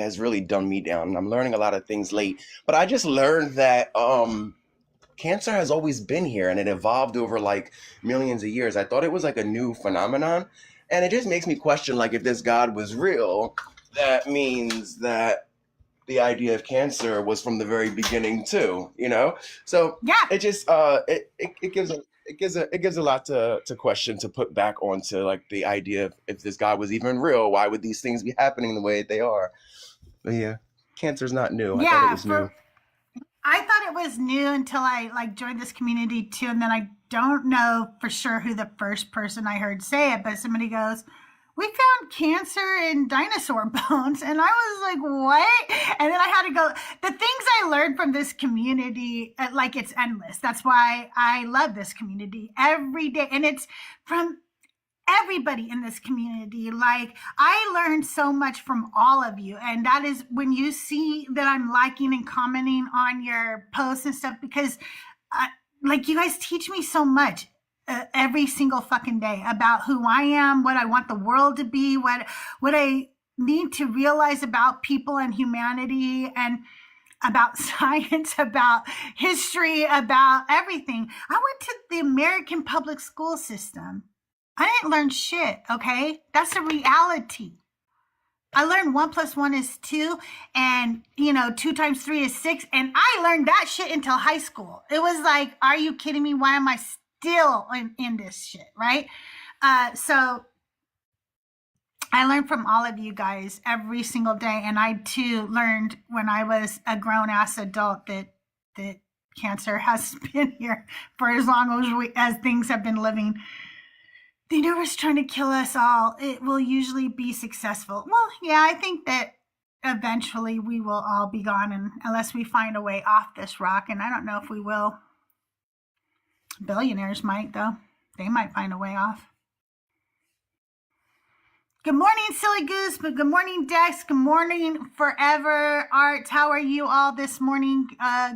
has really dumbed me down, and I'm learning a lot of things late. But I just learned that cancer has always been here, and it evolved over like millions of years. I thought it was like a new phenomenon, and it just makes me question, like, if this God was real, that means that the idea of cancer was from the very beginning too, you know? So Yeah. it just it gives a lot to question, to put back onto like the idea of, if this God was even real, why would these things be happening the way they are? But yeah, cancer's not new. I thought it was new. I thought it was new until I like joined this community too, and then I don't know for sure who the first person I heard say it, but somebody goes, "We found cancer in dinosaur bones," and I was like, "What?" And then I had to go. The things I learned from this community, like, it's endless. That's why I love this community every day, and it's from everybody in this community. Like, I learned so much from all of you, and that is when you see that I'm liking and commenting on your posts and stuff, because like, you guys teach me so much every single fucking day about who I am, what I want the world to be, what I need to realize about people and humanity, and about science, about history, about everything. I went to the American public school system. I didn't learn shit, okay? That's a reality. I learned 1 + 1 is 2, and 2 × 3 is 6, and I learned that shit until high school. It was like, are you kidding me? Why am I still in this shit, right? So I learned from all of you guys every single day, and I too learned when I was a grown-ass adult that cancer has been here for as long as things have been living. The universe trying to kill us all. It will usually be successful. Well, yeah, I think that eventually we will all be gone, and unless we find a way off this rock, and I don't know if we will. Billionaires might, though. They might find a way off. Good morning, Silly Goose, but good morning, Dex. Good morning, Forever Arts. How are you all this morning?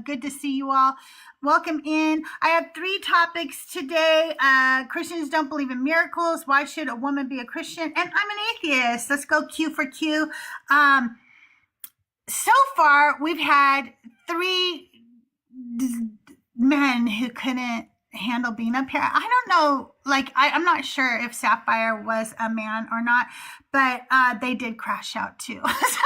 Good to see you all. Welcome in. I have 3 topics today. Christians don't believe in miracles. Why should a woman be a Christian? And I'm an atheist. Let's go Q for Q. So far, we've had 3 men who couldn't handle being up here. I don't know, like, I'm not sure if Sapphire was a man or not, but they did crash out too. So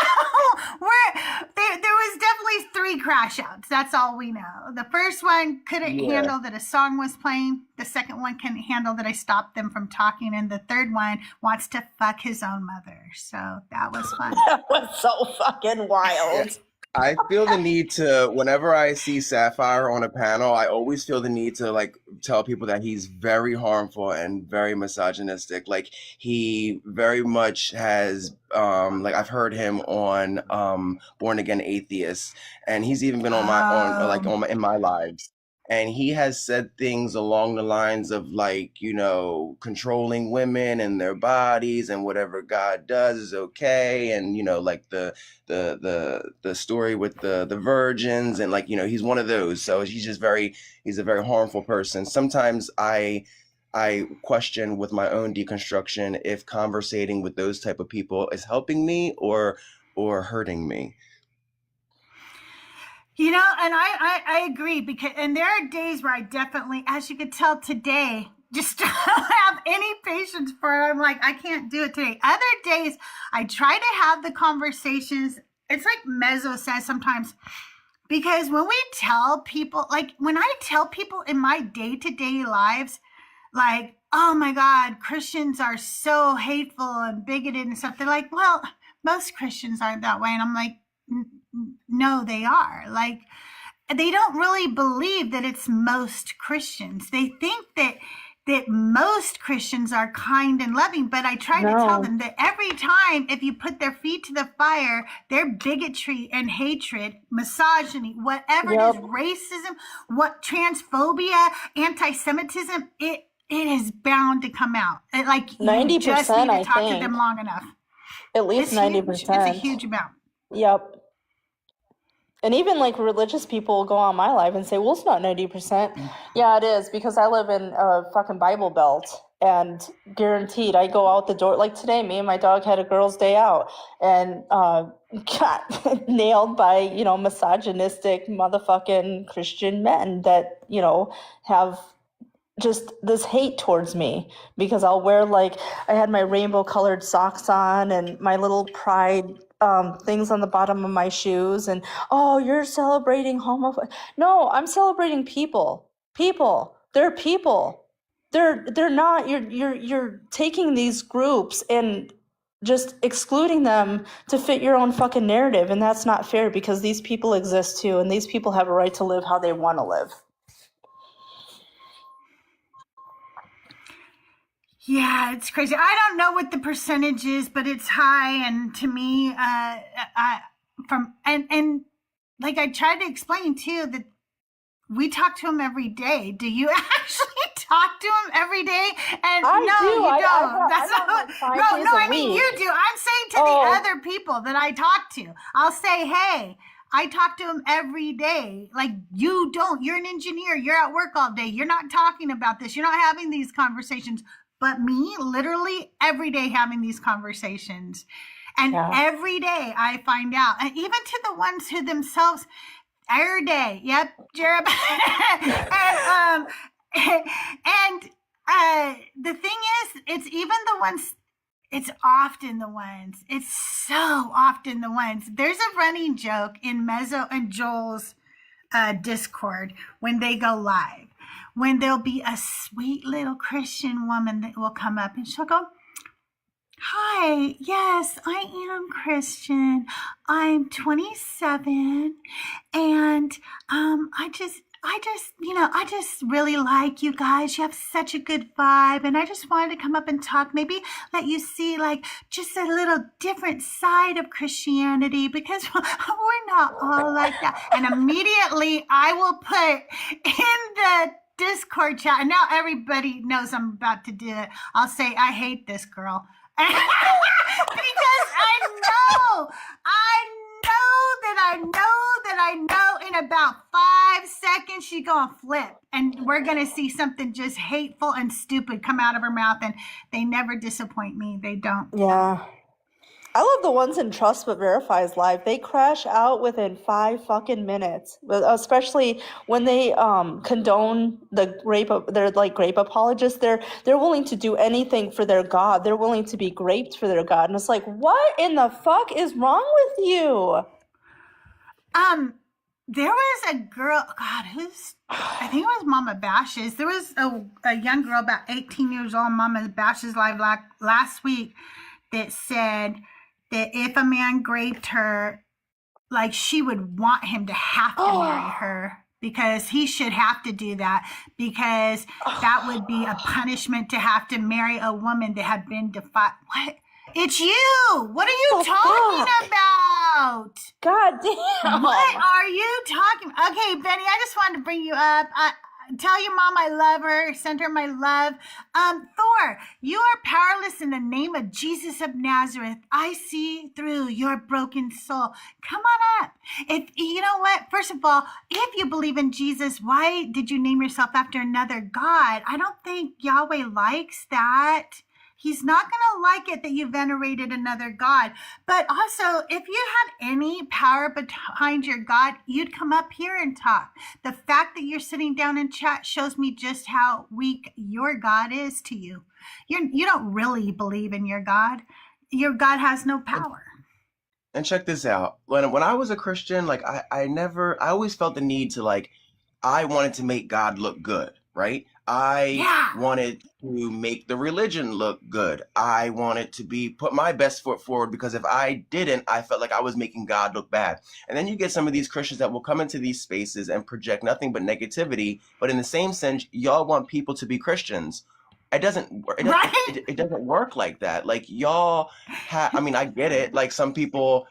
there was definitely 3 crash outs. That's all we know. The first one couldn't handle that a song was playing. The second one couldn't handle that I stopped them from talking. And the third one wants to fuck his own mother. So that was fun. That was so fucking wild. I feel the need to, whenever I see Sapphire on a panel, I always feel the need to like tell people that he's very harmful and very misogynistic. Like, he very much has, like, I've heard him on Born Again Atheists, and he's even been on in my lives. And he has said things along the lines of, like, controlling women and their bodies, and whatever God does is okay. And, like the story with the virgins, and, like, he's one of those. So he's a very harmful person. Sometimes I question with my own deconstruction if conversating with those type of people is helping me or hurting me. And I agree, and there are days where I definitely, as you could tell today, just don't have any patience for it. I'm like, I can't do it today. Other days, I try to have the conversations. It's like Mezzo says sometimes, because when we tell people, like, when I tell people in my day-to-day lives, like, oh my God, Christians are so hateful and bigoted and stuff, they're like, well, most Christians aren't that way. And I'm like, no, they are. Like, they don't really believe that it's most Christians. They think that most Christians are kind and loving, but I try to tell them that every time, if you put their feet to the fire, their bigotry and hatred, misogyny, whatever it is, racism, what transphobia, anti-Semitism, it is bound to come out. Like, 90%, you just need to talk to them long enough. At least 90%. It's a huge amount. Yep. And even like religious people go on my live and say, well, it's not 90%. Yeah, it is, because I live in a fucking Bible Belt. And guaranteed, I go out the door. Like today, me and my dog had a girls' day out and got nailed by, misogynistic motherfucking Christian men that, have just this hate towards me because I'll wear I had my rainbow colored socks on and my little pride things on the bottom of my shoes, and oh, you're celebrating homophobia. No, I'm celebrating people. They're people. They're not. You're taking these groups and just excluding them to fit your own fucking narrative, and that's not fair because these people exist too, and these people have a right to live how they want to live. Yeah, it's crazy. I don't know what the percentage is, but it's high. And to me, I tried to explain too that we talk to him every day. Do you actually talk to him every day? And I no, do. you don't. That's not what. No, I mean you do. I'm saying to the other people that I talk to, I'll say, hey, I talk to him every day. Like you don't. You're an engineer. You're at work all day. You're not talking about this. You're not having these conversations. But me, literally every day having these conversations. And every day I find out, and even to the ones who themselves, every day, yep, Jereb. and the thing is, it's even the ones, it's often the ones, it's so often the ones. There's a running joke in Mezzo and Joel's Discord when they go live. When there'll be a sweet little Christian woman that will come up and she'll go, hi, yes, I am Christian. I'm 27 and I just really like you guys. You have such a good vibe and I just wanted to come up and talk, maybe let you see just a little different side of Christianity because we're not all like that. And immediately I will put in the Discord chat, and now everybody knows I'm about to do it. I'll say, I hate this girl. Because I know in about 5 seconds she's gonna flip and we're gonna see something just hateful and stupid come out of her mouth, and they never disappoint me. They don't. Yeah. I love the ones in Trust But Verifies live. They crash out within 5 fucking minutes, especially when they condone the rape. They're like grape apologists. They're willing to do anything for their God. They're willing to be raped for their God. And it's like, what in the fuck is wrong with you? There was a girl, God, I think it was Mama Bash's. There was a young girl about 18 years old, Mama Bash's live last week, that said that if a man raped her, she would want him to have to marry her because he should have to do that because that would be a punishment to have to marry a woman that had been defiled. What? It's you! What are you talking about? God damn. What are you talking about? Okay, Benny, I just wanted to bring you up. Tell your mom I love her. Send her my love. Thor, you are powerless in the name of Jesus of Nazareth. I see through your broken soul. Come on up. If you know what, first of all, if you believe in Jesus, why did you name yourself after another God? I don't think Yahweh likes that. He's not going to like it that you venerated another God. But also, if you had any power behind your God, you'd come up here and talk. The fact that you're sitting down in chat shows me just how weak your God is to you. You don't really believe in your God. Your God has no power. And check this out. When I was a Christian, I always felt the need to I wanted to make God look good, right? I wanted to make the religion look good. I wanted to put my best foot forward because if I didn't, I felt like I was making God look bad. And then you get some of these Christians that will come into these spaces and project nothing but negativity. But in the same sense, y'all want people to be Christians. It doesn't work like that. Y'all I get it. Some people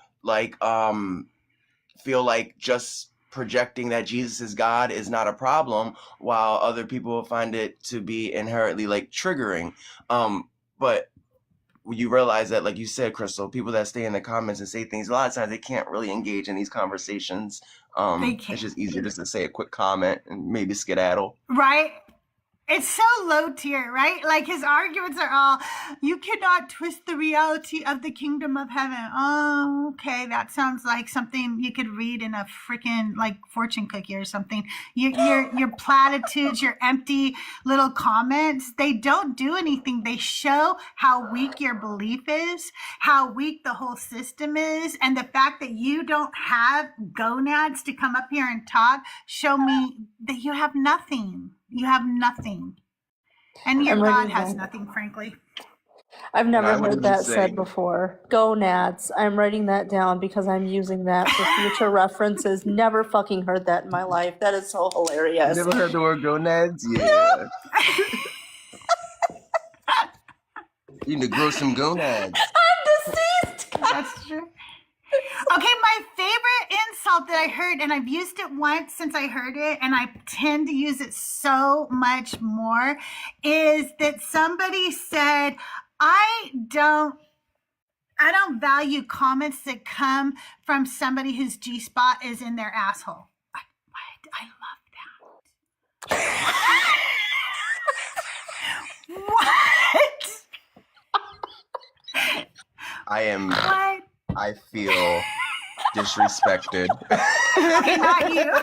feel like just projecting that Jesus is God is not a problem, while other people find it to be inherently triggering. But you realize that, like you said, Crystal, people that stay in the comments and say things, a lot of times they can't really engage in these conversations. It's just easier just to say a quick comment and maybe skedaddle. Right. It's so low tier, right? Like his arguments are all, you cannot twist the reality of the kingdom of heaven. Oh, okay. That sounds like something you could read in a freaking like fortune cookie or something. Your platitudes, your empty little comments, they don't do anything. They show how weak your belief is, how weak the whole system is, and the fact that you don't have gonads to come up here and talk show me that you have nothing. You have nothing. And your God has nothing, frankly. I've never heard that said before. Gonads. I'm writing that down because I'm using that for future references. Never fucking heard that in my life. That is so hilarious. Never heard the word gonads? Yeah. You need to grow some gonads. I'm deceased. That's true. Okay, my favorite insult that I heard, and I've used it once since I heard it, and I tend to use it so much more, is that somebody said, I don't value comments that come from somebody whose G-spot is in their asshole. I love that. What? I feel disrespected. Okay, not you.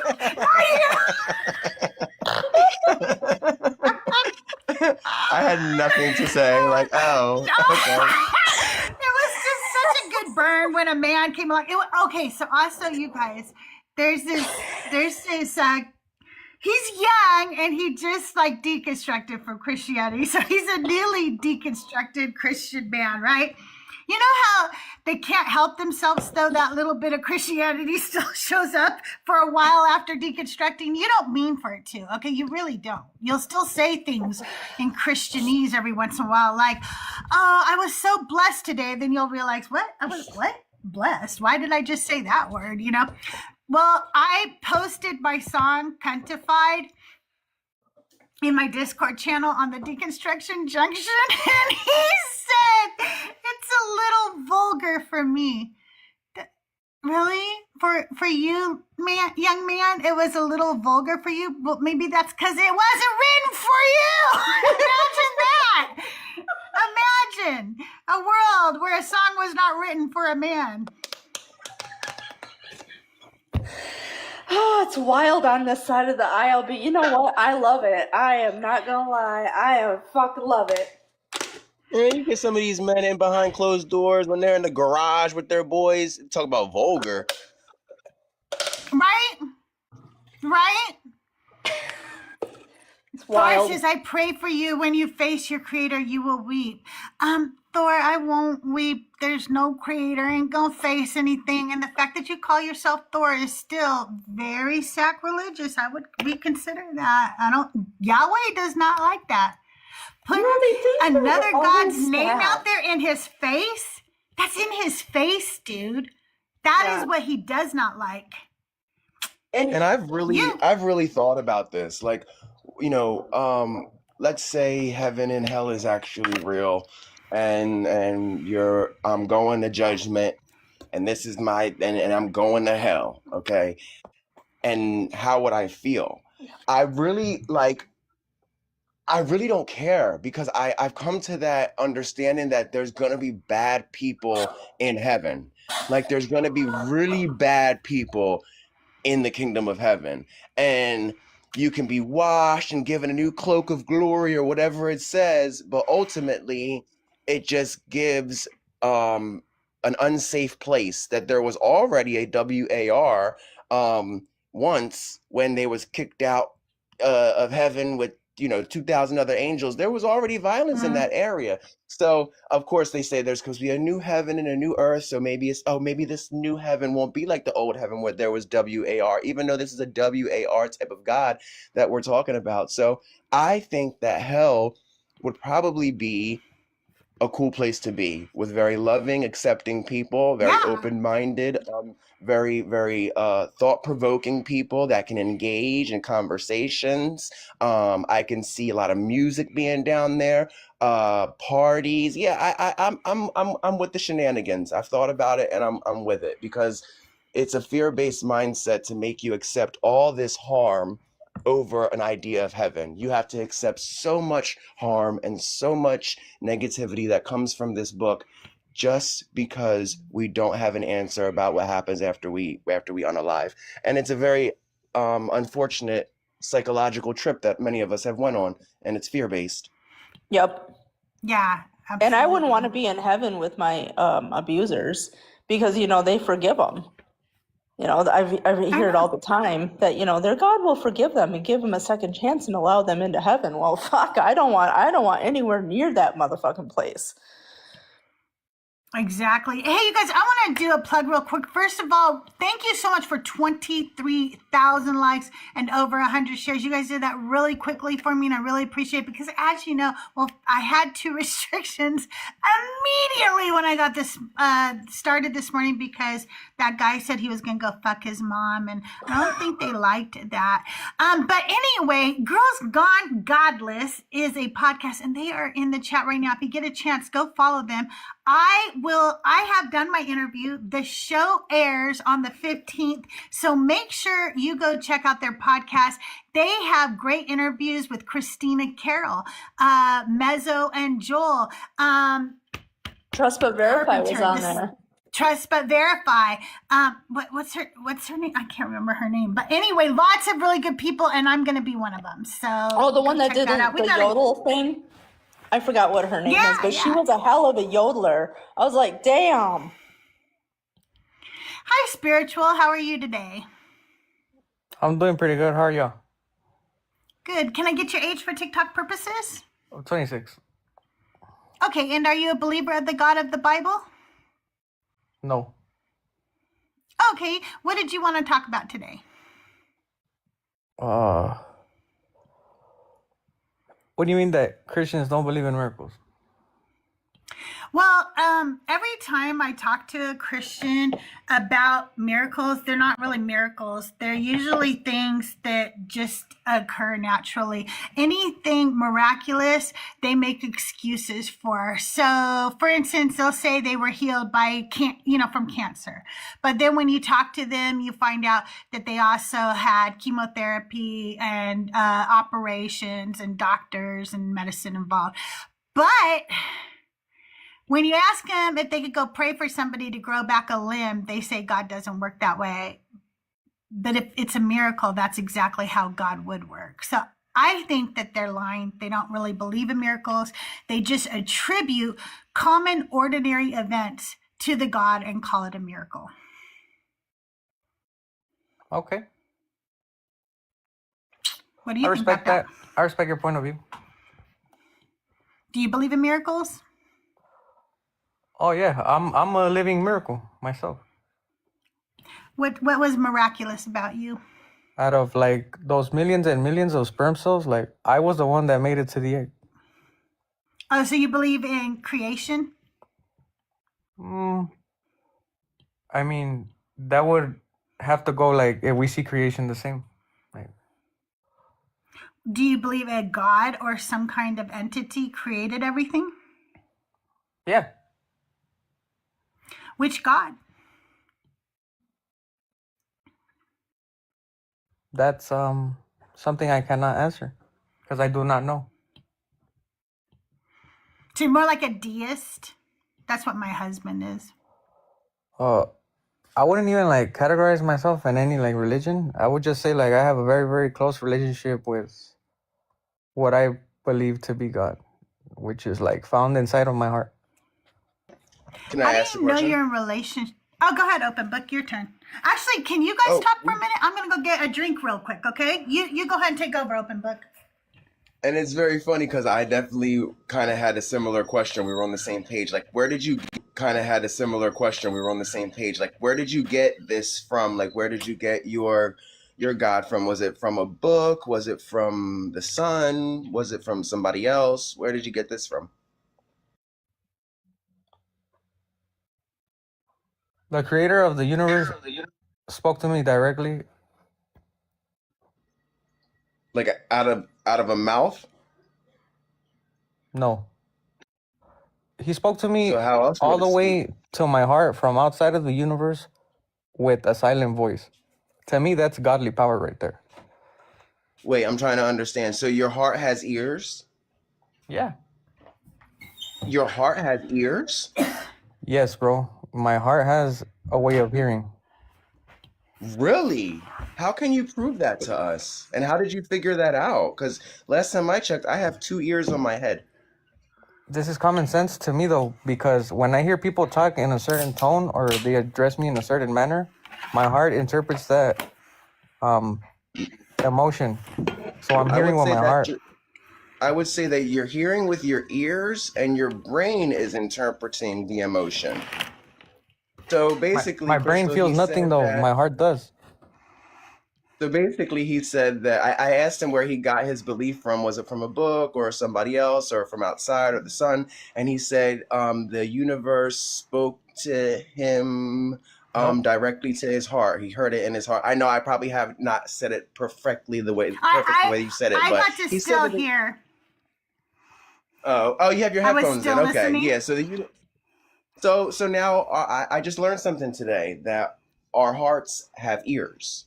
I had nothing to say. Like, oh, okay. It was just such a good burn when a man came along. Okay, so also you guys, there's this, he's young and he just like deconstructed from Christianity. So he's a newly deconstructed Christian man, right? You know how they can't help themselves, though, that little bit of Christianity still shows up for a while after deconstructing? You don't mean for it to, okay? You really don't. You'll still say things in Christianese every once in a while, like, oh, I was so blessed today. Then you'll realize, what? I was what? Blessed? Why did I just say that word, you know? Well, I posted my song, Cuntified, in my Discord channel on the Deconstruction Junction, and he said it's a little vulgar for me. Really? For you, man, young man, it was a little vulgar for you? Well, maybe that's because it wasn't written for you. Imagine that. Imagine a world where a song was not written for a man. Oh, it's wild on this side of the aisle, but you know what? I love it. I am not gonna lie. I fucking love it. Yeah, you get some of these men in behind closed doors when they're in the garage with their boys. Talk about vulgar. Right? Right? It's wild. Thor says, I pray for you. When you face your creator, you will weep. Thor, I won't weep. There's no creator. Ain't gonna face anything. And the fact that you call yourself Thor is still very sacrilegious. I would reconsider that. Yahweh does not like that. Put another God's name out there in his face? That's in his face, dude. That is what he does not like. And I've really thought about this. Like, you know, let's say heaven and hell is actually real, and I'm going to judgment, and this is and I'm going to hell, okay? And how would I feel? I really don't care, because I've come to that understanding that there's gonna be bad people in heaven. Like, there's gonna be really bad people in the kingdom of heaven, and you can be washed and given a new cloak of glory or whatever it says, but ultimately it just gives an unsafe place. That there was already a WAR once when they was kicked out of heaven with 2,000 other angels. There was already violence in that area. So of course they say there's supposed to be a new heaven and a new earth. So maybe maybe this new heaven won't be like the old heaven where there was WAR, even though this is a WAR type of God that we're talking about. So I think that hell would probably be a cool place to be, with very loving, accepting people, very open-minded, very, very thought-provoking people that can engage in conversations. I can see a lot of music being down there, parties. Yeah, I'm with the shenanigans. I've thought about it, and I'm with it, because it's a fear-based mindset to make you accept all this harm over an idea of heaven. You have to accept so much harm and so much negativity that comes from this book just because we don't have an answer about what happens after we unalive. And it's a very unfortunate psychological trip that many of us have went on, and it's fear-based. Yep. Yeah, absolutely. And I wouldn't want to be in heaven with my abusers because, they forgive them. I hear it all the time that, their God will forgive them and give them a second chance and allow them into heaven. Well, fuck, I don't want anywhere near that motherfucking place. Exactly. Hey, you guys, I want to do a plug real quick. First of all, thank you so much for 23,000 likes and over 100 shares. You guys did that really quickly for me, and I really appreciate it because, as you know, I had 2 restrictions immediately when I got this started this morning because that guy said he was going to go fuck his mom, and I don't think they liked that. But anyway, Girls Gone Godless is a podcast, and they are in the chat right now. If you get a chance, go follow them. I have done my interview. The show airs on the 15th. So make sure you go check out their podcast. They have great interviews with Christina Carroll, Mezzo and Joel. Trust But Verify was on there. Trust But Verify. What's her name? I can't remember her name. But anyway, lots of really good people, and I'm going to be one of them. So the one that did the yodel thing? I forgot what her name is, but she was a hell of a yodeler. I was like, damn. Hi, Spiritual. How are you today? I'm doing pretty good. How are you? Good. Can I get your age for TikTok purposes? 26. Okay, and are you a believer of the God of the Bible? No. Okay, what did you want to talk about today? What do you mean that Christians don't believe in miracles? Well, every time I talk to a Christian about miracles, they're not really miracles. They're usually things that just occur naturally. Anything miraculous, they make excuses for. So, for instance, they'll say they were healed by, from cancer. But then when you talk to them, you find out that they also had chemotherapy and operations and doctors and medicine involved. But when you ask them if they could go pray for somebody to grow back a limb, they say God doesn't work that way. But if it's a miracle, that's exactly how God would work. So I think that they're lying. They don't really believe in miracles. They just attribute common, ordinary events to the God and call it a miracle. Okay. What do you think about that? I respect your point of view. Do you believe in miracles? Oh yeah, I'm a living miracle myself. What was miraculous about you? Out of like those millions and millions of sperm cells, like I was the one that made it to the egg. Oh, so you believe in creation? I mean, that would have to go like if we see creation the same. Like, do you believe a God or some kind of entity created everything? yeah. Which God? That's something I cannot answer because I do not know. So you're more like a deist? That's what my husband is. I wouldn't even like categorize myself in any like religion. I would just say like I have a very, very close relationship with what I believe to be God, which is like found inside of my heart. Can I ask a question? I didn't know you're in relationship. Oh, go ahead, open book. Your turn. Actually, can you guys talk for a minute? I'm gonna go get a drink real quick. Okay, you go ahead and take over, open book. And it's very funny because I definitely kind of had a similar question. We were on the same page. Like, where did you kind of had a similar question? We were on the same page. Like, where did you get this from? Like, where did you get your God from? Was it from a book? Was it from the sun? Was it from somebody else? Where did you get this from? The creator of the universe spoke to me directly. Like out of a mouth? No. He spoke to me So how else all would the it way speak? to my heart from outside of the universe with a silent voice. To me, that's godly power right there. Wait, I'm trying to understand. So your heart has ears? Yeah. Your heart has ears? Yes, bro. My heart has a way of hearing. Really? How can you prove that to us? And how did you figure that out? Because last time I checked, I have 2 ears on my head. This is common sense to me though, because when I hear people talk in a certain tone or they address me in a certain manner, my heart interprets that emotion. So I'm I hearing would with say my that heart. I would say that you're hearing with your ears and your brain is interpreting the emotion. So basically, My brain Crystal, feels he nothing said though. that. My heart does. So basically, he said that I asked him where he got his belief from. Was it from a book or somebody else or from outside or the sun? And he said the universe spoke to him Nope. directly to his heart. He heard it in his heart. I know I probably have not said it perfectly the way you said it, I but got to he still said that. hear. Oh, you have your I was headphones in. still Okay, listening. yeah. So now I just learned something today that our hearts have ears.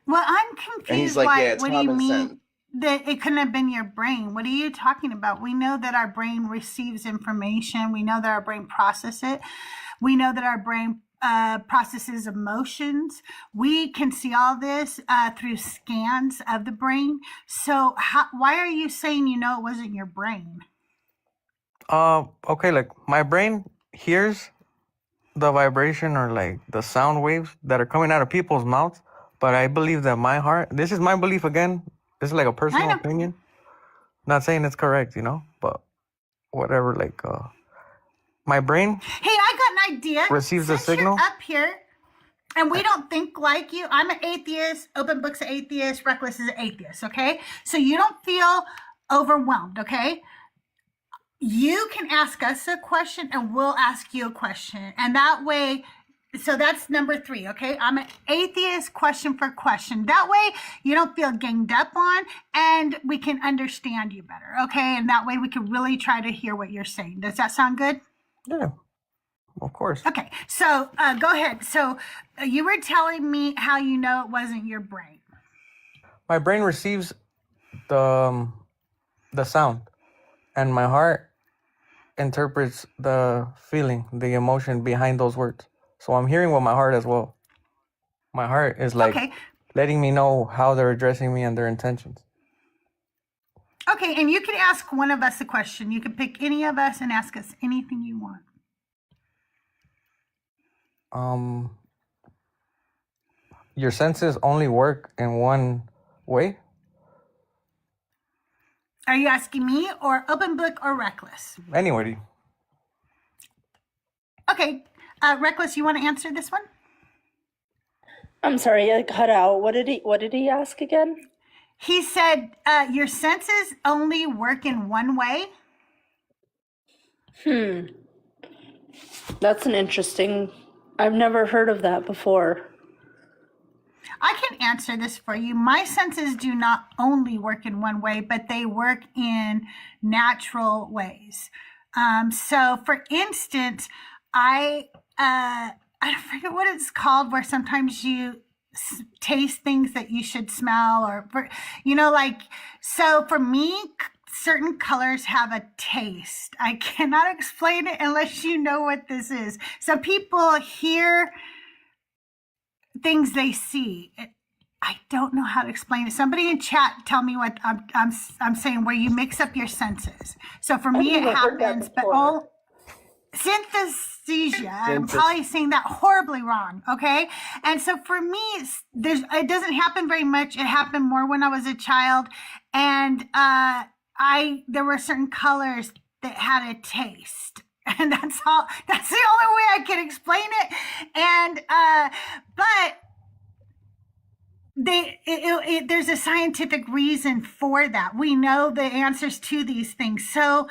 Well, I'm And he's confused. like, Why? yeah, it's What do you common mean sense. that it couldn't have been your brain? What are you talking about? We know that our brain receives information. We know that our brain processes it. We know that our brain processes emotions. We can see all this through scans of the brain. So why are you saying you know it wasn't your brain? Okay, like my brain hears the vibration or like the sound waves that are coming out of people's mouths, but I believe that my heart, this is my belief again, this is like a I personal know. opinion. Not saying it's correct, but whatever, like my brain Hey, I got an idea. receives a Since you're signal. up here and we don't think like you, I'm an atheist, Open Book's an atheist, Reckless is an atheist, okay? So you don't feel overwhelmed, okay? You can ask us a question and we'll ask you a question. And that way, so that's number 3, okay? I'm an atheist, question for question. That way you don't feel ganged up on and we can understand you better, okay? And that way we can really try to hear what you're saying. Does that sound good? Yeah, of course. Okay, so go ahead. So you were telling me how you know it wasn't your brain. My brain receives the sound, and my heart interprets the feeling, the emotion behind those words. So I'm hearing with my heart as well. My heart is like Okay, letting me know how they're addressing me and their intentions. okay, and you can ask one of us a question. You can pick any of us and ask us anything you want. Your senses only work in one way? Are you asking me or Open Book or Reckless? Anyway, Okay, Reckless, you want to answer this one? I'm sorry, I cut out. What did he ask again? He said your senses only work in one way. That's an interesting. I've never heard of that before. I can answer this for you. My senses do not only work in one way, but they work in natural ways. So, for instance, I forget what it's called, where sometimes you taste things that you should smell, or like. So for me, certain colors have a taste. I cannot explain it unless you know what this is. So people hear things they see. I don't know how to explain it. Somebody in chat tell me what I'm saying, where you mix up your senses. So for me it happens, but synesthesia. I'm probably saying that horribly wrong, okay? And so for me, it doesn't happen very much. It happened more when I was a child, and there were certain colors that had a taste. And that's all. That's the only way I can explain it. And but there's a scientific reason for that. We know the answers to these things. So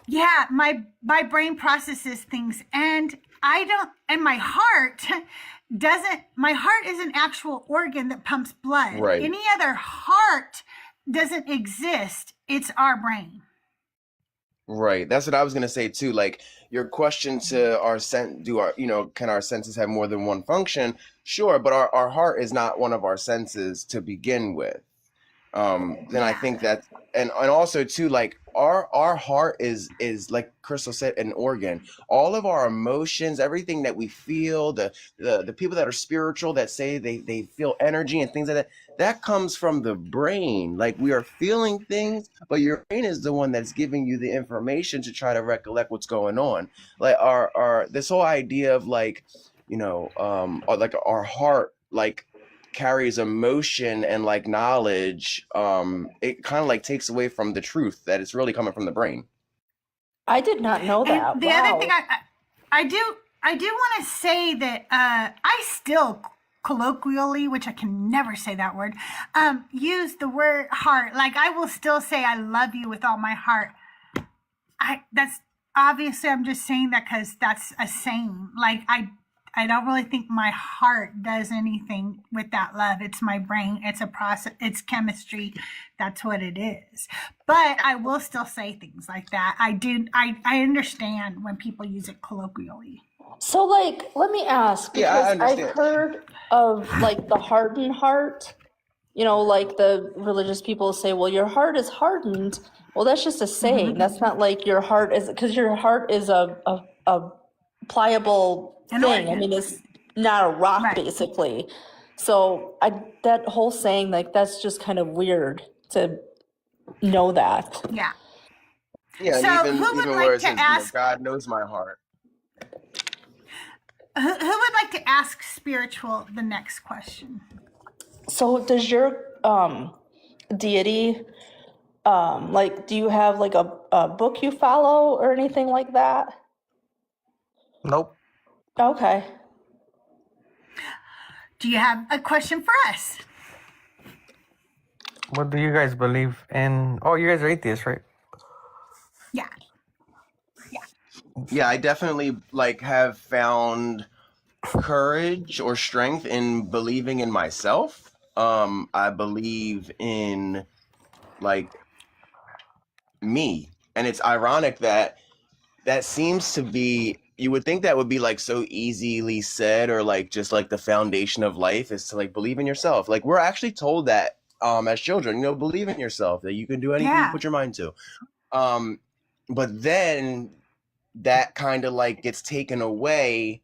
yeah, my brain processes things, and my heart my heart is an actual organ that pumps blood. Right. Any other heart doesn't exist. It's our brain. Right. That's what I was gonna say too. Like your question to our can our senses have more than one function? Sure, but our heart is not one of our senses to begin with. Then I Yeah. think that, and also too, like our heart is like Crystal said, an organ. All of our emotions, everything that we feel, the people that are spiritual that say they feel energy and things like that, that comes from the brain. Like we are feeling things, but your brain is the one that's giving you the information to try to recollect what's going on. Like our this whole idea of like, like our heart, like carries emotion and like knowledge, it kind of like takes away from the truth that it's really coming from the brain. I did not know And that. the other thing Wow. I do want to say that I still colloquially, which I can never say that word, use the word heart. Like I will still say I love you with all my heart. That's obviously I'm just saying that because that's a saying. Like I don't really think my heart does anything with that love. It's my brain. It's a process. It's chemistry. That's what it is. But I will still say things like that. I understand when people use it colloquially. So, like, let me ask, Yeah, I because I've understand. heard of like the hardened heart. Like the religious people say, well, your heart is hardened. Well, that's just a saying. That's not like your heart is, because your heart is a pliable An thing. I organ. mean, it's not a rock, Right. basically. So that whole saying, like, that's just kind of weird to know that. Yeah. Yeah, So and who would even where like it to says, ask? God knows my heart. Who would like to ask spiritual the next question? So does your deity, like, do you have like a book you follow or anything like that? Nope. Okay. Do you have a question for us? What do you guys believe in? Oh, you guys are atheists, right? Yeah. Yeah, I definitely like have found courage or strength in believing in myself. I believe in like me, and it's ironic that that seems to be, you would think that would be like so easily said, or like just like the foundation of life is to like believe in yourself. Like we're actually told that as children, believe in yourself, that you can do anything you Yeah. put your mind to. um but then that kind of like gets taken away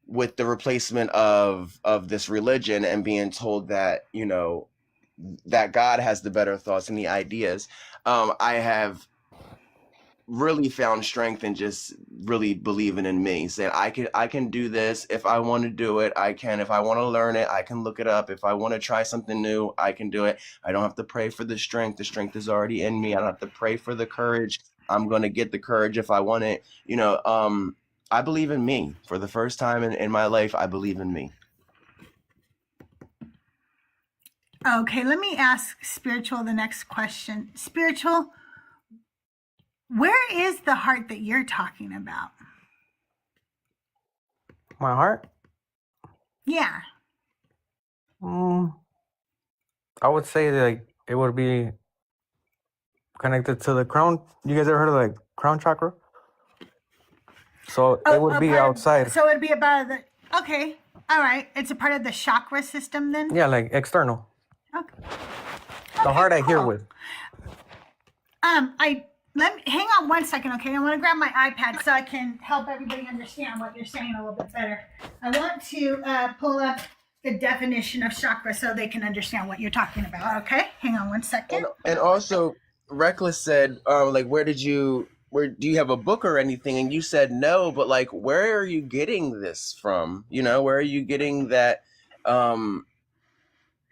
with the replacement of this religion, and being told that that God has the better thoughts and the ideas. I have really found strength in just really believing in me, saying I can do this. If I want to do it, I can. If I want to learn it, I can look it up. If I want to try something new, I can do it. I don't have to pray for the strength is already in me. I don't have to pray for the courage. I'm going to get the courage if I want it. I believe in me. For the first time in my life, I believe in me. Okay, let me ask spiritual the next question. Spiritual, where is the heart that you're talking about? My heart? Yeah. I would say like it would be connected to the crown. You guys ever heard of like crown chakra? So it would be outside. So it'd be about the. Okay. All right. It's a part of the chakra system then? Yeah, like external. Okay. The heart I hear cool. with. Let me hang on one second, okay? I want to grab my iPad so I can help everybody understand what you're saying a little bit better. I want to pull up the definition of chakra so they can understand what you're talking about. Okay, hang on one second. And also, Reckless said, like, where do you have a book or anything? And you said no, but like, where are you getting this from? Where are you getting that,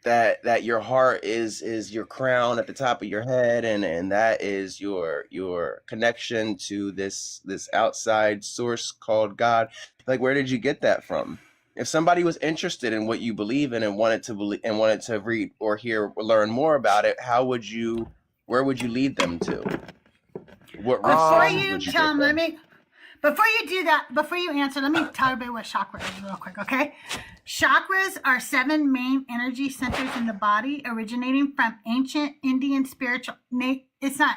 that your heart is your crown at the top of your head, and that is your connection to this outside source called God? Like, where did you get that from? If somebody was interested in what you believe in and wanted to read or hear or learn more about it, where would you lead them to? What Before resources you would you tell give them, them? before you do that, before you answer, let me tell everybody what chakra is real quick, okay? Chakras are 7 main energy centers in the body, originating from ancient Indian spiritual. It's not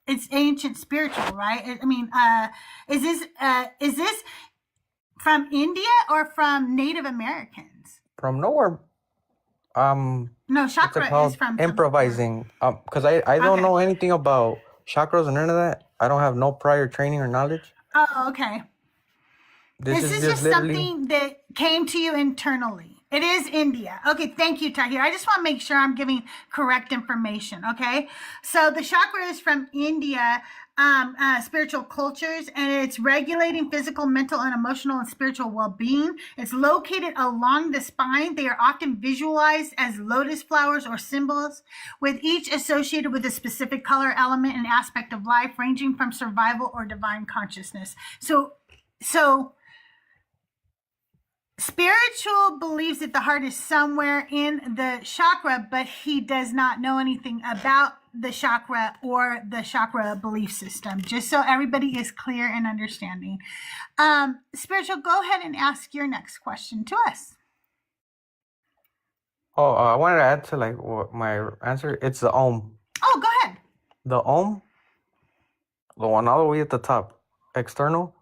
it's ancient spiritual, right? I mean, is this from India or from Native Americans? From nowhere. No, What's it chakra is called? from somewhere. Improvising. Because I don't Okay. know anything about chakras and none of that. I don't have no prior training or knowledge. Oh, okay. This Is is this just literally. something that came to you internally? It is India. Okay, thank you, Tahir. I just want to make sure I'm giving correct information, okay? So the chakra is from India, spiritual cultures, and it's regulating physical, mental, and emotional and spiritual well-being. It's located along the spine. They are often visualized as lotus flowers or symbols, with each associated with a specific color, element, and aspect of life, ranging from survival or divine consciousness. So spiritual believes that the heart is somewhere in the chakra, but he does not know anything about the chakra or the chakra belief system, just so everybody is clear and understanding. Spiritual, go ahead and ask your next question to us. Oh, I wanted to add to like what my answer. It's the Om. Oh, go ahead. The Om, the one all the way at the top, external.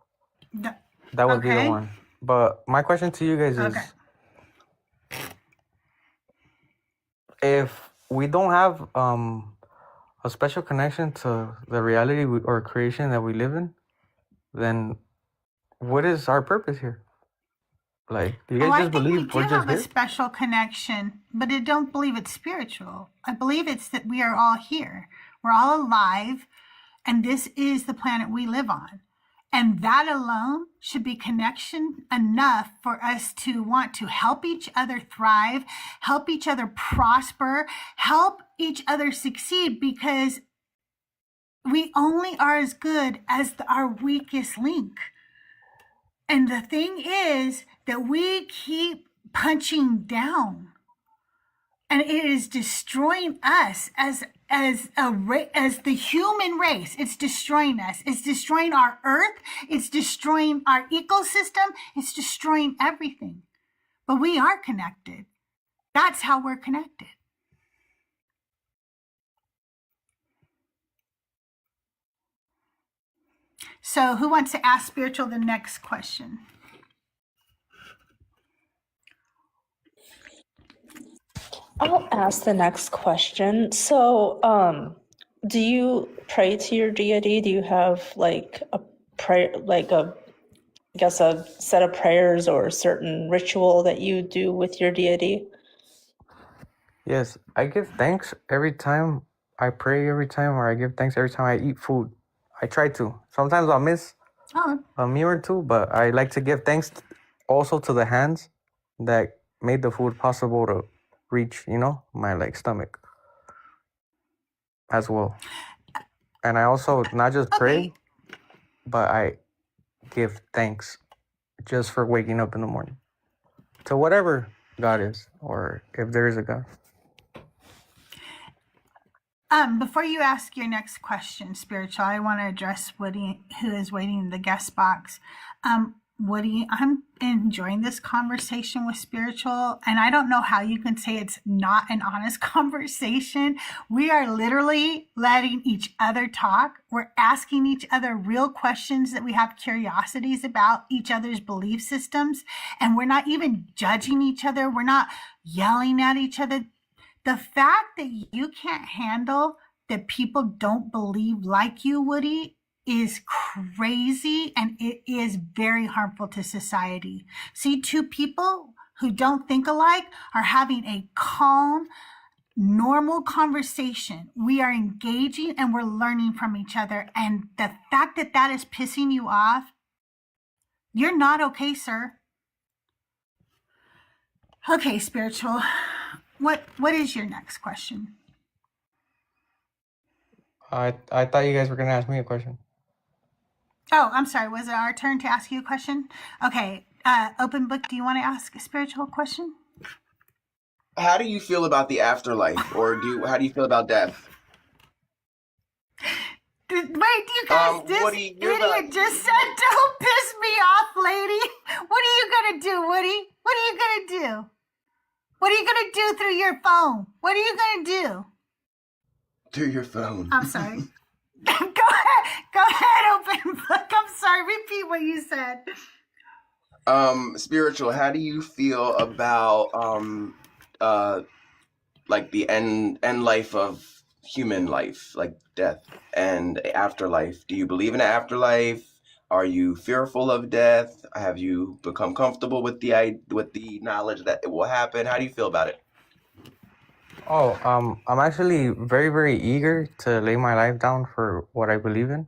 That would be the Okay. one. But my question to you guys is, Okay. if we don't have a special connection to the reality or creation that we live in, then what is our purpose here? Like, do you guys I just think we believe do we're just have a here? special connection, but I don't believe it's spiritual. I believe it's that we are all here. We're all alive, and this is the planet we live on. And that alone should be connection enough for us to want to help each other thrive, help each other prosper, help each other succeed, because we only are as good as our weakest link. And the thing is that we keep punching down, and it is destroying us as the human race. It's destroying us. It's destroying our earth. It's destroying our ecosystem. It's destroying everything. But we are connected. That's how we're connected. So who wants to ask Spiritual the next question? I'll ask the next question. So, do you pray to your deity? Do you have like a prayer, like I guess a set of prayers or a certain ritual that you do with your deity? Yes, I give thanks every time I pray, every time, or I give thanks every time I eat food. I try to. Sometimes I'll miss a meal or two, but I like to give thanks also to the hands that made the food possible to reach, my like stomach as well. And I also not just pray, but I give thanks just for waking up in the morning to whatever God is, or if there is a God. Before you ask your next question, Spiritual, I want to address Woody, who is waiting in the guest box. Woody, I'm enjoying this conversation with Spiritual, and I don't know how you can say it's not an honest conversation. We are literally letting each other talk. We're asking each other real questions that we have curiosities about each other's belief systems, and we're not even judging each other. We're not yelling at each other. The fact that you can't handle that people don't believe like you, Woody, is crazy, and it is very harmful to society. See, two people who don't think alike are having a calm, normal conversation. We are engaging and we're learning from each other. And the fact that that is pissing you off, you're not okay, sir. Okay, Spiritual. What is your next question? I thought you guys were gonna ask me a question. Oh, I'm sorry. Was it our turn to ask you a question? Okay. Open book, do you want to ask a spiritual question? How do you feel about the afterlife, or how do you feel about death? Wait, you guys, this Woody, idiot just said, "Don't piss me off, lady." What are you gonna do, Woody? What are you gonna do? What are you gonna do through your phone? What are you gonna do? To your phone. I'm sorry. Go ahead, open book. I'm sorry. Repeat what you said. Spiritual, how do you feel about like the end life of human life, like death and afterlife? Do you believe in an afterlife? Are you fearful of death? Have you become comfortable with the knowledge that it will happen? How do you feel about it? Oh, I'm actually very, very eager to lay my life down for what I believe in.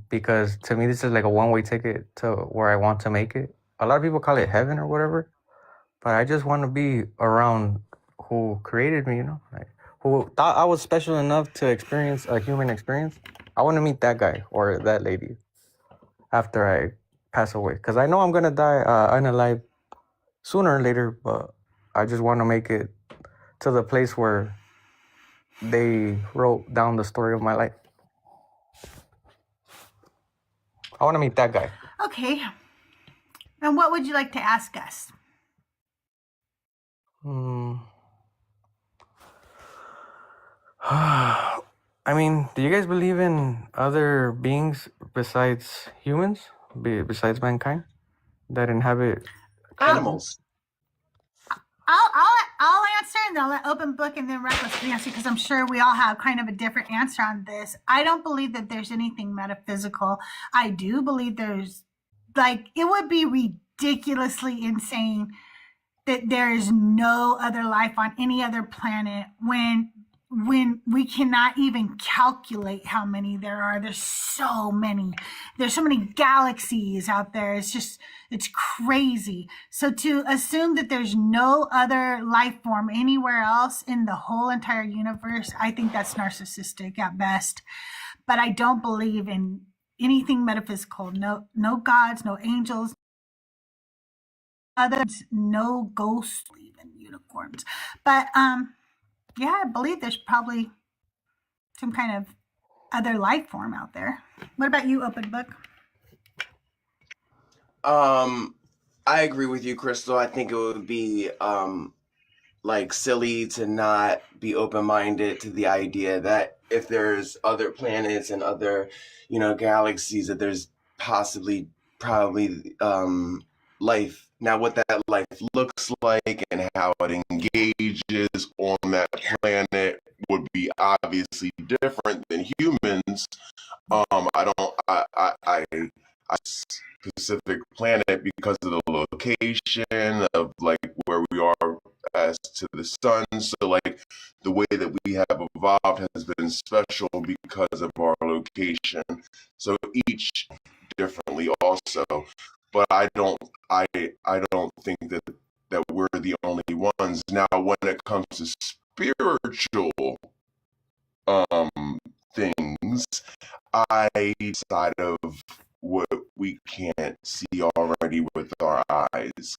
Because to me, this is like a one-way ticket to where I want to make it. A lot of people call it heaven or whatever, but I just want to be around who created me, like who thought I was special enough to experience a human experience. I want to meet that guy or that lady after I pass away, because I know I'm gonna die unalive sooner or later, but I just want to make it to the place where they wrote down the story of my life. I want to meet that guy. Okay. And what would you like to ask us? I mean, do you guys believe in other beings besides humans, besides mankind, that inhabit Animals. I'll answer, and then I'll let open book and then Reckless answer, because I'm sure we all have kind of a different answer on this. I don't believe that there's anything metaphysical. I do believe there's, like, it would be ridiculously insane that there is no other life on any other planet when we cannot even calculate how many there are. There's so many galaxies out there. It's crazy. So to assume that there's no other life form anywhere else in the whole entire universe, I think that's narcissistic at best. But I don't believe in anything metaphysical. No gods, no angels, others, no ghosts, even unicorns. But yeah, I believe there's probably some kind of other life form out there. What about you, open book? I agree with you, Crystal. I think it would be like silly to not be open-minded to the idea that if there's other planets and other, galaxies, that there's probably life. Now, what that life looks like and how it engages on that planet would be obviously different than humans. I specific planet because of the location of like where we are as to the sun. So like the way that we have evolved has been special because of our location. So each differently also. But I don't think that we're the only ones. Now when it comes to spiritual things, I side of what we can't see already with our eyes.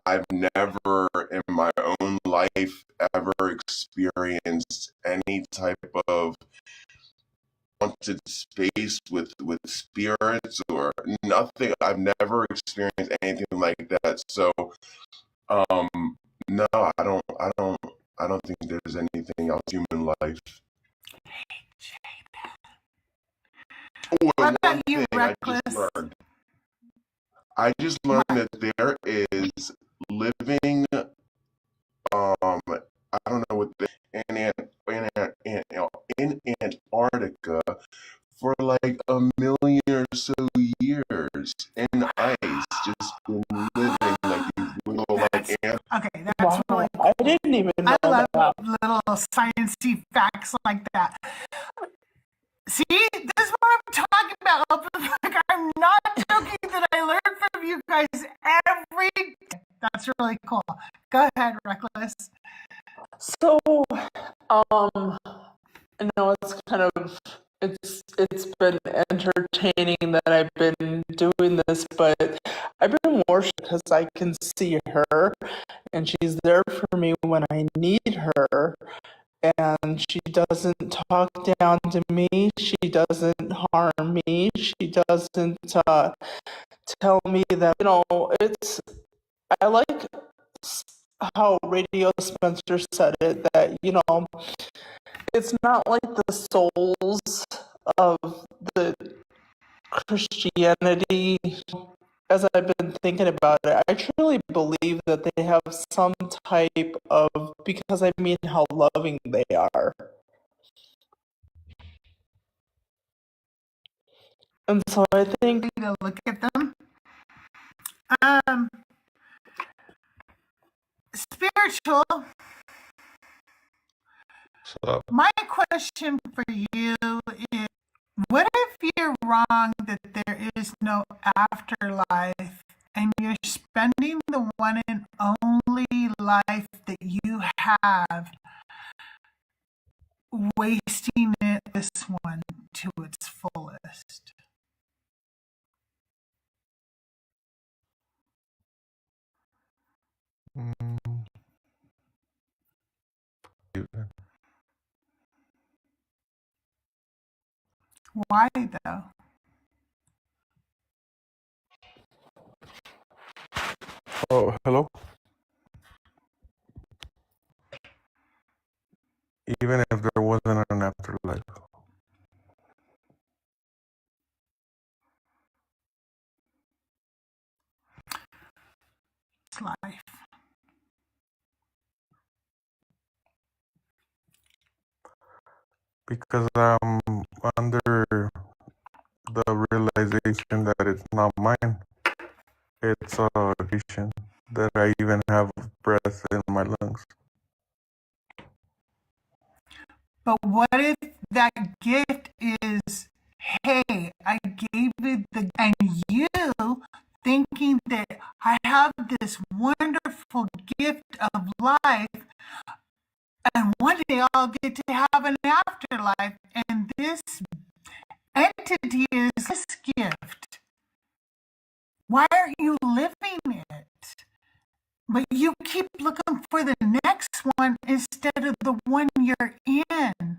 I've never in my own life ever experienced any type of haunted space with spirits or nothing. I've never experienced anything like that. So, no, I don't think there's anything else human life. What about you, Reckless? I just learned that there is living, I don't know what in Antarctica for like 1,000,000 or so years in ice, just been living like these little like ants. Okay, that's really cool. I didn't even know I love that. little sciencey facts like that. See, this is what I'm talking about. I'm not joking that I learn from you guys every day. That's really cool. Go ahead, Reckless. So, it's kind of it's been entertaining that I've been doing this, but I've been more because I can see her, and she's there for me when I need her. And she doesn't talk down to me. She doesn't harm me. She doesn't tell me that, I like how Radio Spencer said it, that, you know, it's not like the souls of the Christianity. As I've been thinking about it, I truly believe that they have some type of, because I mean how loving they are. And so I think To look at them. Spiritual. So, My question for you is, what if you're wrong that there is no afterlife and you're spending the one and only life that you have wasting it, this one, to its fullest? mm, even. Why though? Oh, hello. Even if there wasn't an afterlife. It's life. Because I'm under the realization that it's not mine. It's a creation that I even have breath in my lungs. But what if that gift is, hey, I gave you the, and you thinking that I have this wonderful gift of life, and one day I'll get to have an afterlife, and this entity is this gift. Why are you living it? But you keep looking for the next one instead of the one you're in.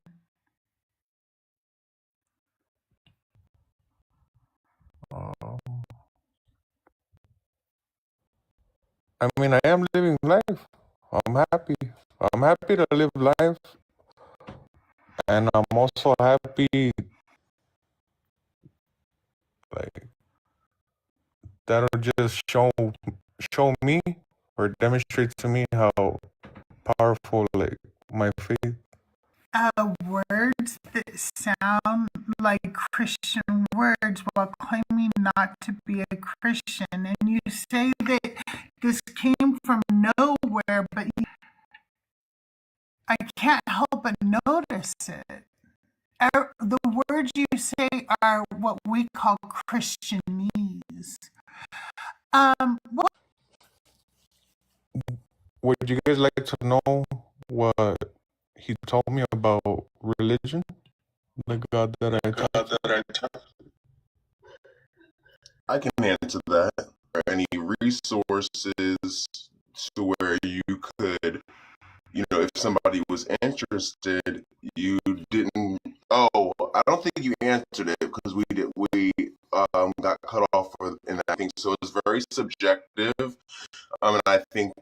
Um, I mean, I am living life. I'm happy. I'm happy to live life. And I'm also happy, like, that'll just show me or demonstrate to me how powerful, like, my faith. Words that sound like Christian words while claiming not to be a Christian. And you say that this came from nowhere, but I can't help but notice it. The words you say are what we call Christianese. What Would you guys like to know what he told me about religion? The God that I taught? I can answer that. Are any resources to where you could, if somebody was interested, you didn't. Oh, I don't think you answered it because we got cut off in that thing. So it's very subjective. And I think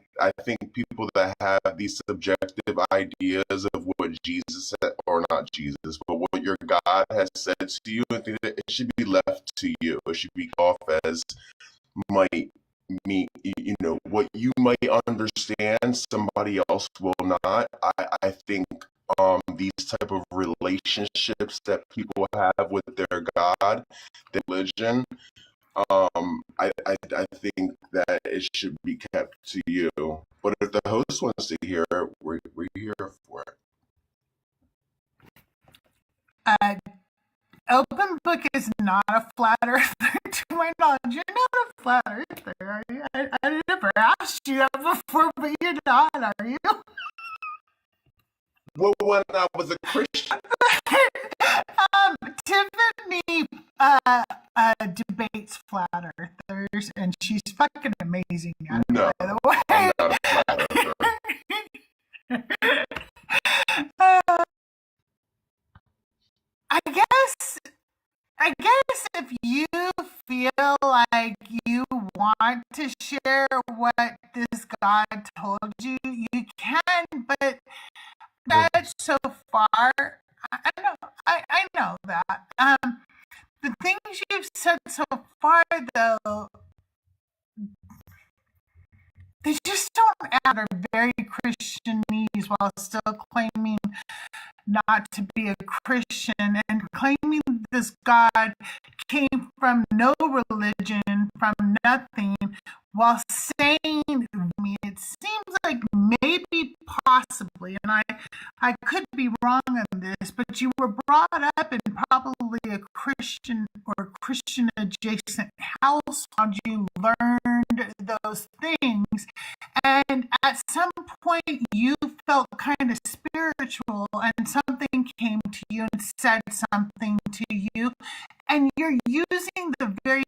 people that have these subjective ideas of what Jesus said, or not Jesus, but what your God has said to you, I think that it should be left to you. It should be off as might me, what you might understand, somebody else will not. I think these type of relationships that people have with their God, their religion, I think that it should be kept to you. But if the host wants to hear it, we're here for it. Open book is not a flat earther, to my knowledge. You're not a flat earther, are you? I never asked you that before, but you're not, are you? Well, when I was a Christian, Tiffany debates flat earthers, and she's fucking amazing at it, no, by the way. I'm not a flat earther. I guess if you feel like you want to share share what this God told you, you can, but that's so far. I know that. The things you've said so far, though, they just don't add. Are very Christianese while still claiming not to be a Christian and claiming this God came from no religion, from nothing, while saying, it seems like maybe possibly, and I could be wrong on this, but you were brought up in probably a Christian or Christian adjacent household. You learned those things, and at some point you felt kind of spiritual, and something came to you and said something to you, and you're using the very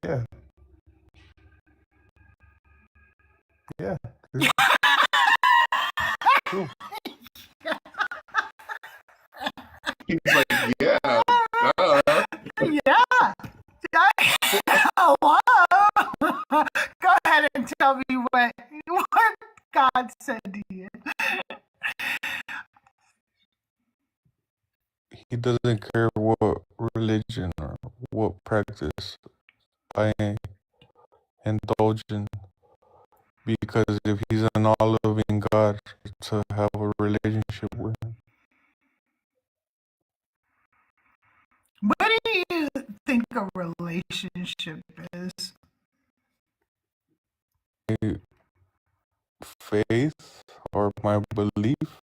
Yeah. Yeah. True. He's like, yeah. Yeah. Hello. Go ahead and tell me what God said to you. He doesn't care what religion or what practice I indulge in, because if he's an all-loving God, to have a relationship with him. What do you think a relationship is? My faith or my belief.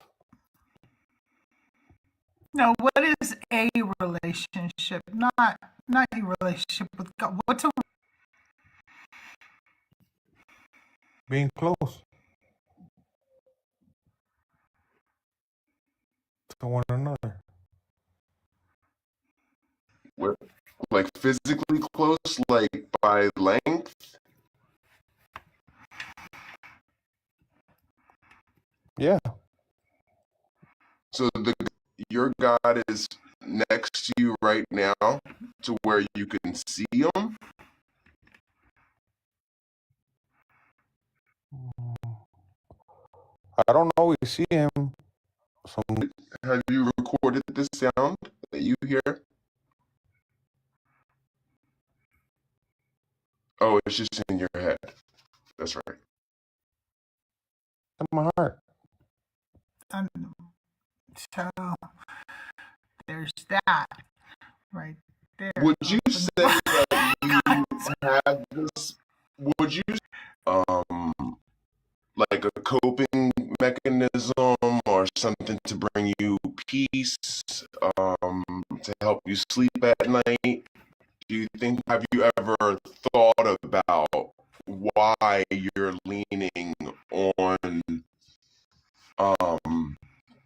No, what is a relationship? Not your relationship with God. What's a Being close to one another. We're like physically close, like by length. Yeah. So your God is next to you right now, to where you can see him. I don't always see him. Have you recorded the sound that you hear? Oh, it's just in your head. That's right. In my heart. So there's that right there. Would you say that you have this? Would you like a coping mechanism or something to bring you peace, to help you sleep at night? Do you think, have you ever thought about why you're leaning on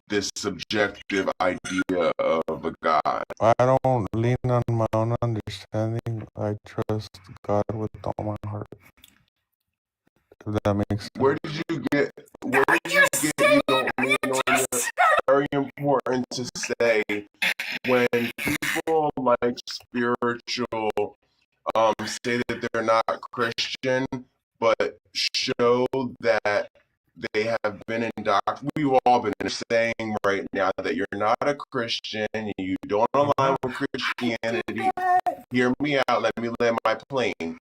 this subjective idea of a God? I don't lean on my own understanding. I trust God with all my heart. If that makes sense. Where did you get you don't lean on your, very important to say, when people like spiritual say that they're not Christian, but show that they have been indoctrinated. We've all been saying right now that you're not a Christian, you don't align with Christianity. Hear me out, let me land my plane.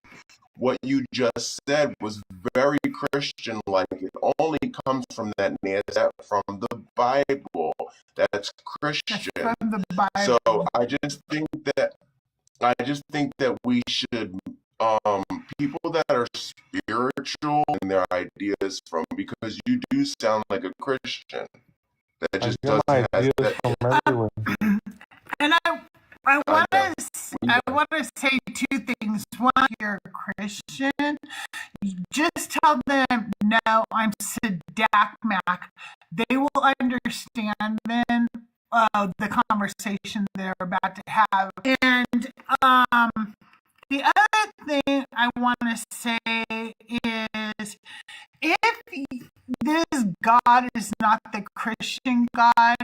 What you just said was very Christian-like. It only comes from that from the Bible. That's Christian. From the Bible. So I just think that we should, people that are spiritual in their ideas from, because you do sound like a Christian. That just doesn't my have ideas that. from everywhere. And I want to say two things. One, if you're a Christian, just tell them, no, I'm Sadakmak. They will understand then the conversation they're about to have. And the other thing I want to say is, if this God is not the Christian God,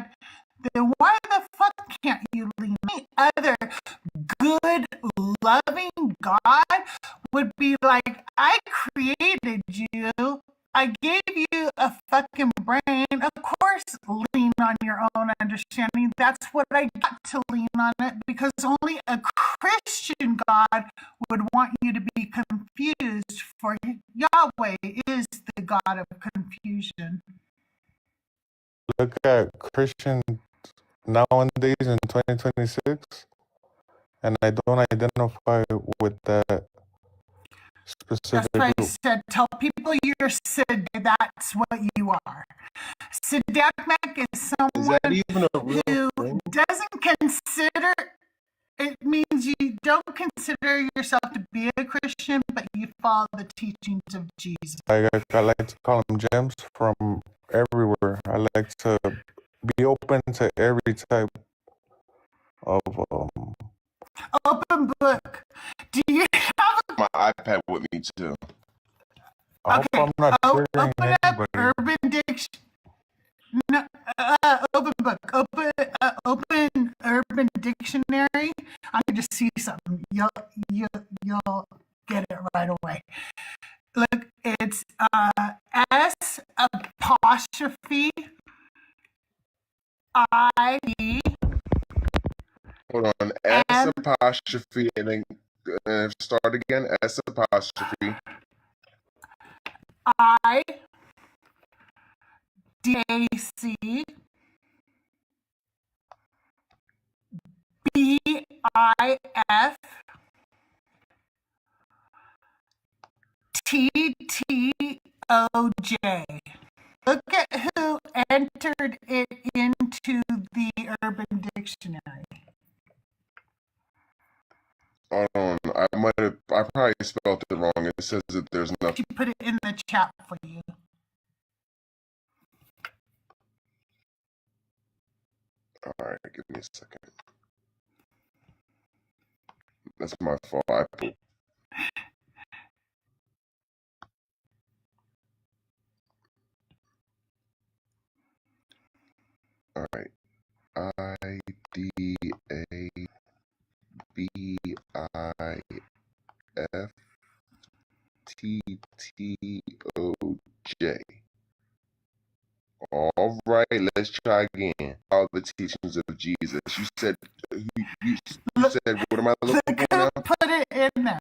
then why the fuck can't you lean? Any other good, loving God would be like, I created you. I gave you a fucking brain. Of course, lean on your own understanding. That's what I got to lean on it, because only a Christian God would want you to be confused, for Yahweh is the God of confusion. Look at Christians nowadays in 2026, and I don't identify with that specific That's why I group. said, tell people you're Sid. That's what you are. Sidakmek is Is that someone even a real who thing? doesn't consider, it means you don't consider yourself to be a Christian, but you follow the teachings of Jesus. I like to call them gems from everywhere. I like to be open to every type of Open book. Do you have My iPad with me too. I hope okay? I'm not triggering Open up anybody. Urban Dictionary. No, open book. Open Urban Dictionary. I can just see something. You'll get it right away. Look, it's S apostrophe I E Hold on. S apostrophe and then start again. S apostrophe. I D A C B I F T T O J. Look at who entered it into the Urban Dictionary. Hold on. I probably spelled it wrong. It says that there's nothing. She put it in the chat for you. All right, give me a second. That's my fault. All right. I D A B I F T T O J. All right, let's try again. All the teachings of Jesus. You said you said what am I looking Look for who now? put it in there.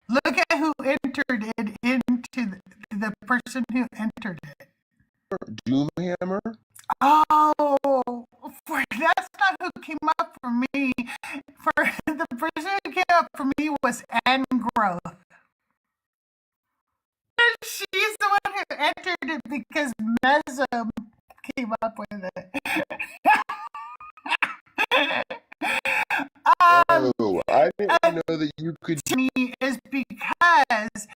Look at who entered it into the person who entered it. Doomhammer? Oh, that's not who came up for me. For the person who came up for me was N Growth. She's the one who entered it because Mesum came up with it. Oh, I didn't know that you could. To me is because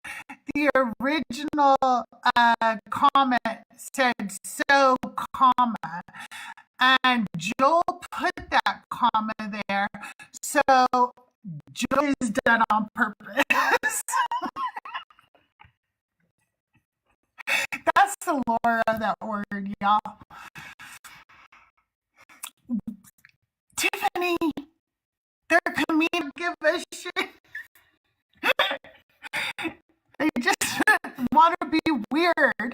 the original comment said so, comma, and Joel put that comma there, so Joel is done on purpose. That's the lore of that word, y'all. Tiffany, they're comedic, give a shit. They just want to be weird.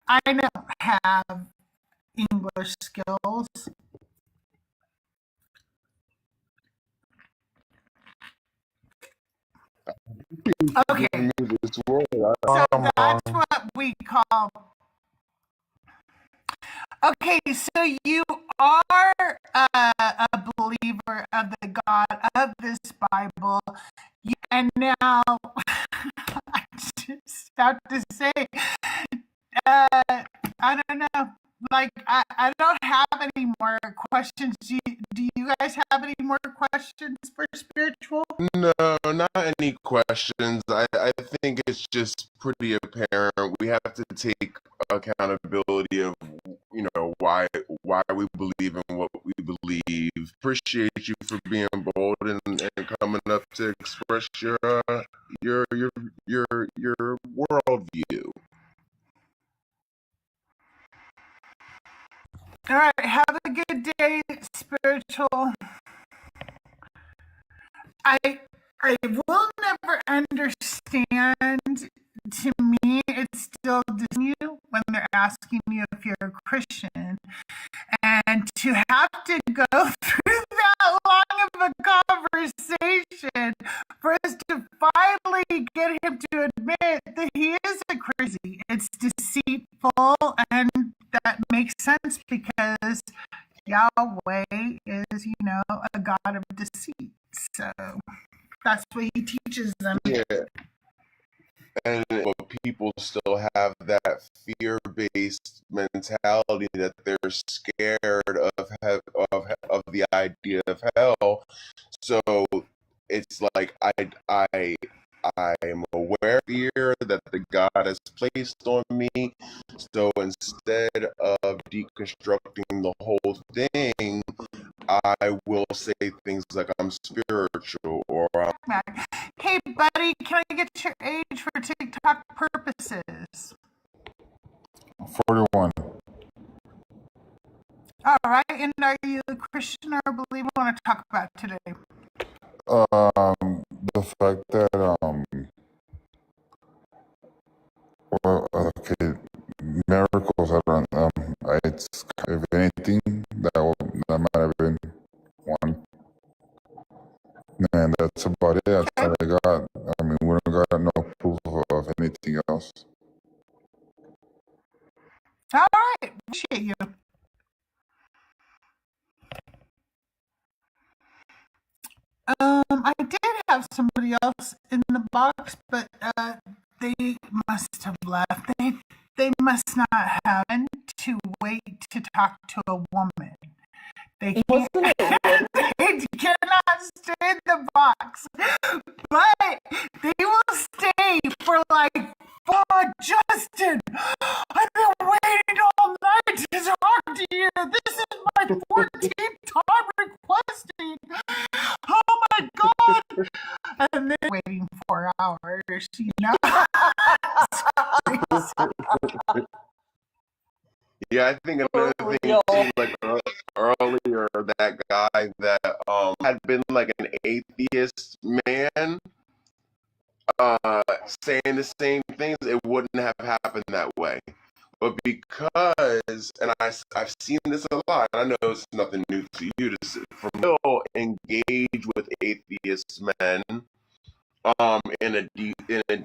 I don't have English skills. Okay, This word. so that's what we call. Okay, so you are a believer of the God of this Bible, and now I just have to say, I don't know. Like, I don't have any more questions. Do you guys have any more questions for spiritual? No, not any questions. I think it's just pretty apparent. We have to take accountability of why we believe in what we believe. Appreciate you for being bold and coming up to express your worldview. All right, have a good day, spiritual. I will never understand. To me, it's still you when they're asking you if you're a Christian, and to have to go through that long of a conversation for us to finally get him to admit that he is a crazy. It's deceitful, and that makes sense because Yahweh is, a God of deceit. So that's what he teaches them. Yeah. And people still have that fear-based mentality that they're scared of the idea of hell. So it's like I'm aware of fear that the God has placed on me. So instead of deconstructing the whole thing, I will say things like I'm spiritual or Hey, buddy, can I get your age for TikTok purposes? 41. All right, and are you a Christian or a believer? I want to talk about today. The fact that okay, miracles are it's if anything that might have been one, and that's about it. That's all I got. I mean, we don't got no proof of anything else. All right, appreciate you. I did have somebody else in the box, but they must have left. They must not have to wait to talk to a woman. They cannot stay in the box, but they will stay for Justin, I've been waiting all night to talk to you. This is my 14th time requesting. Oh my God. And then waiting 4 hours, Yeah, I think another thing too, like earlier, that guy that had been like an atheist man saying the same things, it wouldn't have happened that way. But because, and I've seen this a lot, I know it's nothing new to you to see, from Will engage with atheist men in a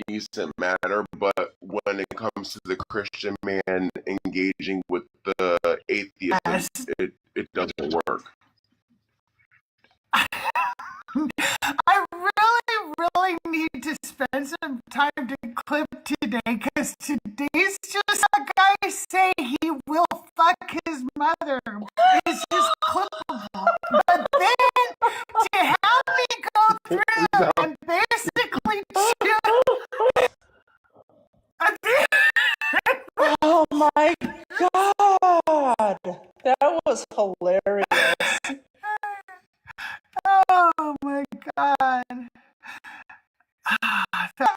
decent manner, but when it comes to the Christian man engaging with the atheist, it doesn't work. I really need to spend some time to clip today, because today's just a guy say he will fuck his mother. It's just clippable. But then to have me go through and basically Oh my God, that was hilarious. Oh my God.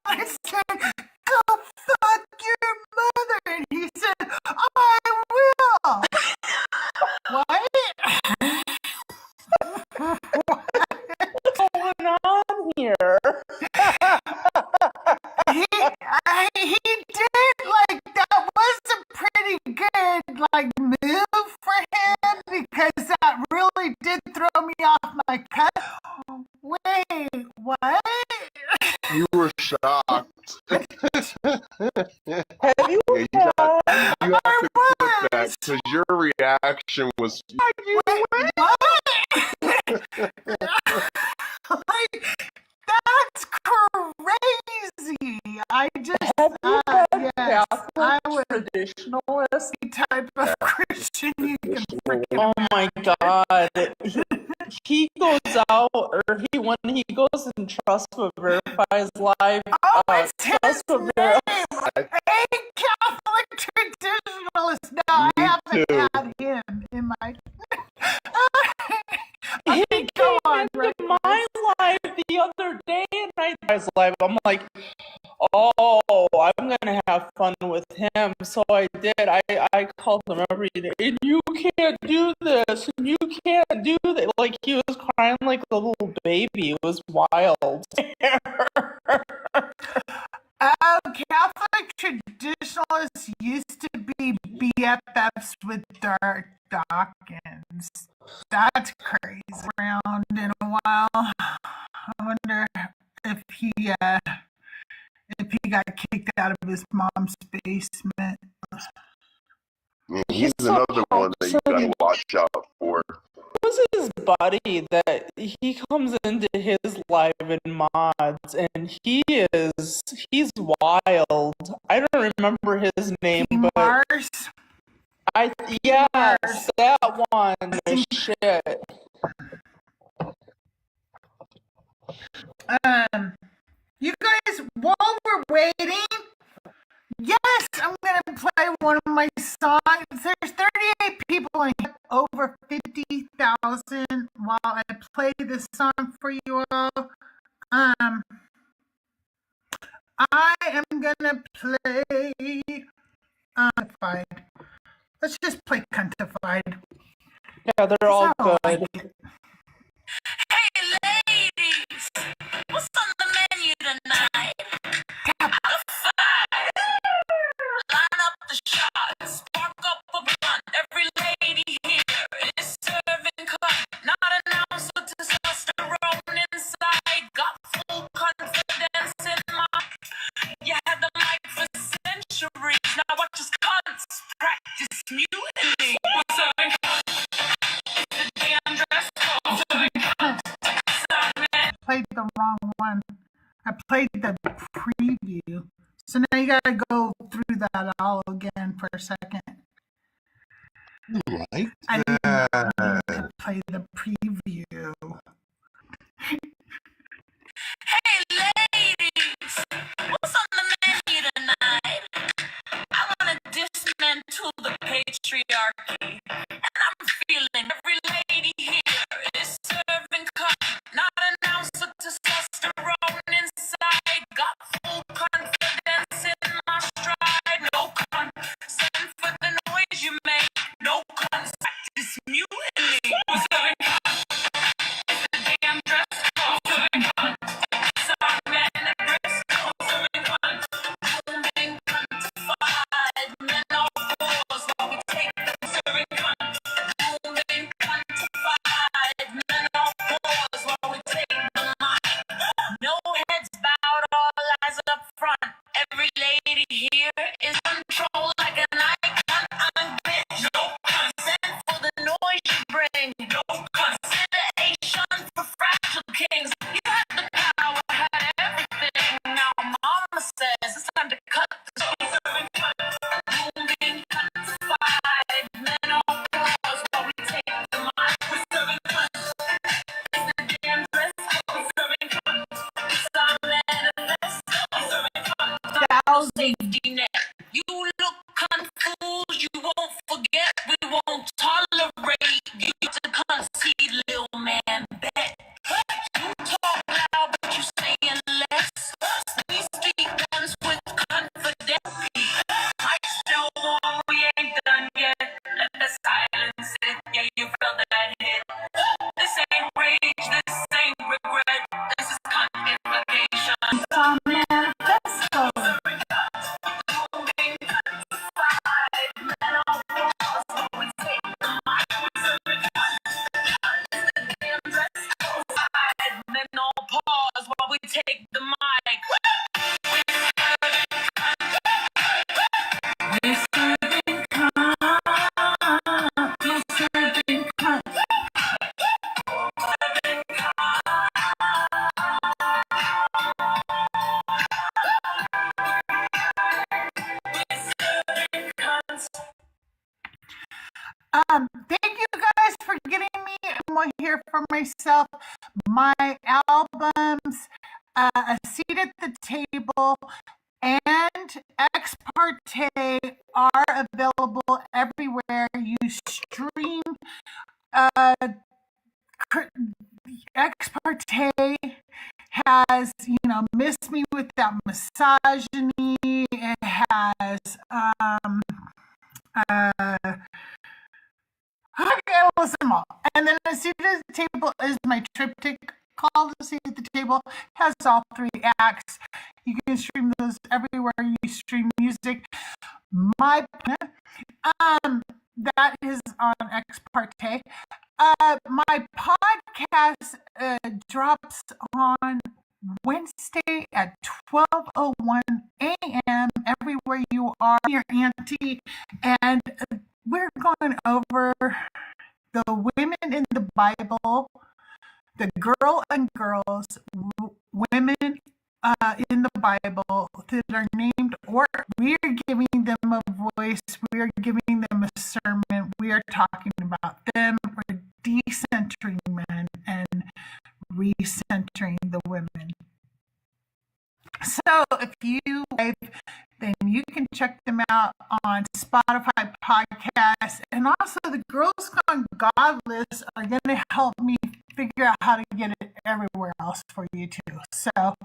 I said, go fuck your mother. And he said, I will. What? What's going on here? He did, that was a pretty good, move for him, because that really did throw me off my cut. Wait, what? You were shocked. Have you You have to clip that, because your reaction was. That's crazy. I just have you read yes, I Catholic would traditionalist? type of Christian you can freaking. Oh my God. He goes out, or when he goes and Trust but Verifies live. It's his Trust but name. Verify. A Catholic traditionalist. No, I haven't had him in my. He came into my live the other day, and I was live. I'm like, oh, I'm gonna have fun with him. So I did. I called him every day. And you can't do this. And you can't do that. Like he was crying like a little baby. It was wild. Catholic traditionalists used to be BFFs with Dark Dawkins. That's crazy. Around in a while. I wonder if he got kicked out of his mom's basement. He's another one that you gotta watch out for. Who's his buddy that he comes into his live in mods and he's wild. I don't remember his name, but Mars. yes, that one. Shit. You guys, while we're waiting, yes, I'm gonna play one of my songs. There's 38 people in here, over 50,000. While I play this song for you all, I am gonna play Cuntified. Let's just play Cuntified. Yeah, they're all good. Hey ladies, what's on the menu tonight? Line up the shots, spark up a blunt. Every lady here is serving cut. Not an ounce of testosterone inside. Got full confidence in my. You had the mic for centuries. Now watch us cunts practice mutiny. We're serving the damn dress code. Played the wrong one. I played the preview. So now you gotta go through that all again for a second. Right. I need to play the preview. Hey ladies, what's on the menu tonight? I wanna dismantle the patriarchy. And I'm feeling every lady here is serving cut. Not an ounce of testosterone inside. Got full confidence in my stride. No consent for the noise you make. No consent. Practice mutiny. We're serving cut. It's the damn dress code. Serving cut. Sorry, man, the dress code. Serving cut. Moving cuntified. Men are fools while we take them. Serving cut. Moving cuntified. Men are fools while we take the mic. No heads bowed, all eyes up front. Every lady here is controlled like an icon. I'm bitch. No consent for the noise you bring. No consideration for fragile kings. You had the power, had everything. Now mama says it's time to cut the show. Moving cuntified. Men on pause while we take the mic. We're serving cut. It's the damn dress code. Serving cut. It's our manifesto. Serving cut. Safety net. You look confused. You won't forget. We won't tolerate you to concede, little man. Bet. You talk loud, but you saying less. We speak guns with confidence. I still warm, we ain't done yet. Let the silence sit. Yeah, you felt that hit. This ain't rage, this ain't regret. This is contemplation. It's our manifesto. Moving cuntified. Men on pause while we take the mic. We're serving cut. It's the damn dress code. Men on pause while we take the mic. We're serving cut. We're serving cut. Thank you guys for getting me. I'm gonna hear for myself. My albums, A Seat at the Table and Ex Parte are available everywhere you stream. Ex Parte has, Miss Me Without Misogyny. It has, okay, listen them all. And then A Seat at the Table is my triptych called A Seat at the Table. It has all 3 acts. You can stream those everywhere you stream music. My that is on Ex Parte. My podcast drops on Wednesday at 12:01 a.m. everywhere you are, your auntie, and we're going over the women in the Bible, the girl and girls, women in the Bible that are named, or we are giving them a voice, we are giving them a sermon, we are talking about them, we're decentering men and recentering the women. So if you like, then you can check them out on Spotify podcasts, and also the Girls Gone Godless are going to help me figure out how to get it everywhere else for you too. So, and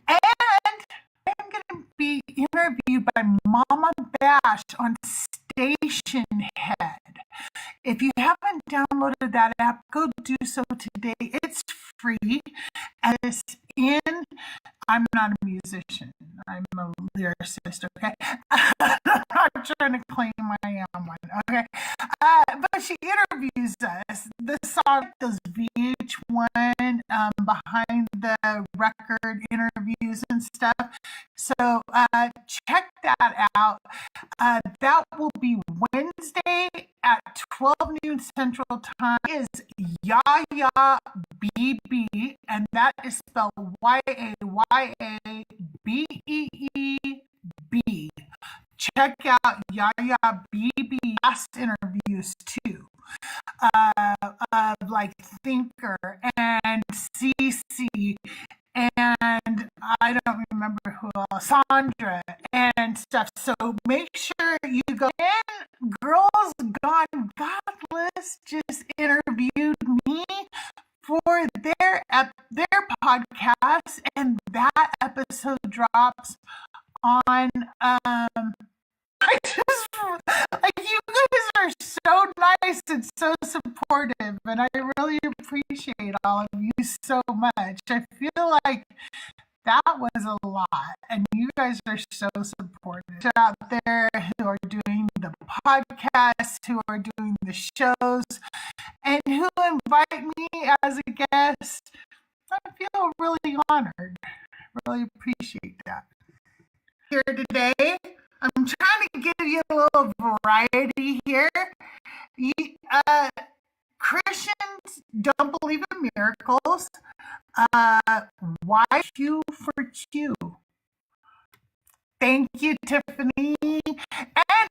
I'm going to be interviewed by Mama Bash on Station Head. If you haven't downloaded that app, go do so today. It's free, and it's in. I'm not a musician. I'm a lyricist, okay? I'm trying to claim I am one, okay? But she interviews us. The song does VH1 behind the record interviews and stuff. So check that out. That will be Wednesday at 12 noon Central Time. Is Yaya BB, and that is spelled YAYABEEB. Check out Yaya BB last interviews too, like Thinker and CC, and I don't remember who else, Sandra and stuff. So make sure you go in. Girls Gone Godless just interviewed me for their podcast, and that episode drops on I just like, you guys are so nice and so supportive, and I really appreciate all of you so much. I feel like that was a lot, and you guys are so supportive out there who are doing the podcasts, who are doing the shows, and who invite me as a guest. I feel really honored. Really appreciate that. Here today, I'm trying to give you a little variety here. Christians don't believe in miracles. Why Q for Q? Thank you, Tiffany. And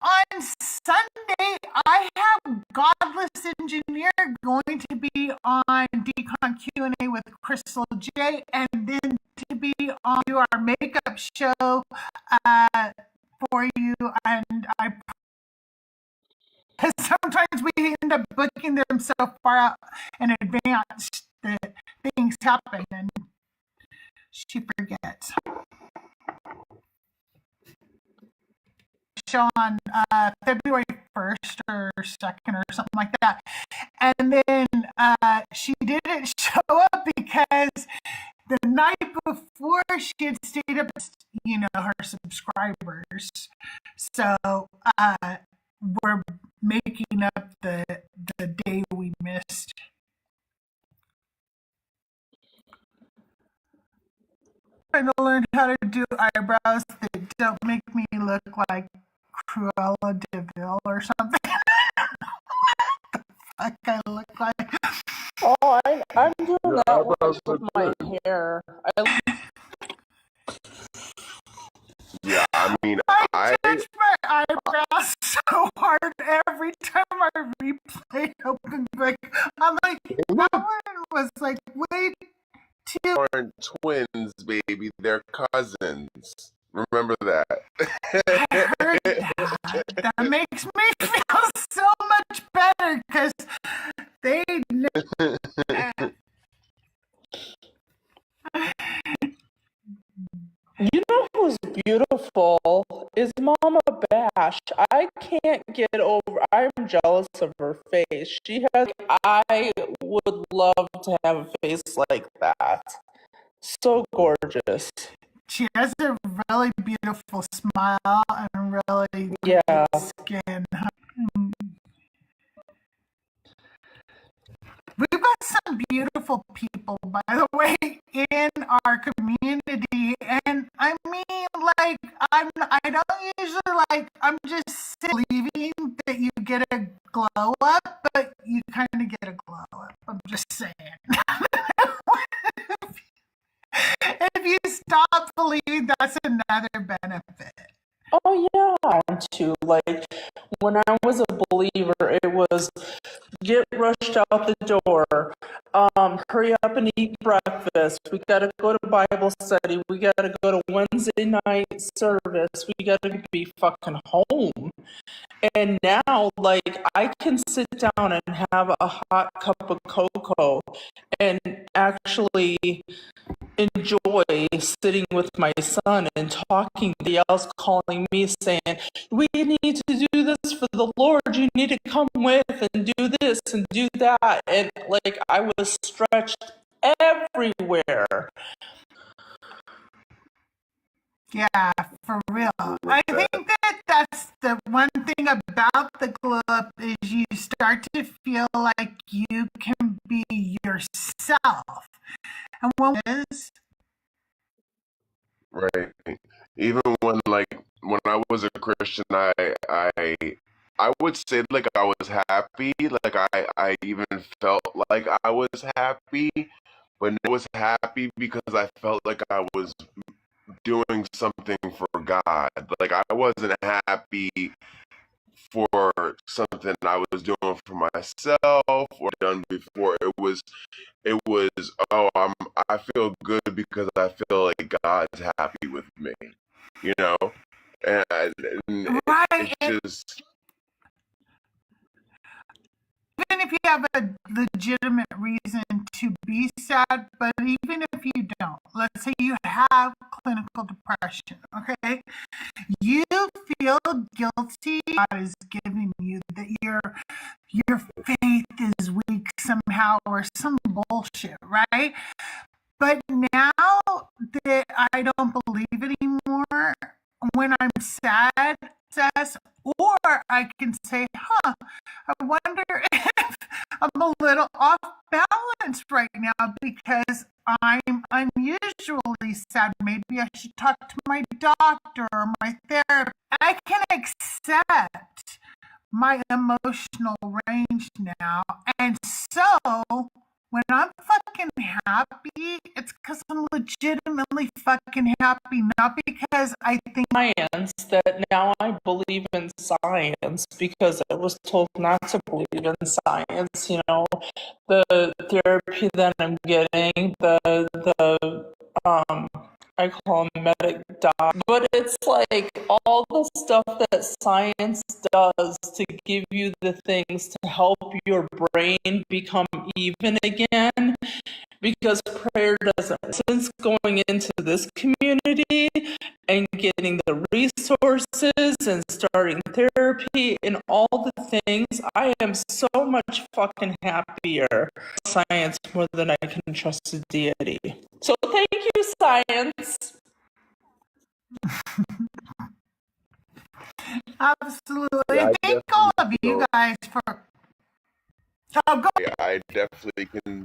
on Sunday, I have Godless Engineer going to be on Decon Q&A with CrystalJae, and then to be on our makeup show for you. And because sometimes we end up booking them so far out in advance that things happen and she forgets. Show on February 1st or 2nd or something like that. And then she didn't show up because the night before she had stayed up, her subscribers. So we're making up the day we missed. Trying to learn how to do eyebrows that don't make me look like Cruella de Vil or something. What the fuck I look like? Oh, I'm doing Your that one eyebrows with look my good. hair. Yeah, I mean, I judge my eyebrows so hard every time I replay Open Book. I'm like, that one was like way too. aren't twins, baby. They're cousins. Remember that. I heard that. That makes me feel so much better because they was beautiful is Mama Bash. I can't get over. I'm jealous of her face. She has. I would love to have a face like that. So gorgeous. She has a really beautiful smile and really Yeah. great skin. We've got some beautiful people, by the way, in our community, and I mean, like, I don't usually like. I'm just believing that you get a glow up, but you kind of get a glow up. I'm just saying. If you stop believing, that's another benefit. Oh yeah, too. Like when I was a believer, it was get rushed out the door. Hurry up and eat breakfast. We gotta go to Bible study. We gotta go to Wednesday night service. We gotta be fucking home. And now, like, I can sit down and have a hot cup of cocoa and actually enjoy sitting with my son and talking to the else calling me saying, we need to do this for the Lord, you need to come with and do this and do that, and like I was stretched everywhere. Yeah, for real. I think that that's the one thing about the glow up is you start to feel like you can be yourself. And what is Right. Even when I was a Christian, I would say like I was happy. Like I even felt like I was happy, but I was happy because I felt like I was doing something for God. Like I wasn't happy for something I was doing for myself or done before. It was I feel good because I feel like God's happy with me, you know, and right. it's just Even if you have a legitimate reason to be sad, but even if you don't, let's say you have clinical depression, okay? You feel guilty. God is giving you that your faith is weak somehow or some bullshit, right? But now that I don't believe anymore, when I'm sad, or I can say, huh, I wonder if I'm a little off balance right now because I'm unusually sad. Maybe I should talk to my doctor or my therapist. I can accept my emotional range now. And so when I'm fucking happy, it's because I'm legitimately fucking happy, not because I think Science that now I believe in science because I was told not to believe in science. You know, the therapy that I'm getting, I call them medic doc, but it's like all the stuff that science does to give you the things to help your brain become even again, because prayer doesn't. Since going into this community and getting the resources and starting therapy and all the things, I am so much fucking happier. Science more than I can trust a deity. So thank you, science. absolutely. I Thank all definitely of you guys for. Oh, go. I definitely can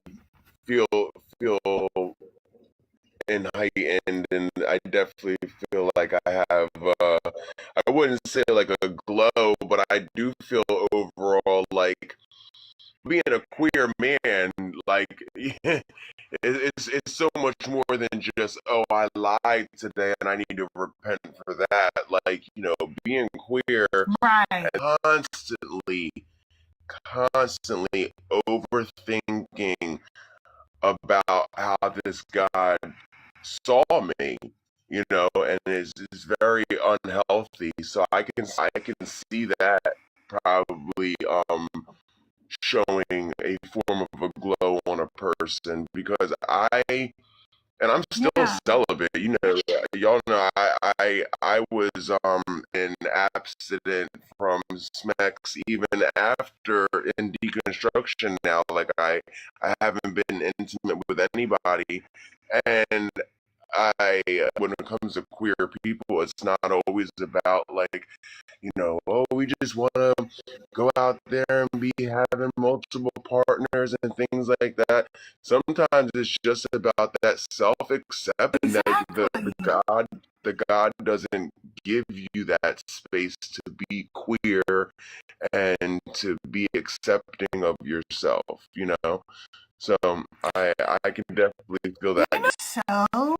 feel enlightened, and I definitely feel like I have I wouldn't say like a glow, but I do feel overall like being a queer man, like it's so much more than just, oh, I lied today and I need to repent for that. Like, you know, being queer Right. constantly, constantly overthinking about how this God saw me, you know, and it's very unhealthy. So I can see that probably showing a form of a glow on a person, because and I'm still Yeah. celibate. Y'all know I was in abstinent from Smex even after in deconstruction now. Like I haven't been intimate with anybody, and when it comes to queer people, it's not always about like, oh, we just want to go out there and be having multiple partners and things like that. Sometimes it's just about that self-accepting that the God doesn't give you that space to be queer and to be accepting of yourself. So I can definitely feel that. So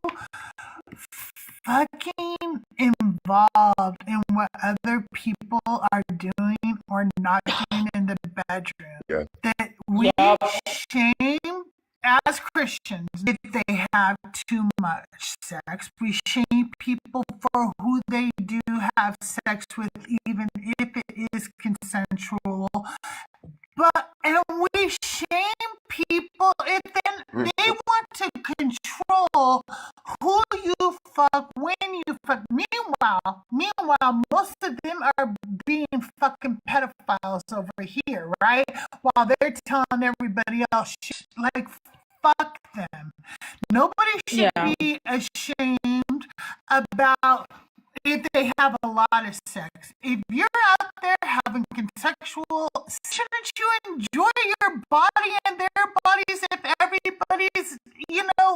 fucking involved in what other people are doing or not doing in the bedroom. Yeah. That we shame as Christians if they have too much sex. We shame people for who they do have sex with, even if it is consensual. And we shame people if they want to control who you fuck, when you fuck. Meanwhile, most of them are being fucking pedophiles over here, right? While they're telling everybody else, like, fuck them. Nobody should be ashamed about if they have a lot of sex. If you're out there having consensual, shouldn't you enjoy your body and their bodies if everybody's,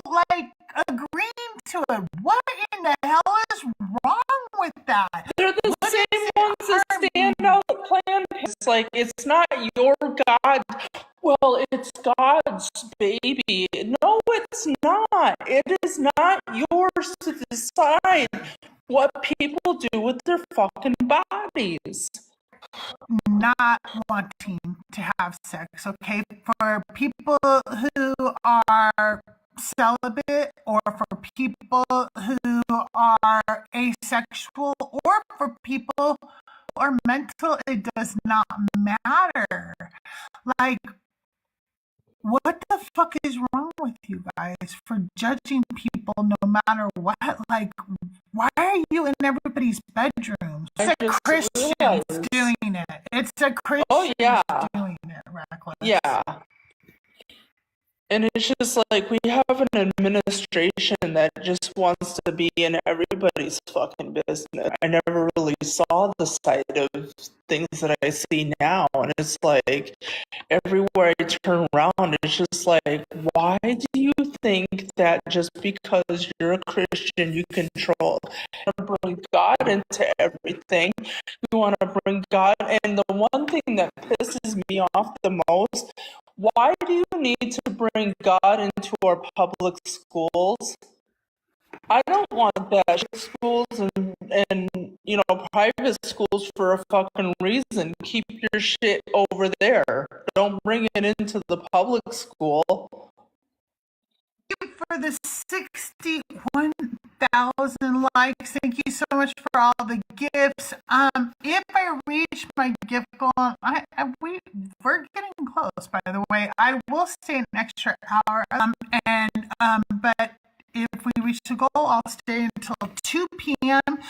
like agreeing to it? What in the hell is wrong with that? They're the same ones that stand out playing. It's like, it's not your God. Well, it's God's baby. No, it's not. It is not yours to decide what people do with their fucking bodies. Not wanting to have sex, okay? For people who are celibate, or for people who are asexual, or for people who are mental, it does not matter. Like, what the fuck is wrong with you guys for judging people no matter what? Like, why are you in everybody's bedrooms? It's a Christian doing it. It's a Christian doing it, reckless. Yeah. And it's just like, we have an administration that just wants to be in everybody's fucking business. I never really saw the side of things that I see now. And it's like, everywhere I turn around, it's just like, why do you think that just because you're a Christian, you control and bring God into everything? You want to bring God. And the one thing that pisses me off the most, why do you need to bring God into our public schools? I don't want that. Schools and private schools for a fucking reason. Keep your shit over there. Don't bring it into the public school. For the 61,000 likes, thank you so much for all the gifts. If I reach my gift goal, we're getting close. By the way, I will stay an extra hour. But if we reach the goal, I'll stay until 2 p.m.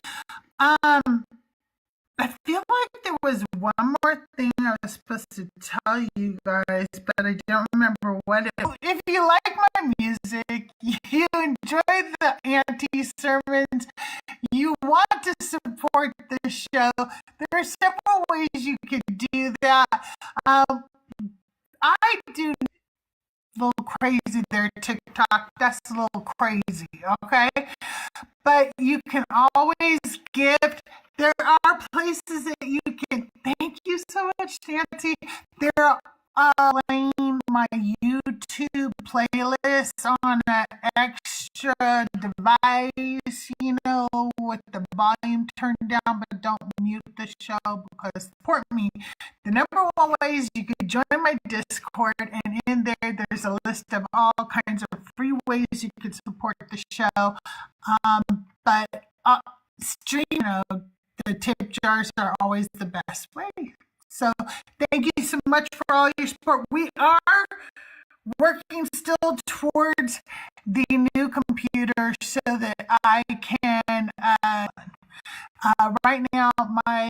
I feel like there was one more thing I was supposed to tell you guys, but I don't remember what it was. If you like my music, you enjoy the Auntie Sermons, you want to support the show, there are several ways you can do that. I do a little crazy there, TikTok. That's a little crazy, okay? But you can always gift. There are places that you can. Thank you so much, Nancy. There are playing my YouTube playlist on an extra device, with the volume turned down, but don't mute the show because support me. The number one way is you can join my Discord, and in there's a list of all kinds of free ways you can support the show. But streaming, the tip jars are always the best way. So thank you so much for all your support. We are working still towards the new computer so that I can. Right now, my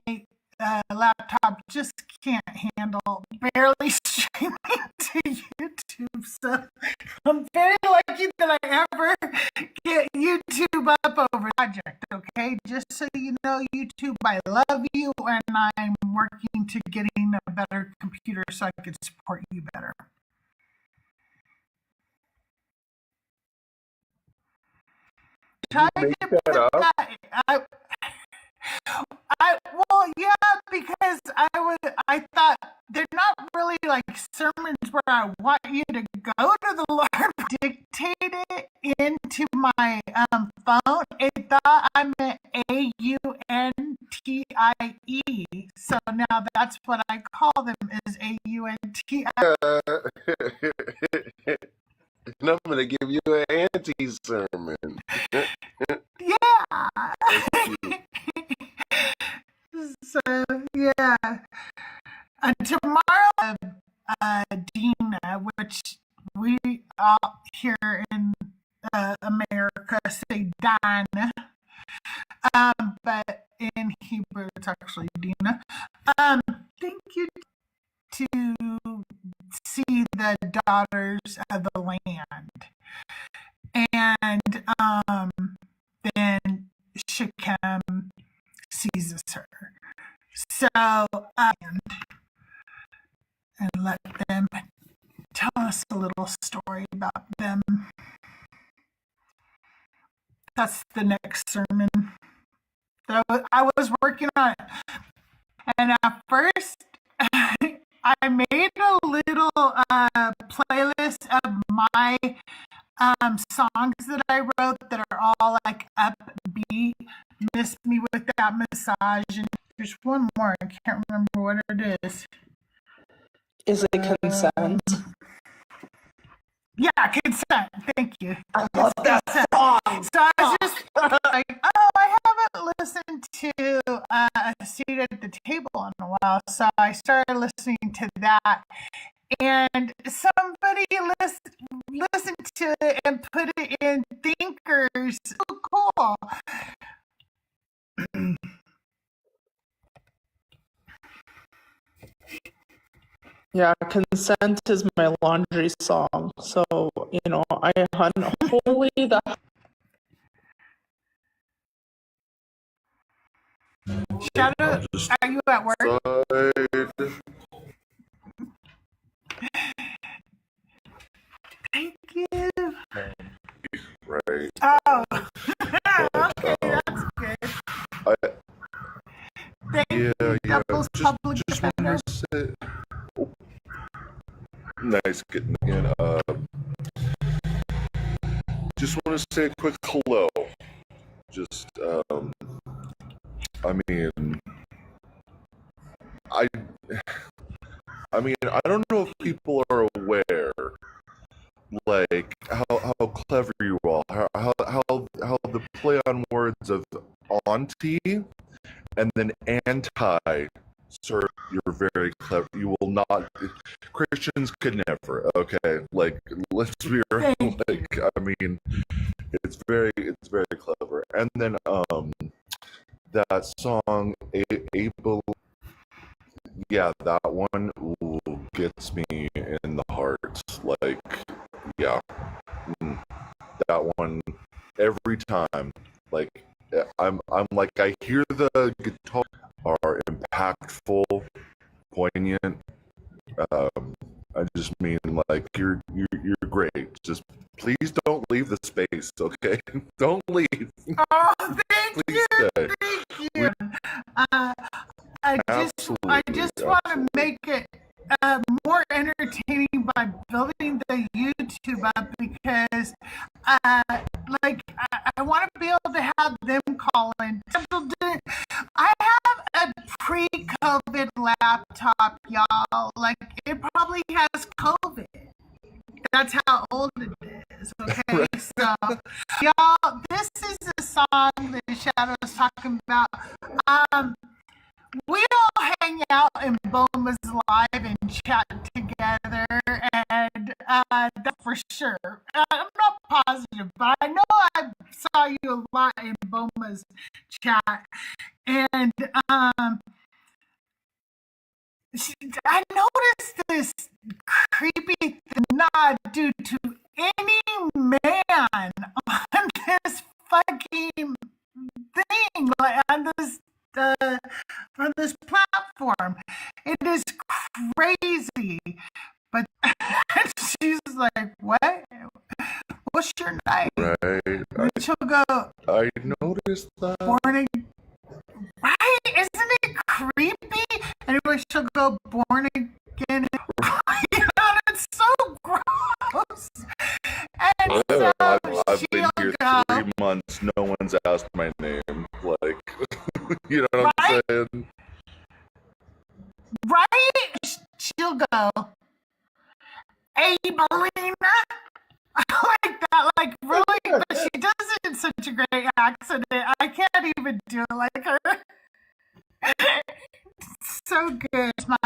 laptop just can't handle barely streaming to YouTube. So I'm very lucky that I ever get YouTube up over project. Okay, just so you know, YouTube, I love you, and I'm working to getting a better computer so I can support you better. Try to put that. Well, yeah, because I thought they're not really like sermons where I want you to go to the Lord, dictate it into my phone. It thought I meant AUNTIE, so now that's what I call them, is AUNTIE. And I'm gonna give you an Auntie Sermon. Yeah. So yeah, tomorrow, Dina, which we all here in America say Dana, but in Hebrew it's actually Dina. Thank you to see the daughters of the land, and then Shechem seizes her. So, and let them tell us a little story about them. That's the next sermon. So I was working on it, and at first I made a little playlist of my songs that I wrote that are all like upbeat, Miss Me With That Massage, and there's one more, I can't remember what it is. Is it Consent? Yeah, Consent, thank you. I love that song. So I was just like, I haven't listened to A Seat at the Table in a while, so I started listening to that. And somebody listened to it and put it in Thinkers. So cool. Yeah, Consent is my laundry song. So, I unholy the. Shadow, are you at work? Thank you. Right. Oh, okay, that's good. Thank you, Devil's Public Defender. Nice getting again. Just want to say a quick hello. Just, I don't know if people are aware, like how clever you are, how the play on words of auntie and then anti. Sir, you're very clever. You will not. Christians could never. Okay, like let's be real. Like it's very clever. And then that song, Able. Yeah, that one gets me in the heart. Like, yeah, that one every time. Like, I'm like, I hear the guitar are impactful, poignant. I just mean, like, you're great. Just please don't leave the space, okay? Don't leave. Oh, thank please you. Stay. Thank you. I just want to make it more entertaining by building the YouTube up because, I want to be able to have them call in. I have a pre-COVID laptop, y'all. Like, it probably has COVID. That's how old it is, okay? So, y'all, this is a song that Shadow is talking about. We all hang out in Boma's Live and chat together, and that's for sure. I'm not positive but I know I saw you a lot in Boma's chat, and I noticed this creepy thing not due to any man on this fucking thing, like on this platform. It is crazy. But she's like, "What? What's your name?" Right. And she'll go, I noticed that. "Born again." Right? Isn't it creepy? Anyway, she'll go, "Born again." You know, it's so gross. And so I've been she'll here go, 3 months. No one's asked my name. Like, you know what right? I'm saying? Right? She'll go, "Abelina." Like that, like really, but she does it in such a great accent. I can't even do it like her. It's so good. It's my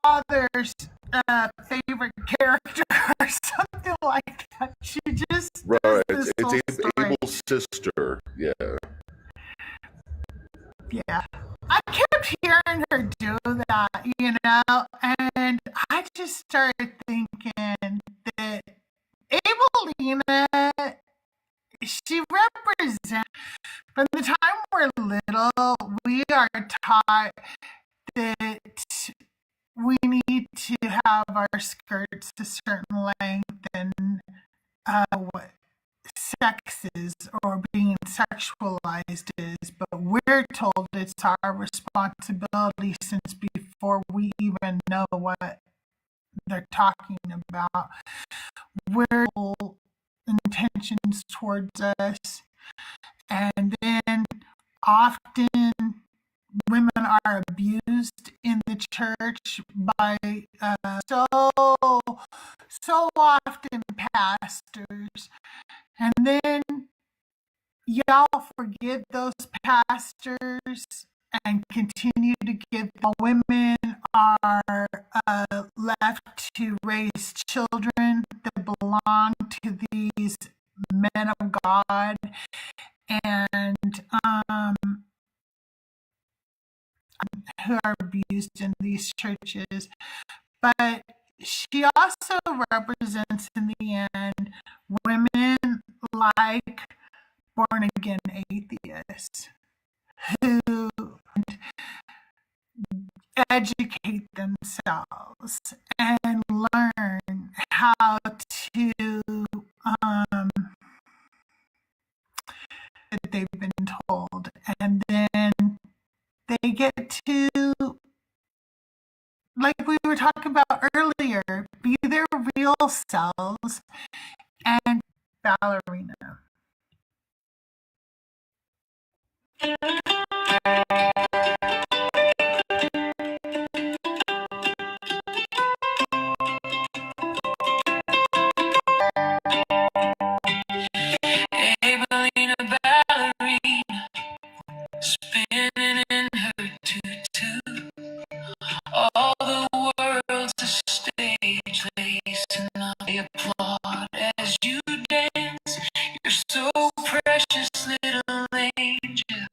father's favorite character or something like that. She just does Right. this whole It's story. Abel's sister. Yeah. Yeah. I kept hearing her do that, you know, and I just started thinking that Abelina, she represents, from the time we're little, we are taught that we need to have our skirts a certain length and what sex is or being sexualized is, but we're told it's our responsibility since before we even know what they're talking about. We're told intentions towards us, and then often women are abused in the church by so often pastors, and then y'all forgive those pastors and continue to give. Women are left to raise children that belong to these men of God, and who are abused in these churches. But she also represents, in the end, women like born again atheists who educate themselves and learn how to that they've been told, and then they get to, like we were talking about earlier, be their real selves. And ballerina. Abelina ballerina, spinning in her tutu. All the world's a stage, lacing up the applaud as you dance. You're so precious, little angel.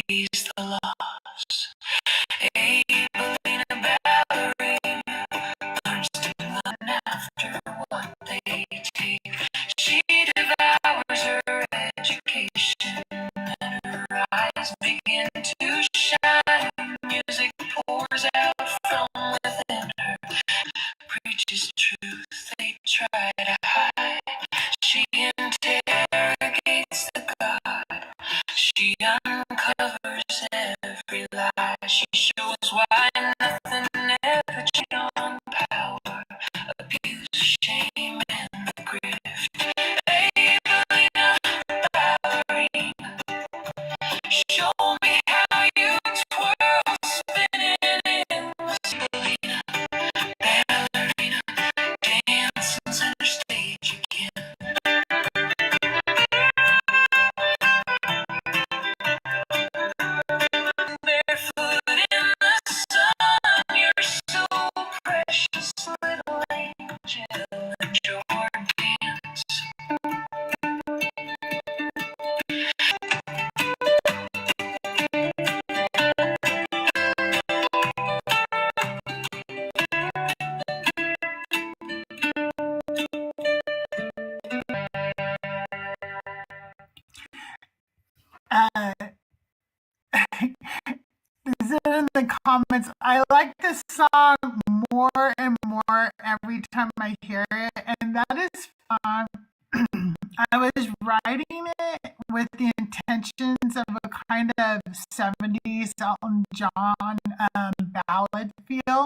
raise the loss. Abelina ballerina learns to run after what they take. She devours her education and her eyes begin to shine. Music pours out from within her, preaches truth they try to hide. She interrogates the God. She uncovers every lie. She shows why nothing ever changed on power, abuse, shame, and the grift. Abelina ballerina, show me how you twirl, spinning in the Abelina ballerina, dance center stage again. Barefoot in the sun, you're so precious, little angel, and your dance. Uh, is it in the comments? I like this song more and more every time I hear it, and that is fun. I was writing it with the intentions of a kind of 70s Elton John ballad feel.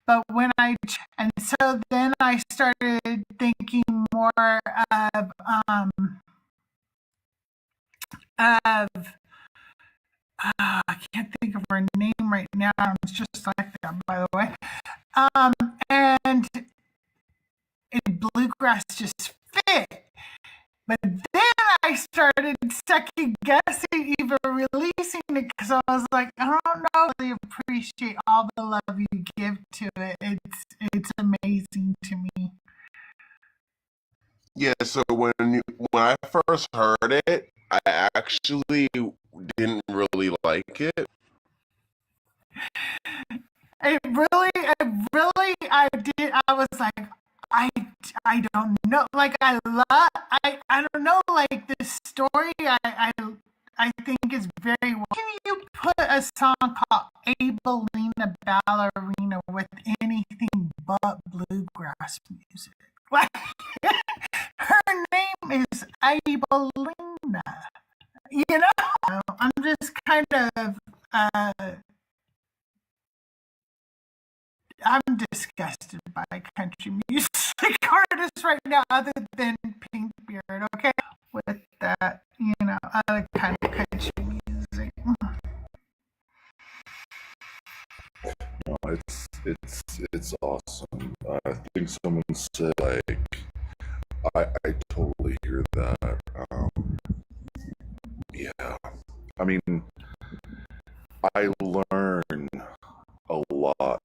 But when and so then I started thinking more of I can't think of her name right now. It's just like that, by the way. And bluegrass just fit. But then I started second guessing even releasing it because I was like, I don't know, I really appreciate all the love you give to it. It's amazing to me. Yeah, so when I first heard it, I actually didn't really like it. I did. I was like, I don't know. Like I don't know. Like the story, I think is very well. Can you put a song called Abelina Ballerina with anything but bluegrass music? Like her name is Abelina. You know, I'm just kind of I'm disgusted by country music artists right now, other than Pink Beard. Okay, with that, you know, other kind of country music. No, it's awesome. I think someone said like I totally hear that. Yeah, I mean I learn a lot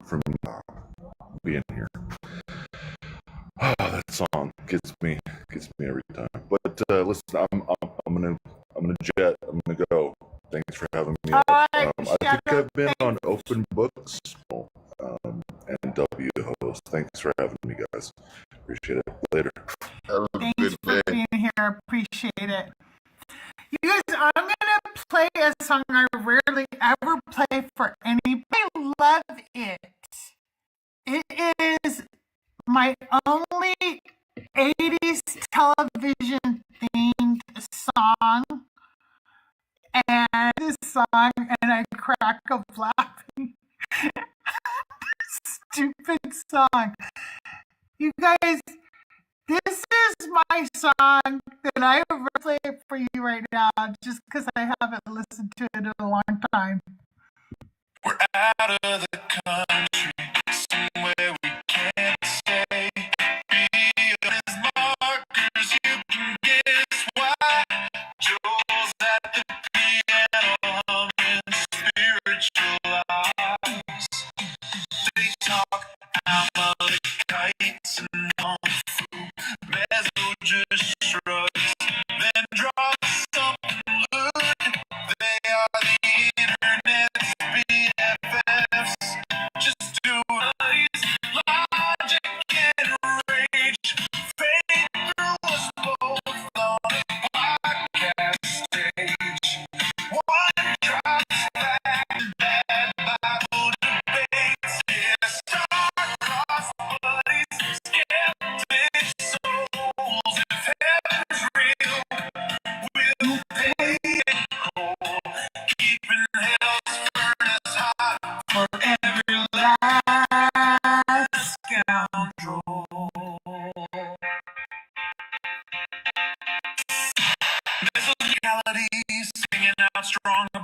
from being here. Oh, that song gets me every time. But listen, I'm gonna jet. I'm gonna go. Thanks for having me up. I think I've been on Open Books and W host. Thanks for having me, guys. Appreciate it. Later. Have a Thanks good for day. being here. Appreciate it. You guys, I'm gonna play a song I rarely ever play for anybody. I love it. It is my only 80s television themed song. And this song, and I crack up laughing. Stupid song. You guys, this is my song that I play for you right now just because I haven't listened to it in a long time. We're out of the country, somewhere we can't stay. Beyond his markers, you can guess why. Joel's at the piano, humming spiritual eyes. They talk Almalic kites and on food. Mezzo just shrugs, then drops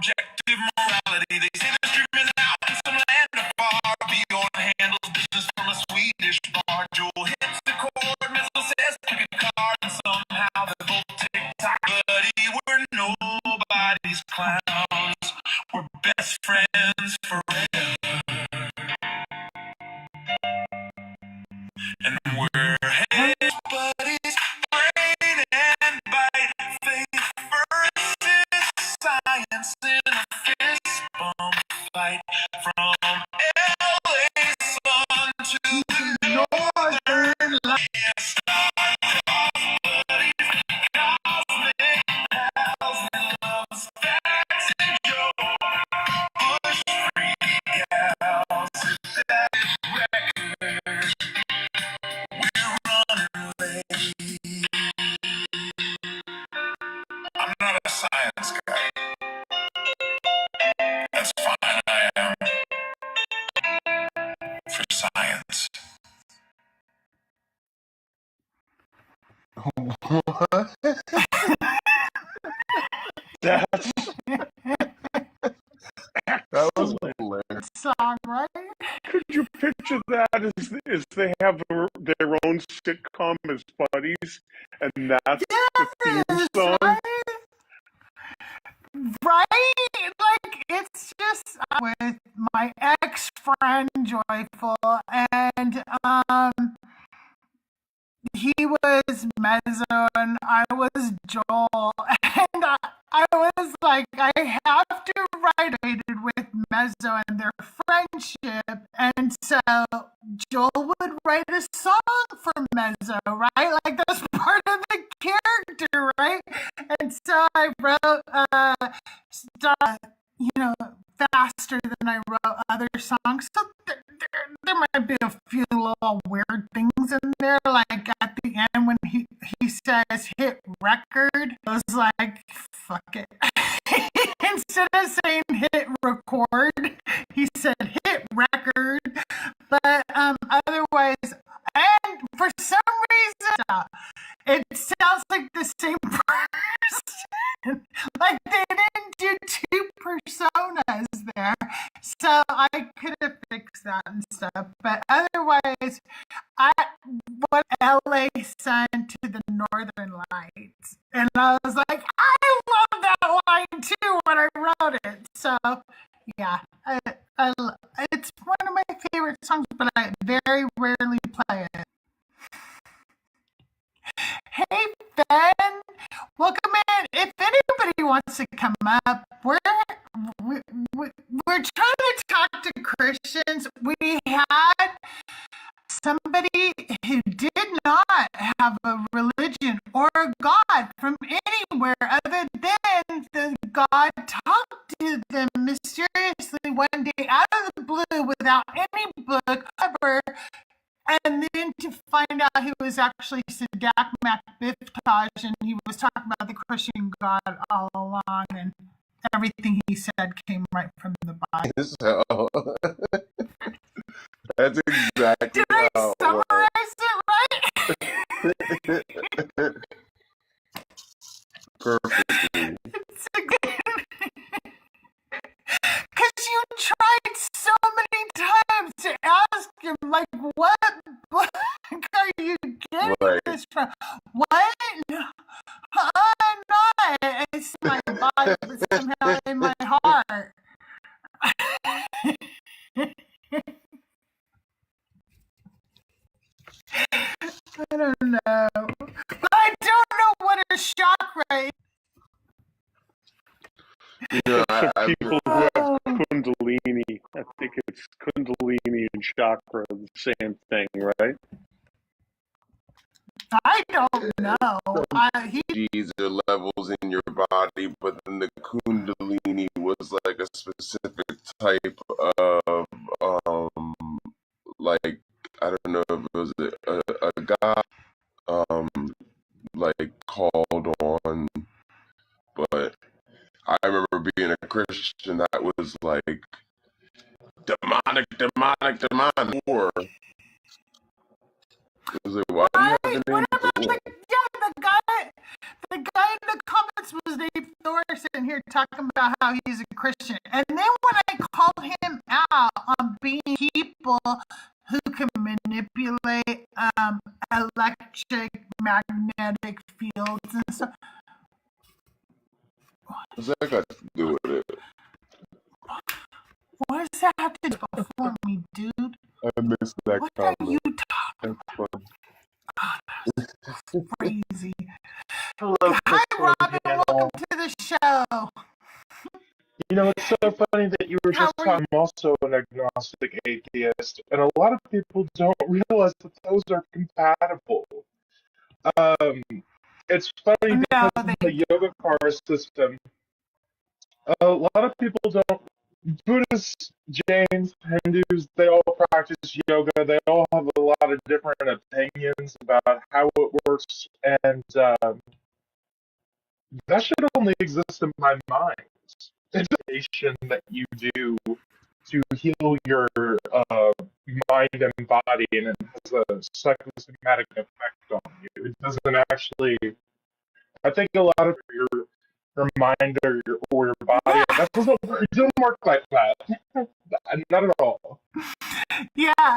objective morality. They say the stream is out in some land afar beyond handles business from a Swedish bar. Joel hits the chord, Missile says pick a card, and somehow they both tick-tock. Buddy, we're nobody's clowns. We're best friends forever. And we're head buddies, brain and bite. Faith versus science in a fist bump fight. From LA sun to the northern lights. Star buddies, cosmic pals, loves, facts, and joke. Push free gals, that record. I'm not a science guy. That's fine, I am. For science. What? That's That was excellent. hilarious. Song, right? Could you picture that as they have their own sitcom as buddies, and that's the theme Yes, song? right? Right? Like, it's just with my ex-friend Joyful, and he was Mezzo and I was Joel, and I was like, I have to write with Mezzo and their friendship, and so Joel would write a song for Mezzo, right? Like, that's part of the character, right? And so I wrote faster than I wrote other songs. So there might be a few little weird things in there, like at the end when he says hit record, I was like, fuck it. Instead of saying hit record, he said hit record. But otherwise, and for some reason, it sounds like the same person. Like they didn't do two personas there. So I could have fixed that and stuff. But otherwise, what LA Sun to the Northern Lights. And I was like, I love that line too when I wrote it. So yeah, it's one of my favorite songs, but I very rarely play it. Hey, Ben, welcome in. If anybody wants to come up, we're trying to talk to Christians. We had somebody who did not have a religion or a God from anywhere other than the God talked to them mysteriously one day out of the blue without any book ever. And then to find out he was actually Sadak Macbiftaj, and he was talking about the Christian God all along, and everything he said came right from the Bible. So, that's exactly Did I how summarize it right? perfectly. Because you tried so many times to ask him, like, what book are you getting this from? What? Not. It's my body, but somehow in my heart. I don't know. But I don't know what a chakra is. People who have Kundalini, I think it's Kundalini and chakra, the same thing, right? I don't know. These are levels in your body, but then the Kundalini was like a specific type of, like, I don't know if it was a god, like called on, but I remember being a Christian that was like demonic. Or it was like, why do you have the name Thor? The guy in the comments was named Thor sitting here talking about how he's a Christian. And then when I called him out on being people who can manipulate electric magnetic fields and stuff. What's that got to do with it? What does that have to do before me, dude? I missed that What are comment. you talking about? Crazy. Hello, Hi, Crystal Robin. Welcome to the show. You know, it's so funny that you were just talking. I'm also an agnostic atheist, and a lot of people don't realize that those are compatible. It's funny because of the yoga car system. A lot of people don't. Buddhists, Jains, Hindus, they all practice yoga. They all have a lot of different opinions about how it works, and that should only exist in my mind. It's a meditation that you do to heal your mind and body, and it has a psychosomatic effect on you. It doesn't actually. I think a lot of your mind or your body, that doesn't work. It doesn't work like that. Not at all. Yeah,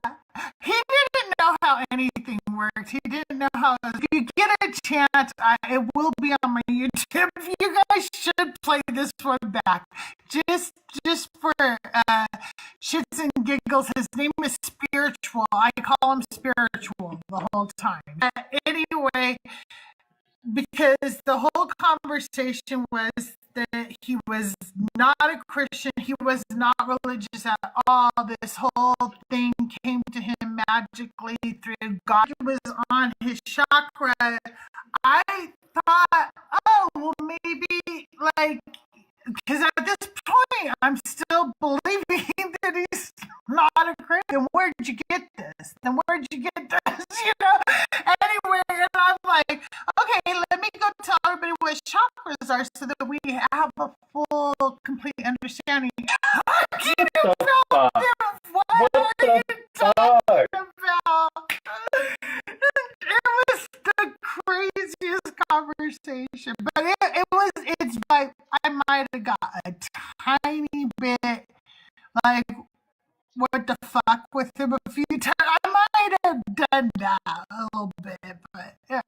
he didn't know how anything worked. He didn't know how. If you get a chance, it will be on my YouTube. You guys should play this one back, just for shits and giggles. His name is Spiritual. I call him Spiritual the whole time. Anyway, because the whole conversation was that he was not a Christian, he was not religious at all. This whole thing came to him magically through God. He was on his chakra. I thought, oh, well, maybe, like, because at this point, I'm still believing that he's not a Christian. Where'd you get this? Then where'd you get this? You know? Anyway, and I'm like, okay, let me go tell everybody what chakras are so that we have a full, complete understanding. What are you talking about? It was the craziest conversation, but it's like I might have got a tiny bit like what the fuck with him a few times. I might have done that a little bit, but yeah,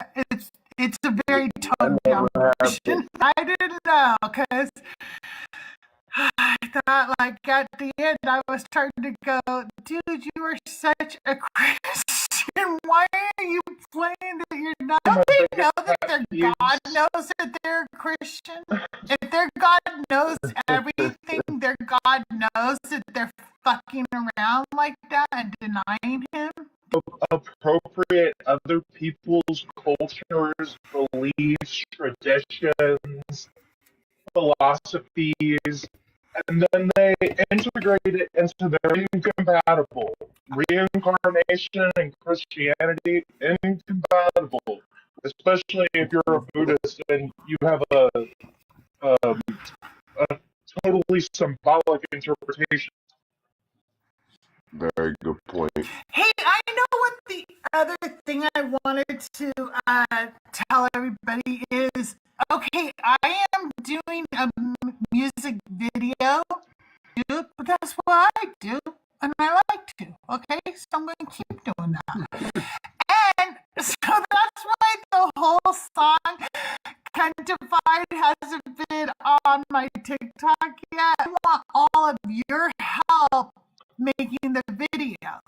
it's a very toned down version. I didn't know because I thought, like, at the end, I was starting to go, dude, you are such a Christian. Why are you playing that you're not? Don't they know that their God knows that they're a Christian? If their God knows everything, their God knows that they're fucking around like that and denying him? Appropriate other people's cultures, beliefs, traditions, philosophies, and then they integrate it into their incompatible. Reincarnation and Christianity, incompatible. Especially if you're a Buddhist and you have a totally symbolic interpretation. Very good point. Hey, I know what the other thing I wanted to tell everybody is, okay, I am doing a music video, but that's what I do, and I like to, okay? So I'm going to keep doing that. And so that's why the whole song, Cantified, hasn't been on my TikTok yet. I want all of your help making the video.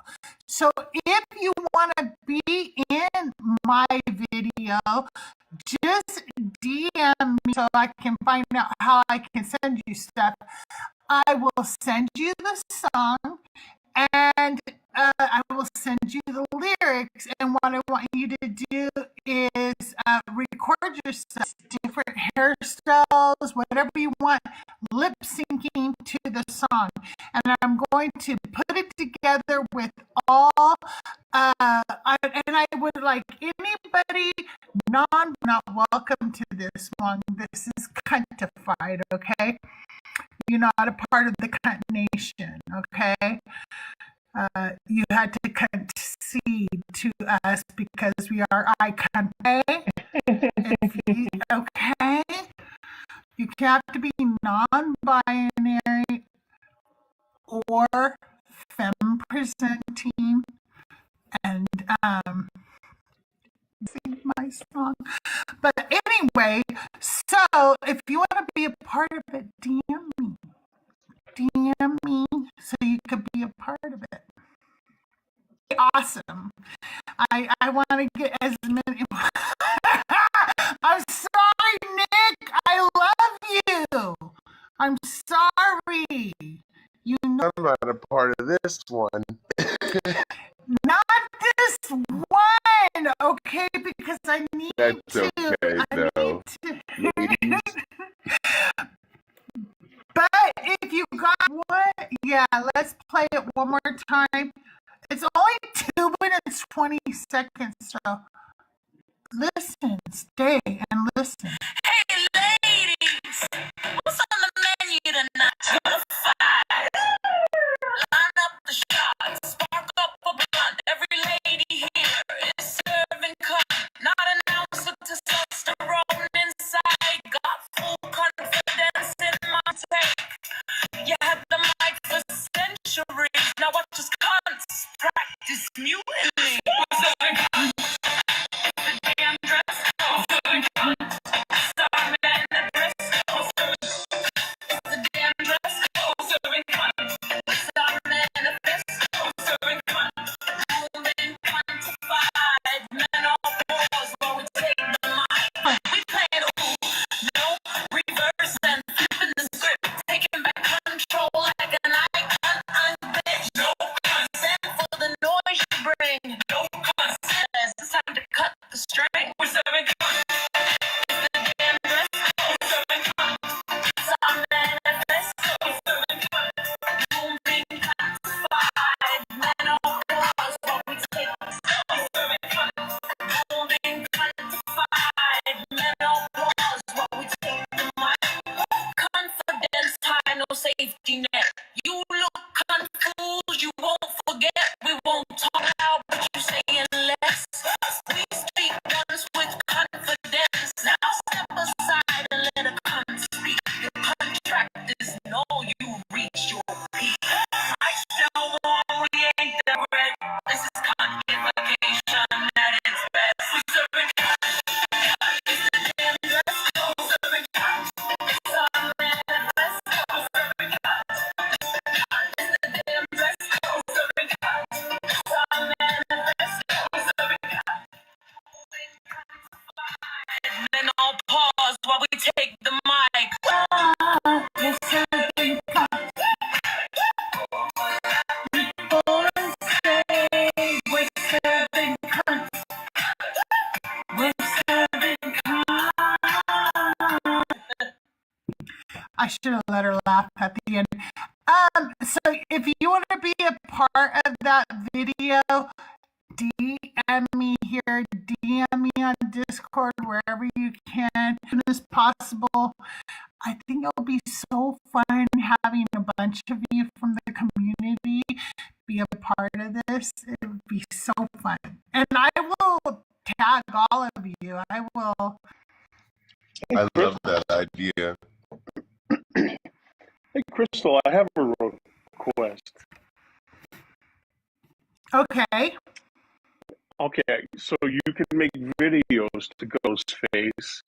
So if you want to be in my video, just DM me so I can find out how I can send you stuff. I will send you the song and I will send you the lyrics. And what I want you to do is record yourself, different hairstyles, whatever you want, lip syncing to the song. And I'm going to put it together with all, and I would like anybody not welcome to this one. This is Cuntified, okay? You're not a part of the Cunt Nation, okay? You had to concede to us because we are icon. Okay? You have to be non-binary or femme presenting, and sing my song. But anyway, so if you want to be a part of it, DM me so you could be a part of it. Awesome. I want to get as many. I'm sorry, Nick. I love you. I'm sorry. You know, I'm not a part of this one. not this one, okay? Because I need That's to. okay, though. Ladies. But if you got what, yeah, let's play it one more time. It's only 2 minutes 20 seconds, so listen, stay and listen. Hey, ladies, what's on the menu tonight? Got a fight. Line up the shots, spark up a blunt. Every lady here is serving cut. Not an ounce of testosterone inside. Got full confidence in my take. You had the mic for centuries. Now watch us cunts practice mutiny. The damn dress code. Star man and dress code. The damn dress code. Serving cunt. Star manifest. Serving cunt. Moving quantified. Men on pause while we take the mic. We playing no reverse and flipping the script. Taking back control like an icon. I'm bitch. No consent for the noise you bring. No consent. It's time to cut the string. We're serving cunt. The damn dress code. Serving cunt. Star manifest. Serving cunt. Moving quantified. Men on pause while we take the mic. Serving cunt. Moving quantified. Men on pause while we take the mic. Confidence high, no safety net. You look confused, you won't forget. We won't talk out, but you saying less. We speak once with confidence. Now step aside and let a cunt speak. Your contract is no, you reach your peak. I still want, we ain't that red. This is convocation at its best. We serving it's the damn dress code. Serving it's our manifest. Serving it's the damn dress code. Serving it's our manifest. Serving then I'll pause while we take the mic. We're serving cunt. We're serving cunt. We're serving cunt. I should have let her laugh at the end. So if you want to be a part of that video, DM me here, DM me on Discord, wherever you can, as soon as possible. I think it'll be so fun having a bunch of you from the community be a part of this. It would be so fun. And I will tag all of you. I will. I love that idea. Hey, Crystal, I have a request. Okay. Okay, so you can make videos to Ghostface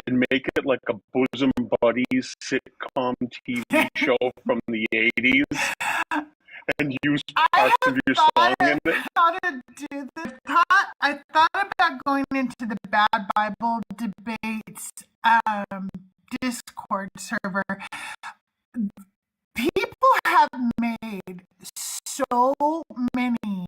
and make it like a bosom buddies sitcom TV show from the 80s and use parts of your song in it. How to do this. I thought about going into the Bad Bible Debates Discord server. People have made so many.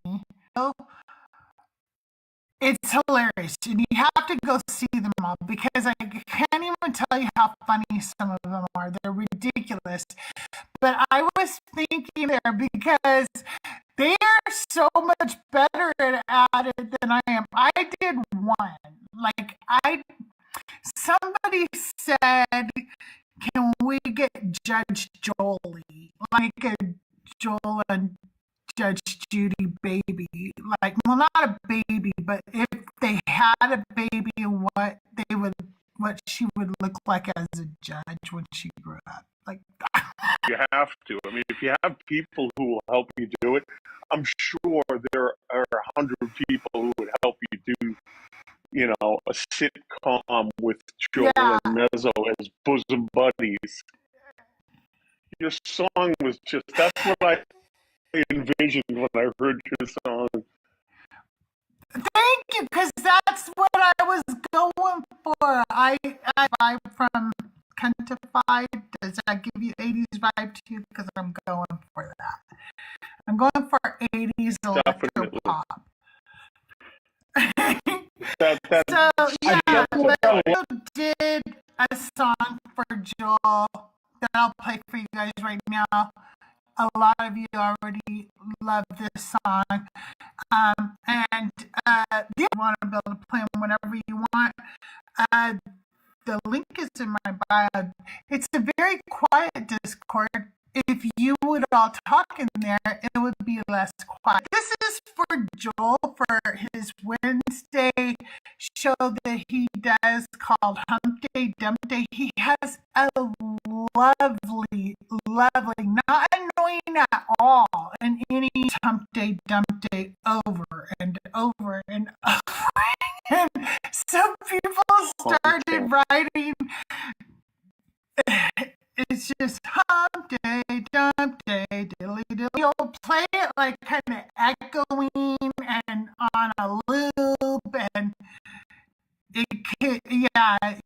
It's hilarious, and you have to go see them all because I can't even tell you how funny some of them are. They're ridiculous. But I was thinking there because they are so much better at it than I am. I did one. Somebody said, can we get Judge Jolie? Like a Joel and Judge Judy baby. Well, not a baby, but if they had a baby, what they would what she would look like as a judge when she grew up. Like, You have to. I mean, if you have people who will help you do it, I'm sure there are 100 people who would help you do, a sitcom with Joel yeah, and Mezzo as bosom buddies. Your song was that's what I envisioned when I heard your song. thank you, because that's what I was going for. I vibe from Countified. Does that give you 80s vibe too? Because I'm going for that. I'm going for 80s electro pop. So yeah, but I did a song for Joel that I'll play for you guys right now. A lot of you already love this song. And you want to be able to play them whenever you want. The link is in my bio. It's a very quiet Discord. If you would all talk in there, it would be less quiet. This is for Joel for his Wednesday show that he does called Hump Day, Dump Day. He has a lovely, not annoying at all, and any Hump Day, Dump Day over and over and over. And some people started writing. It's just hump day, dump day, diddly diddly. You'll play it like kind of echoing and on a loop, and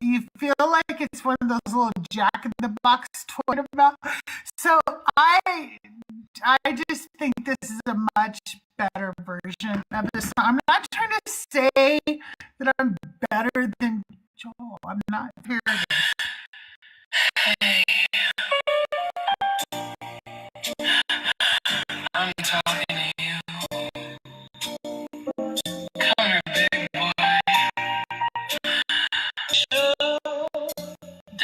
you feel like it's one of those little Jack in the Box toy about. So I just think this is a much better version of this song. I'm not trying to say that I'm better than Joel. I'm not here. I'm talking to you. Come here, big boy. Show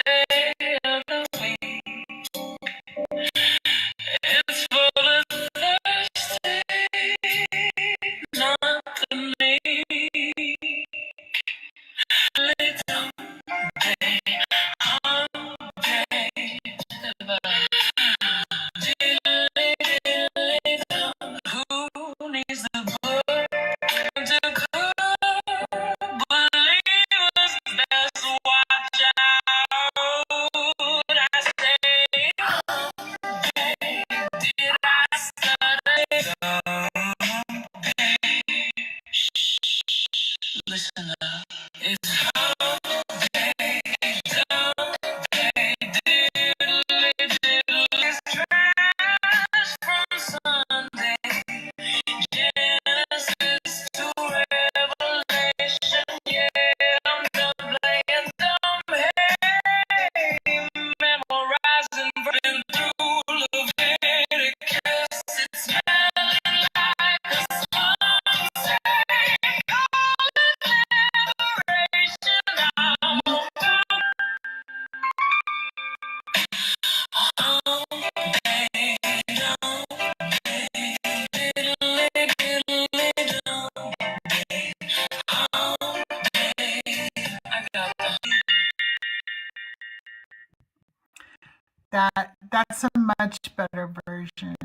day of the week. It's for the thirsty, not the meek. Little day, hungry. Who needs the book to cook? Believers, best watch out. I say, did I study? Listen up. It's Sunday, Sunday, diddly diddly. It's trash from Sunday. Genesis to Revelation, yeah, I'm done playing dumb. Hey, memorizing version through Leviticus. It's smelling like a sunset. Call it liberation. I'm a That's a much better version.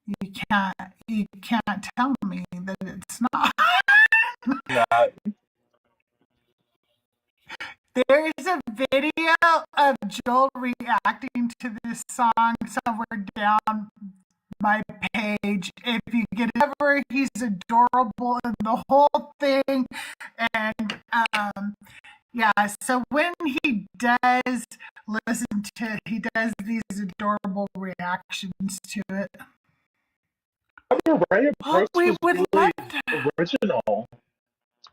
You can't tell me that it's not. There's a video of Joel reacting to this song somewhere down my page. If you get it ever, he's adorable in the whole thing. And so when he does he does these adorable reactions to it. The Ray approach we was would really love that. original.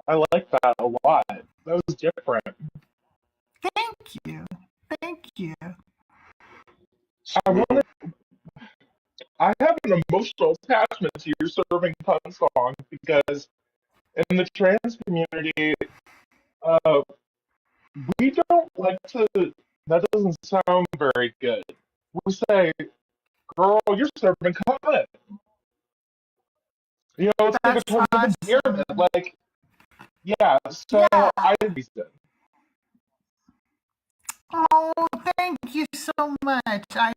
I like that a lot. That was different. Thank you. I have an emotional attachment to your Serving Pun song because in the trans community, we don't like to. That doesn't sound very good. We say, "Girl, you're serving cunt." It's like a term of endearment. Like, yeah. So I reason. Oh, thank you so much. I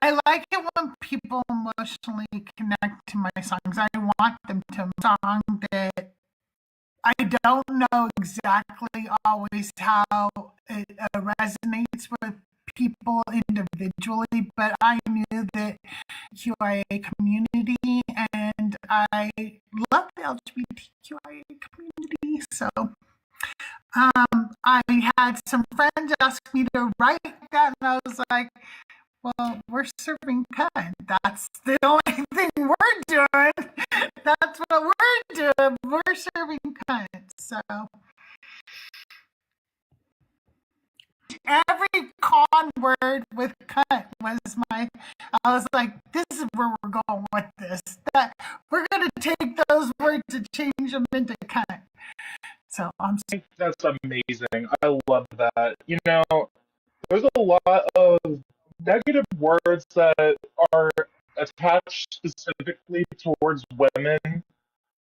I like it when people emotionally connect to my songs. I want them to song that I don't know exactly always how it resonates with people individually, but I knew that QIA community and I love the LGBTQIA community. So I had some friends ask me to write that, and I was like, well, we're serving cut. That's the only thing we're doing. That's what we're doing. We're serving cut. So every con word with cut was I was like, this is where we're going with this. That we're going to take those words and change them into cut. So I'm I think that's amazing. I love that. You know, there's a lot of negative words that are attached specifically towards women.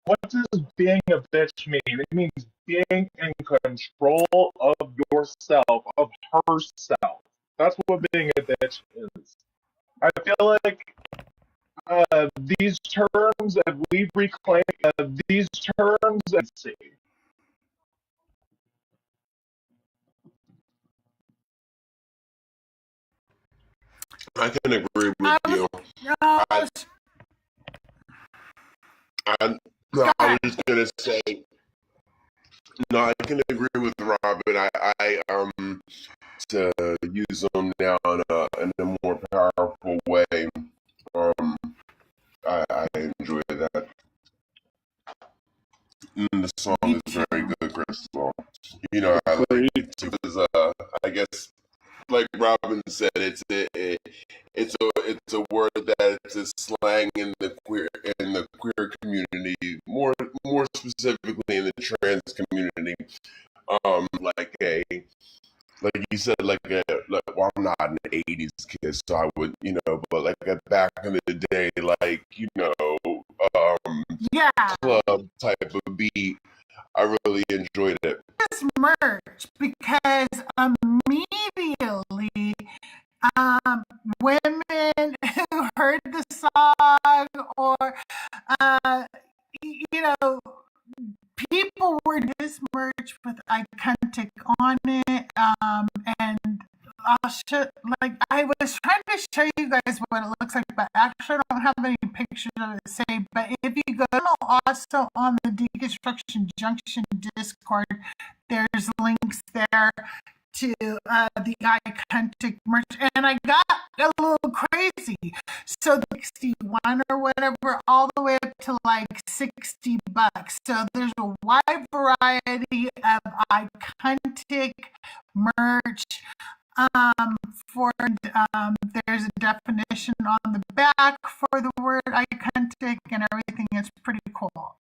What does being a bitch mean? It means being in control of yourself, of herself. That's what being a bitch is. I feel like these terms that we reclaim, these terms, let's see. I can agree with you. I, I was just gonna say, no, I can agree with Robin. I to use them now in a more powerful way. I enjoy that. And the song is very good, Crystal. You know, I like it too because I guess, like Robin said, it's a word that it's a slang in the queer community, more specifically in the trans community. Like you said, well, I'm not an '80s kid, so I would, but back in the day, club type of beat, I really enjoyed it. This merch because immediately women who heard the song or people were this merch with Icontic on it, and I'll show, I was trying to show you guys what it looks like, but actually I don't have any pictures of it saved. But if you go also on the Deconstruction Junction Discord, there's links there to the Icontic merch, and I got a little crazy. So the 61 or whatever, all the way up to $60. So there's a wide variety of Icontic merch. There's a definition on the back for the word Icontic and everything. It's pretty cool.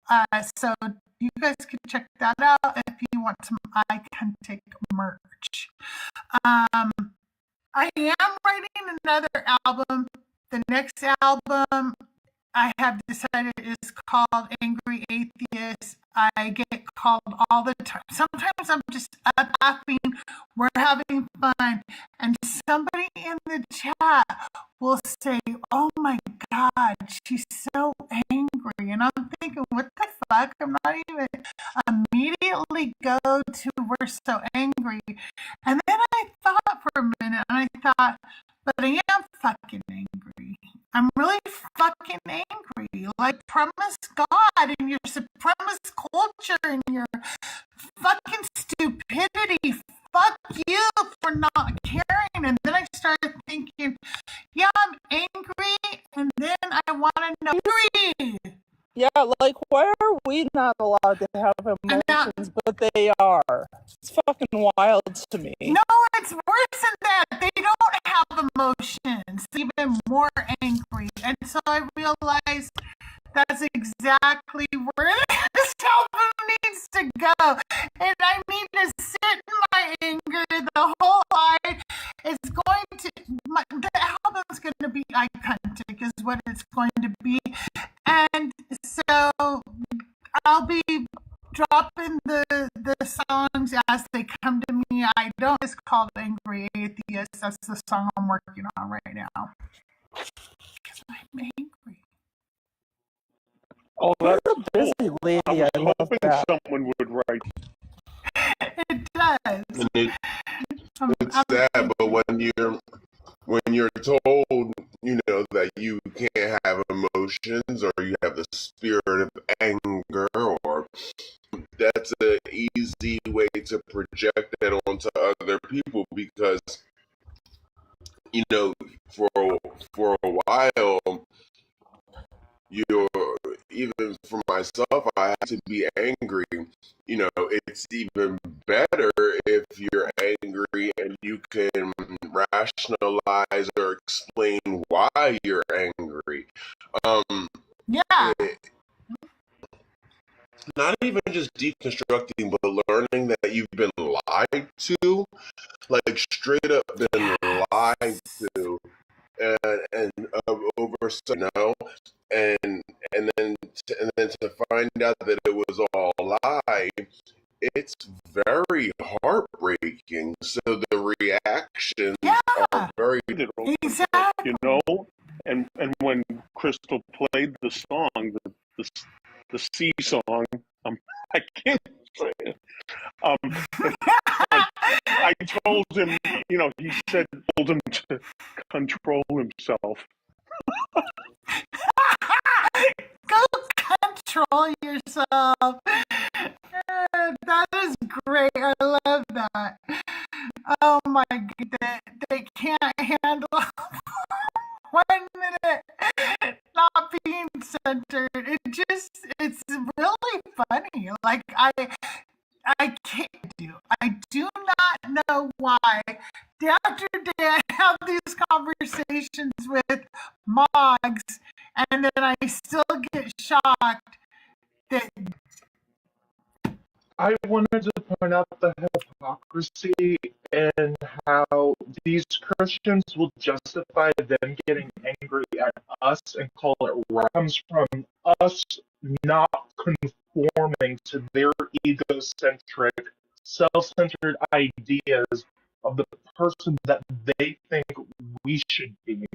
So you guys can check that out if you want some Icontic merch. I am writing another album. The next album I have decided is called Angry Atheist. I get called all the time. Sometimes I'm just laughing. We're having fun. And somebody in the chat will say, oh my God, she's so angry. And I'm thinking, what the fuck? I'm not even immediately go to we're so angry. And then I thought for a minute and I thought, but I am fucking angry. I'm really fucking angry. Premise God and your supremacist culture and your fucking stupidity. Fuck you for not caring. And then I started thinking, yeah, I'm angry. And then I want to know. Yeah, why are we not allowed to have emotions, but they are? It's fucking wild to me. No, it's worse than that. They don't have emotions. Even more angry. And so I realized that's exactly where this album needs to go. And I need to sit in my anger the whole night. It's going to, the album's going to be Icontic is what it's going to be. And so I'll be dropping the songs come to me. I don't. It's called Angry Atheist. That's the song I'm working on right now. Because I'm angry. Oh, You're that's a cool. busy I lady. was I love hoping that. someone would write. It does. And it's I'm sad, angry. but when you're told, that you can't have emotions or you have the spirit of anger, or that's an easy way to project that onto other people because for a while you're even for myself I have to be angry. It's even better if you're angry and you can rationalize or explain why you're angry. Yeah. Not even just deconstructing, but learning that you've been lied to, like straight up been lied to, and over and then to find out that it was all a lie. It's very heartbreaking. So the reactions are very Exactly. And when Crystal played the song, the C song, I can't say it. I told him, he told him to control himself. Go control yourself. That is great. I love that. Oh my god, they can't handle 1 minute not being centered. It's really funny. Like I do not know why. Day after day, I have these conversations with Moggs, and then I still get shocked that. I wanted to point out the hypocrisy and how these Christians will justify them getting angry at us and call it right. It comes from us not conforming to their egocentric, self-centered ideas of the person that they think we should be.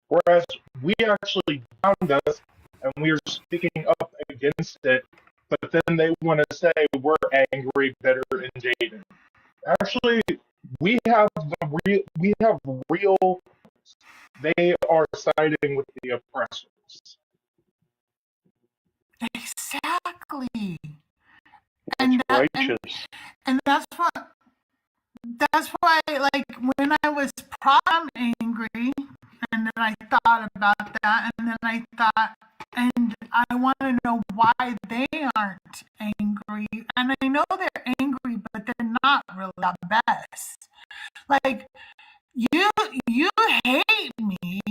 Whereas we actually found us and we are speaking up against it, but then they want to say we're angry, bitter, and jaded. Actually, we have real. They are siding with the oppressors. Exactly. That's righteous. And that's why, like, when I was angry, and then I thought about that, and then I thought, and I want to know why they aren't angry. And I know they're angry, but they're not really the best. Like, you hate me,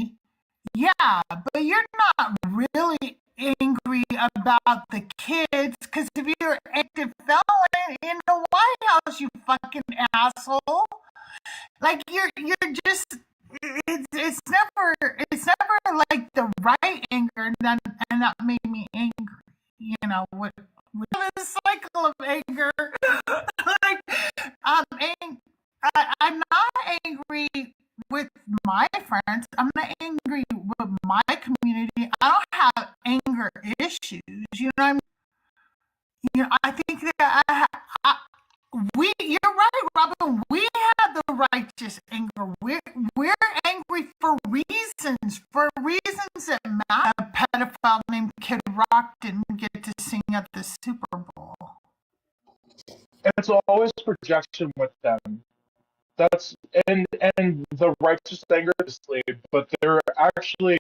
yeah, but you're not really angry about the kids, because if you're an active felon in the White House, you fucking asshole. Like you're just it's never like the right anger, and that made me angry. With the cycle of anger. Like I'm not angry with my friends. I'm not angry with my community. I don't have anger issues. You know what I mean? I think that you're right, Robin. We have the righteous anger. We're angry for reasons that matter. A pedophile named Kid Rock didn't get to sing at the Super Bowl. It's always projection with them. That's and the righteous anger is slave, but they're actually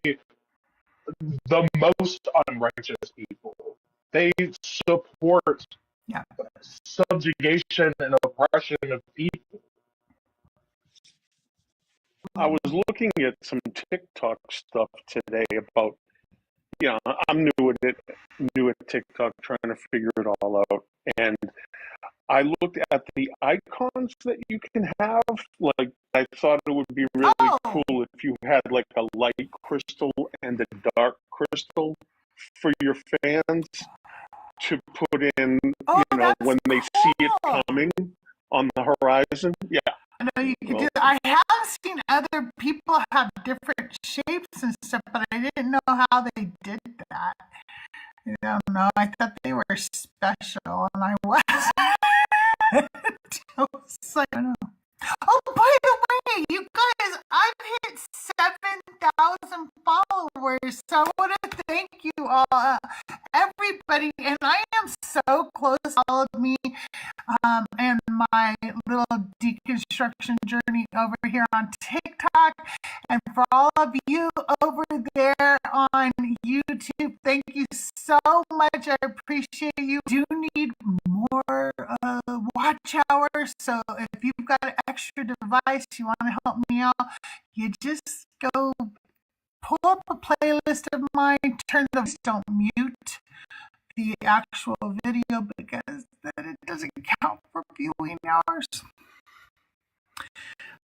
the most unrighteous people. They support subjugation and oppression of people. I was looking at some TikTok stuff today about, I'm new at TikTok, trying to figure it all out. And I looked at the icons that you can have. Like, I thought it would be really cool if you had like a light crystal and a dark crystal for your fans to put in, when they see it coming. on the horizon. Yeah. I know you could Well, do. I have seen other people have different shapes and stuff, but I didn't know how they did that. I don't know. I thought they were special, and I was. I was like, I don't know. Oh, by the way, you guys, I've hit 7,000 followers, so I want to thank you all, everybody, and I am so close to all of me, and my little deconstruction journey over here on TikTok, and for all of you over there on YouTube, thank you so much. I appreciate you. Do need more watch hours, so if you've got an extra device you want to help me out, you just go pull up a playlist of mine, turn the don't mute the actual video because then it doesn't count for viewing hours.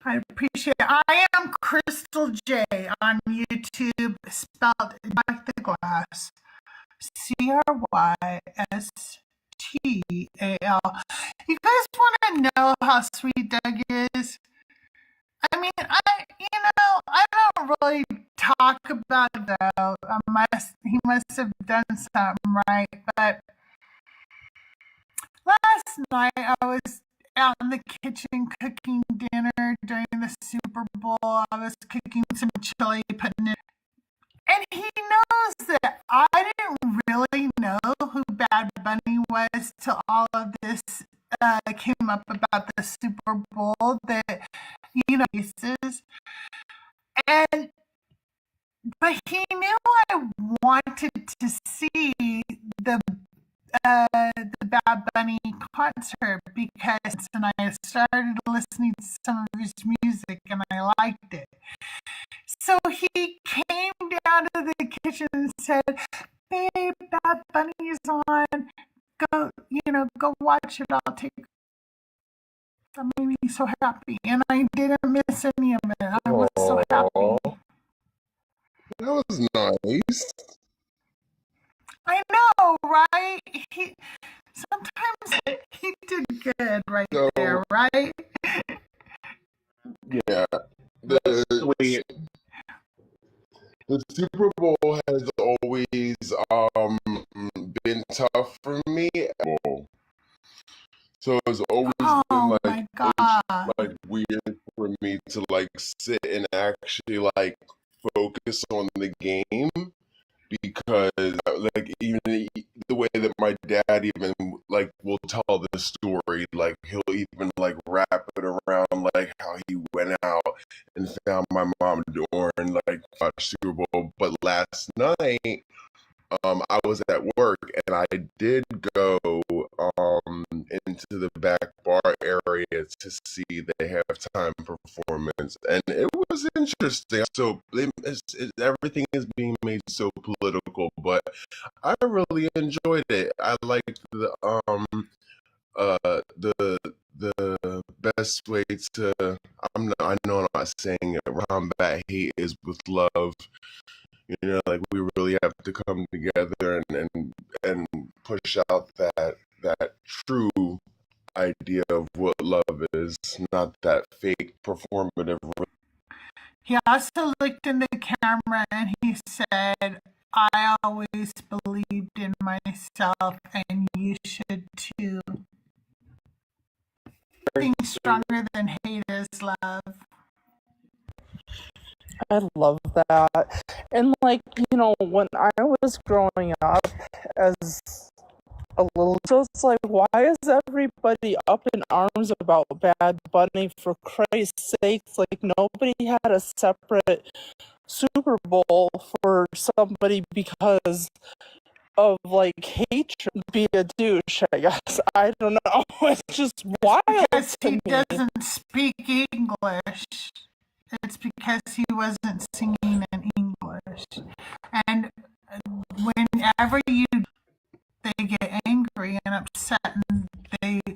I appreciate it. I am CrystalJae on YouTube, spelled like the glass. CrysTal. You guys want to know how sweet Doug is? I mean, I don't really talk about Doug. He must have done something right. But last night I was out in the kitchen cooking dinner during the Super Bowl. I was cooking some chili, putting it. And he knows that I didn't really know who Bad Bunny was till all of this came up about the Super Bowl that, pieces. But he knew I wanted to see the Bad Bunny concert because I started listening to some of his music and I liked it. So he came down to the kitchen and said, "Babe, Bad Bunny's on. Go watch it. I'll take." That made me so happy, and I didn't miss any of it. I was so happy. That was nice. I know, right? Sometimes he did good right there, right? Yeah. sweet. The Super Bowl has always been tough for me. So it's always been like weird for me to like sit and actually like focus on the game because like even the way that my dad even like will tell the story, like he'll even like wrap it around like how he went out and found my mom during like Super Bowl. But last night I was at work and I did go into the back bar area to see the halftime performance, and it was interesting. So everything is being made so political, but I really enjoyed it. I liked the best way to I know I'm not saying it, combat hate is with love. Like we really have to come together and push out that true idea of what love is, not that fake performative. He also looked in the camera and he said, "I always believed in myself and you should too. Nothing stronger than hate is love." I love that. And like, when I was growing up as a little, so it's like, why is everybody up in arms about Bad Bunny? For Christ's sakes, like nobody had a separate Super Bowl for somebody because of like hatred. Be a douche, I guess. I don't know. It's just wild because to he me. doesn't speak English. It's because he wasn't singing in English. And whenever they get angry and upset, and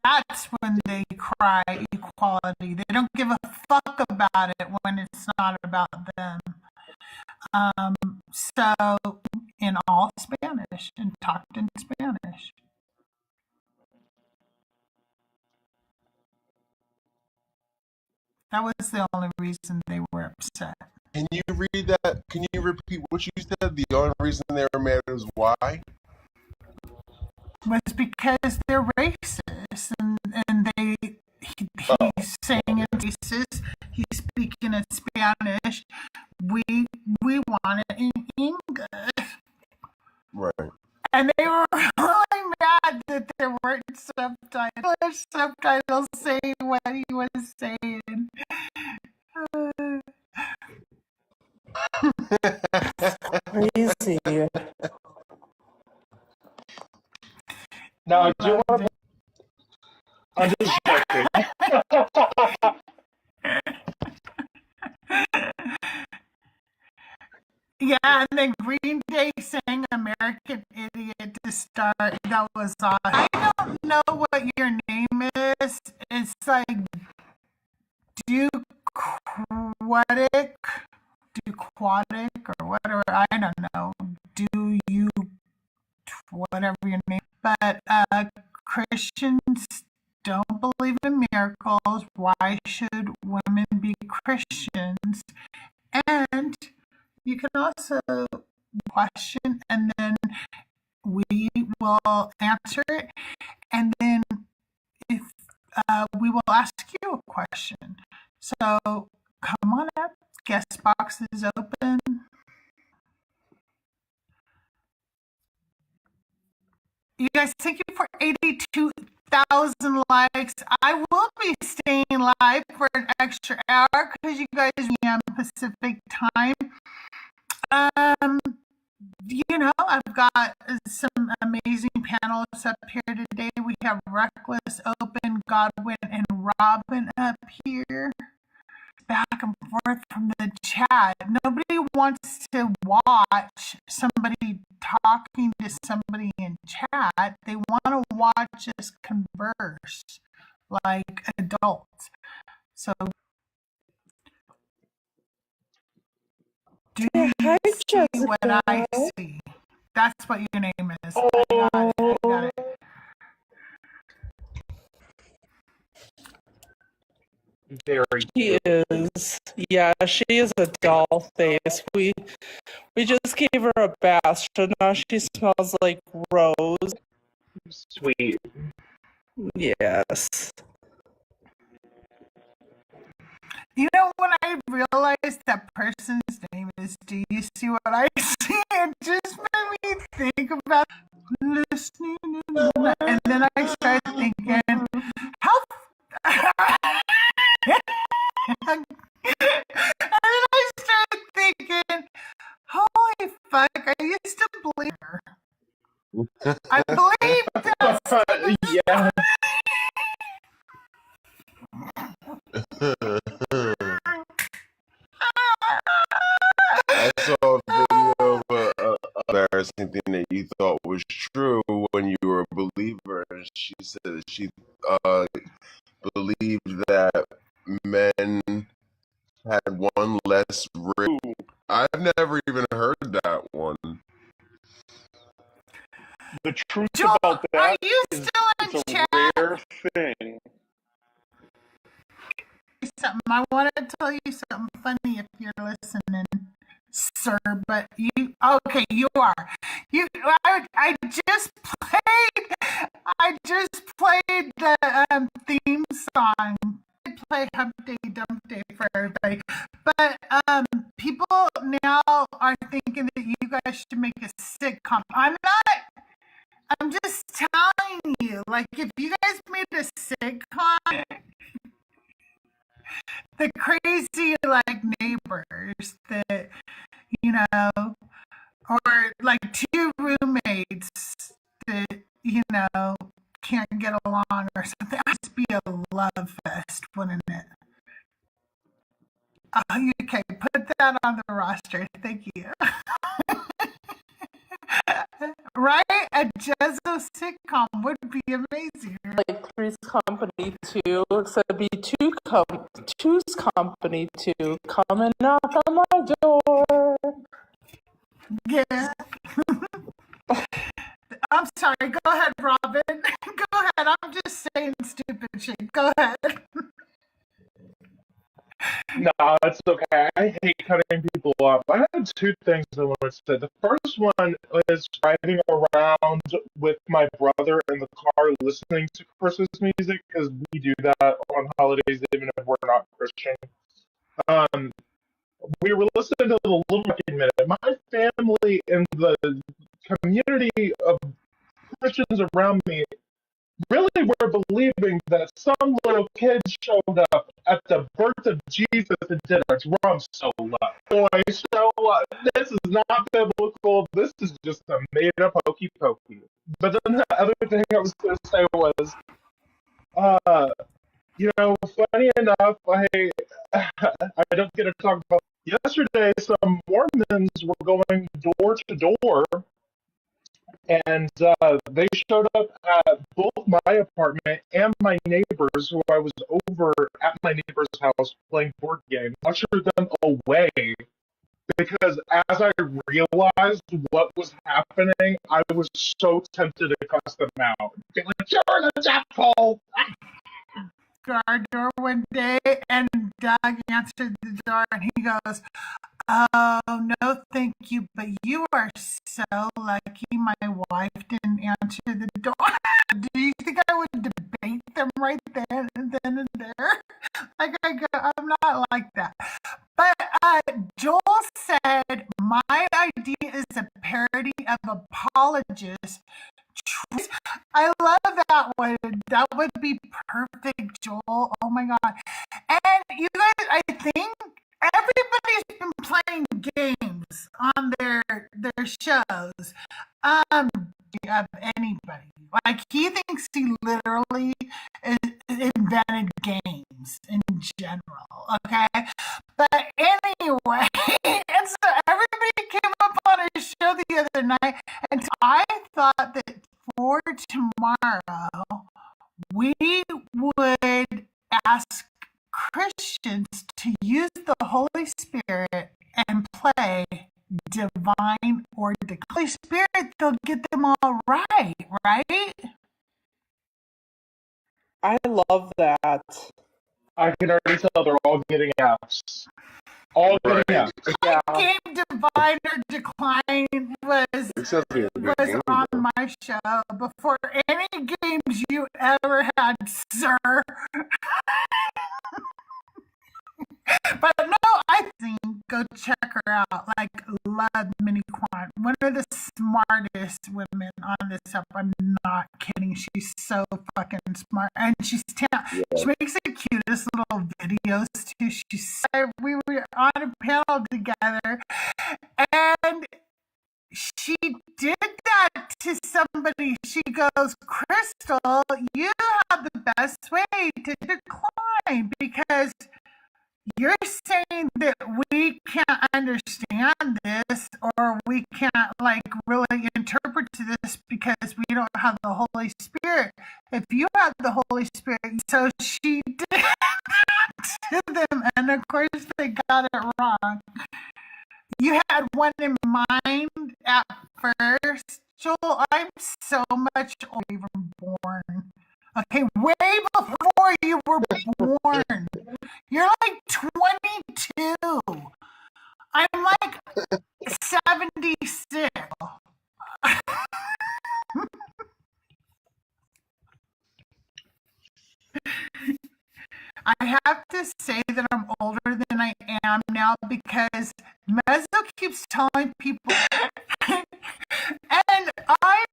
that's when they cry equality. They don't give a fuck about it when it's not about them. So in all Spanish and talked in Spanish. That was the only reason they were upset. Can you read that? Can you repeat what you said? The only reason they were mad is why? Was because they're racist, and he's saying it's racist. He's speaking in Spanish. We want it in English. Right. And they were really mad that there weren't subtitles saying what he was saying. Crazy. Now, I do want to. I'm just joking. Yeah, and then Green Day sang American Idiot to start. That was awesome. I don't know what your name is. It's like Duquatic or whatever. I don't know. Whatever your name. But Christians don't believe in miracles. Why should women be Christians? And you can also question, and then we will answer it, and then if we will ask you a question. So come on up. Guest box is open. You guys, thank you for 82,000 likes. I will be staying live for an extra hour because you guys are on Pacific time. I've got some amazing panelists up here today. We have Reckless, Open, Godwin, and Robin up here. Back and forth from the chat. Nobody wants to watch somebody talking to somebody in chat. They want to watch us converse like adults. So do you see what I see? That's what your name is. I got it. She is. Yeah, she is a doll face. We just gave her a bath, so now she smells like rose. Sweet. Yes. You know, when I realized that person's name is Do You See What I See? It just made me think about listening. And then I started thinking, how... and then I started thinking, holy fuck, I used to believe her. I believe that. Yeah. I saw a video of an embarrassing thing that you thought was true when you were a believer. She said that she believed that men had one less rib. I've never even heard that one. The truth Joel, about that are you is still in it's chat? a rare thing. Something. I want to tell you something funny if you're listening, sir. But you are. I just played the theme song. I play Hump Day Dump Day for everybody. But people now are thinking that you guys should make a sitcom. I'm not. I'm just telling you, like, if you guys made a sitcom, the crazy, like, neighbors that, or like two roommates that, can't get along or something. It'd just be a love fest, wouldn't it? Okay, put that on the roster. Thank you. Right? A Jezzo sitcom would be amazing. Like Three's Company 2, so it'd be Two's Company 2. Come and knock on my door. Yeah. I'm sorry. Go ahead, Robin. Go ahead. I'm just saying stupid shit. Go ahead. No, it's okay. I hate cutting people off. I had two things I wanted to say. The first one is driving around with my brother in the car listening to Christmas music, because we do that on holidays even if we're not Christian. Um, we were listening to the Little Rocky Minute. My family and the community of Christians around me really were believing that some little kid showed up at the birth of Jesus and did a drum solo. Boy, show up. This is not biblical. This is just a made-up hokey pokey. But then the other thing I was going to say was, funny enough, I don't get to talk about. Yesterday, some Mormons were going door to door, and they showed up at both my apartment and my neighbor's, who I was over at my neighbor's house playing board games, ushered them away, because as I realized what was happening, I was so tempted to cuss them out. Be like, you're the devil! Our door one day, and Doug answered the door, and he goes, "Oh, no, thank you, but you are so lucky my wife didn't answer the door." Do you think I would debate them right then and there? Like, I'm not like that. But Joel said, my idea is a parody of Apologist. I love that one. That would be perfect, Joel. Oh my God. And you guys, I think everybody's been playing games on their shows. Of anybody. Like, he thinks he literally invented games in general. Okay? But anyway, and so everybody came up on a show the other night, and I thought that for tomorrow, we would ask Christians to use the Holy Spirit and play divine or the Holy Spirit, they'll get them all right, right? I love that. I can already tell they're all getting Fs. All getting Fs. Yeah. Game Divine or Decline was on my show before any games you ever had, sir. But no, I think go check her out. Like, love Minnie Quan. One of the smartest women on this up. I'm not kidding. She's so fucking smart, and she makes the cutest little videos too. We were on a panel together, and she did that to somebody. She goes, "Crystal, you have the best way to decline, because you're saying that we can't understand this, or we can't really interpret this because we don't have the Holy Spirit. If you have the Holy Spirit," so she did that to them, and of course they got it wrong. You had one in mind at first, Joel. I'm so much older than you were born. Okay, way before you were born. You're like 22. I'm like 76. I have to say that I'm older than I am now, because Mezzo keeps telling people, and I'm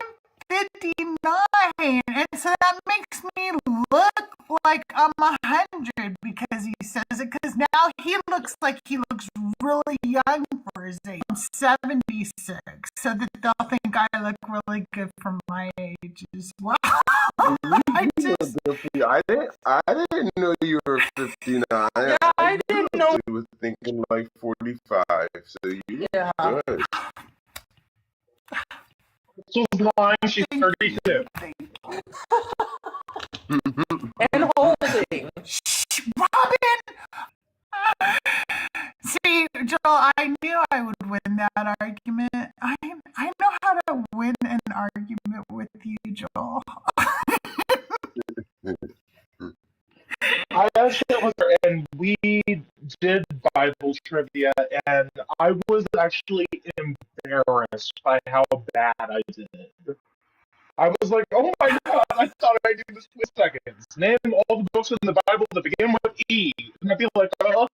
59, and so that makes me look like I'm 100 because he says it, because now he looks like he looks really young for his age. I'm 76, so that they'll think I look really good for my age as well. I didn't know you were 59. Yeah, I didn't know. You were thinking like 45, so you look good. Crystal's lying, she's 32. And holding. Robin! See, Joel, I knew I would win that argument. I know how to win an argument with you, Joel. I actually was there, and we we did Bible trivia, and I was actually embarrassed by how bad I did. I was like, oh my god, I thought I knew this in seconds. Name all the books in the Bible that begin with E. And I'd be like, Oh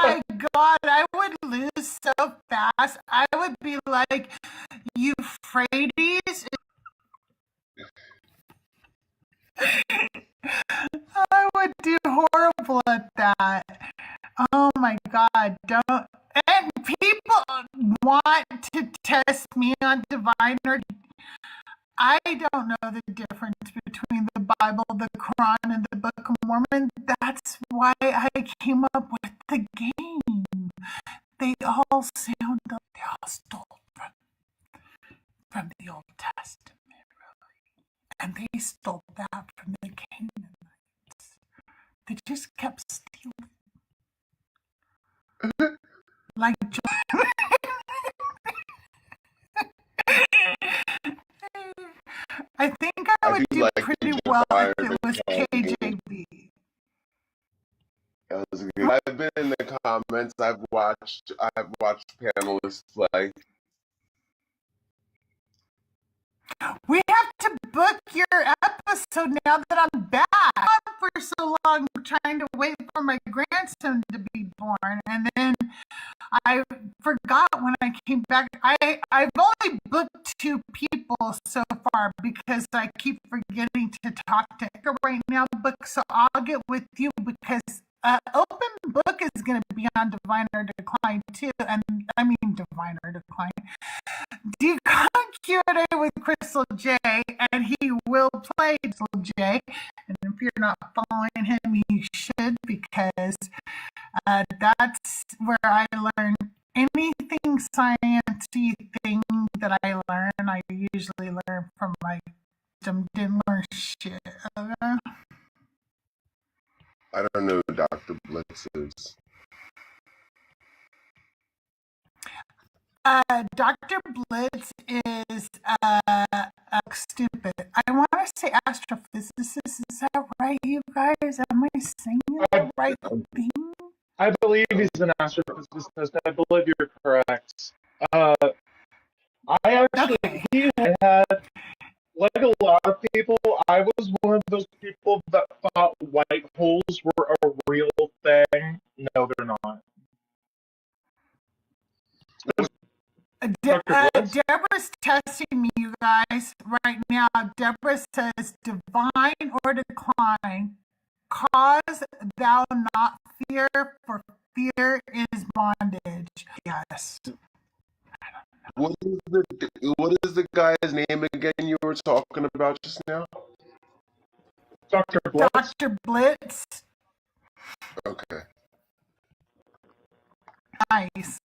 my god, I would lose so fast. I would be like, Euphrates. I would do horrible at that. Oh my god, don't. And people want to test me on divine or. I don't know the difference between the Bible, the Quran, and the Book of Mormon. That's why I came up with the game. They all sound, they all stole from the Old Testament, really. And they stole that from the Canaanites. They just kept stealing. Like I think I would do pretty well if it was KJV. That was good. I've been in the comments. I've watched panelists play. We have to book your episode now that I'm back. I'm for so long trying to wait for my grandson to be born, and then I forgot when I came back. I've only booked 2 people so far because I keep forgetting to talk to her right now. But so I'll get with you because Open Book is going to be on Divine or Decline too, and I mean Divine or Decline. Q&A with CrystalJae, and he will play CrystalJae. And if you're not following him, you should, because that's where I learn anything sciencey thing that I learn. I usually learn from my wisdom. Didn't learn shit. I don't know who Dr. Blitz is. Dr. Blitz is stupid. I want to say astrophysicist. Is that right, you guys? Am I saying the right thing? I believe he's an astrophysicist. I believe you're correct. He had, like a lot of people, I was one of those people that thought white holes were a real thing. No, they're not. Deborah's testing me, you guys, right now. Deborah says, divine or decline, cause thou not fear, for fear is bondage. Yes. What is the guy's name again you were talking about just now? Dr. Blitz. Dr. Blitz. Okay. Nice.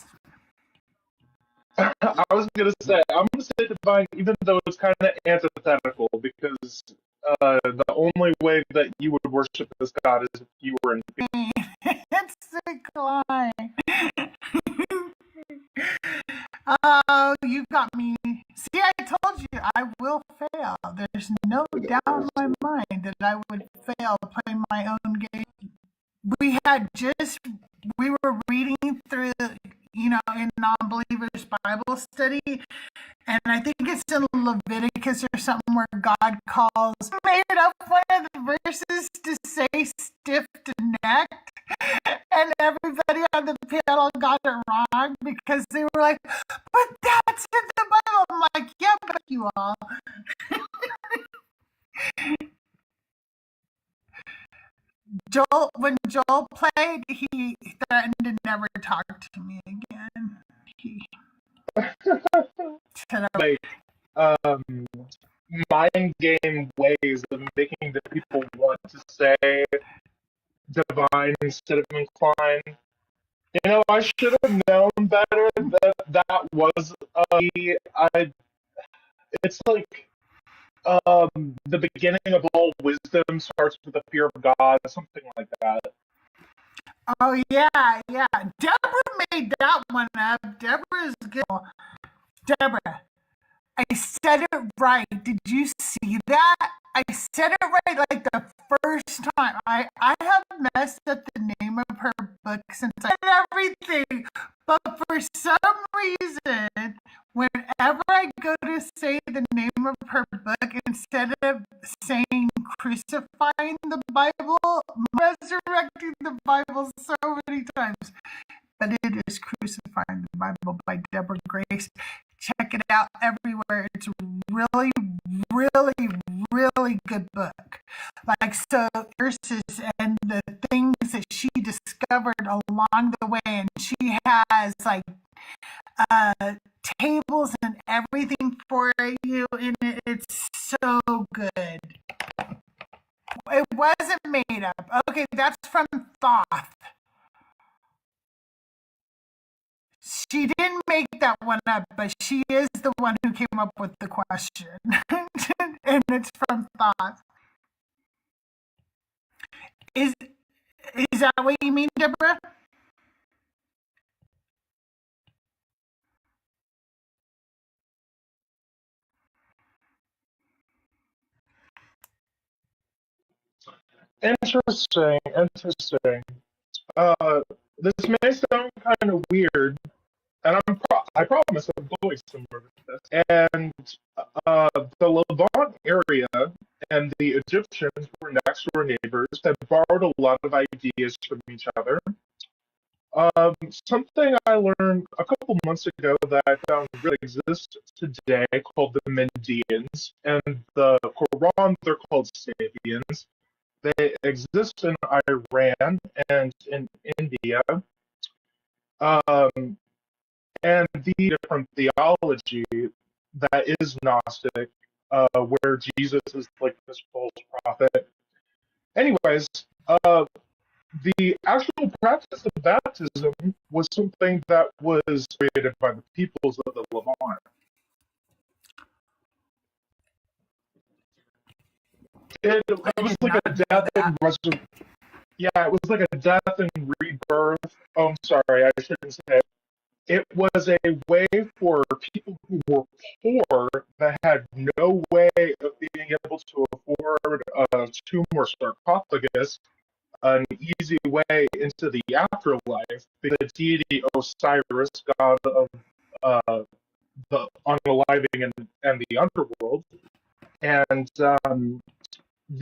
I was going to say, I'm going to say divine, even though it's kind of antithetical, because the only way that you would worship this God is if you were in fear. It's decline. Oh, you got me. See, I told you I will fail. There's no doubt in my mind that I would fail playing my own game. We were reading through, in non-believers Bible study, and I think it's in Leviticus or something where God made up one of the verses to say stiff-necked, and everybody on the panel got it wrong because they were like, but that's in the Bible. I'm like, yeah, but you all. When Joel played, he threatened to never talk to me again. Mind game ways of making the people want to say divine instead of incline. I should have known better that was it's like the beginning of all wisdom starts with the fear of God, something like that. Oh yeah. Deborah made that one up. Deborah's good. Deborah, I said it right. Did you see that? I said it right like the worst time. I have messed up the name of her book since I did everything. But for some reason, whenever I go to say the name of her book, instead of saying crucifying the Bible, resurrecting the Bible so many times. But it is Crucifying the Bible by Deborah Grace. Check it out everywhere. It's really, really, really good book. Like, so verses and the things that she discovered along the way, and she has like tables and everything for you, and it's so good. It wasn't made up. Okay, that's from Thoth. She didn't make that one up, but she is the one who came up with the question. And it's from Thoth. Is that what you mean, Deborah? Interesting. This may sound kind of weird, and I promise I'm going somewhere with this. And the Levant area and the Egyptians were next door neighbors that borrowed a lot of ideas from each other. Something I learned a couple months ago that I found really exists today called the Medians, and the Quran they're called Sabians. They exist in Iran and in India. And the different theology that is Gnostic, where Jesus is like this false prophet. Anyways, the actual practice of baptism was something that was created by the peoples of the Levant. It was like a death and resurrection. Yeah, it was like a death and rebirth. Oh, I'm sorry, I shouldn't say it. It was a way for people who were poor that had no way of being able to afford a tomb or sarcophagus, an easy way into the afterlife. The deity Osiris, god of the unaliving and the underworld, and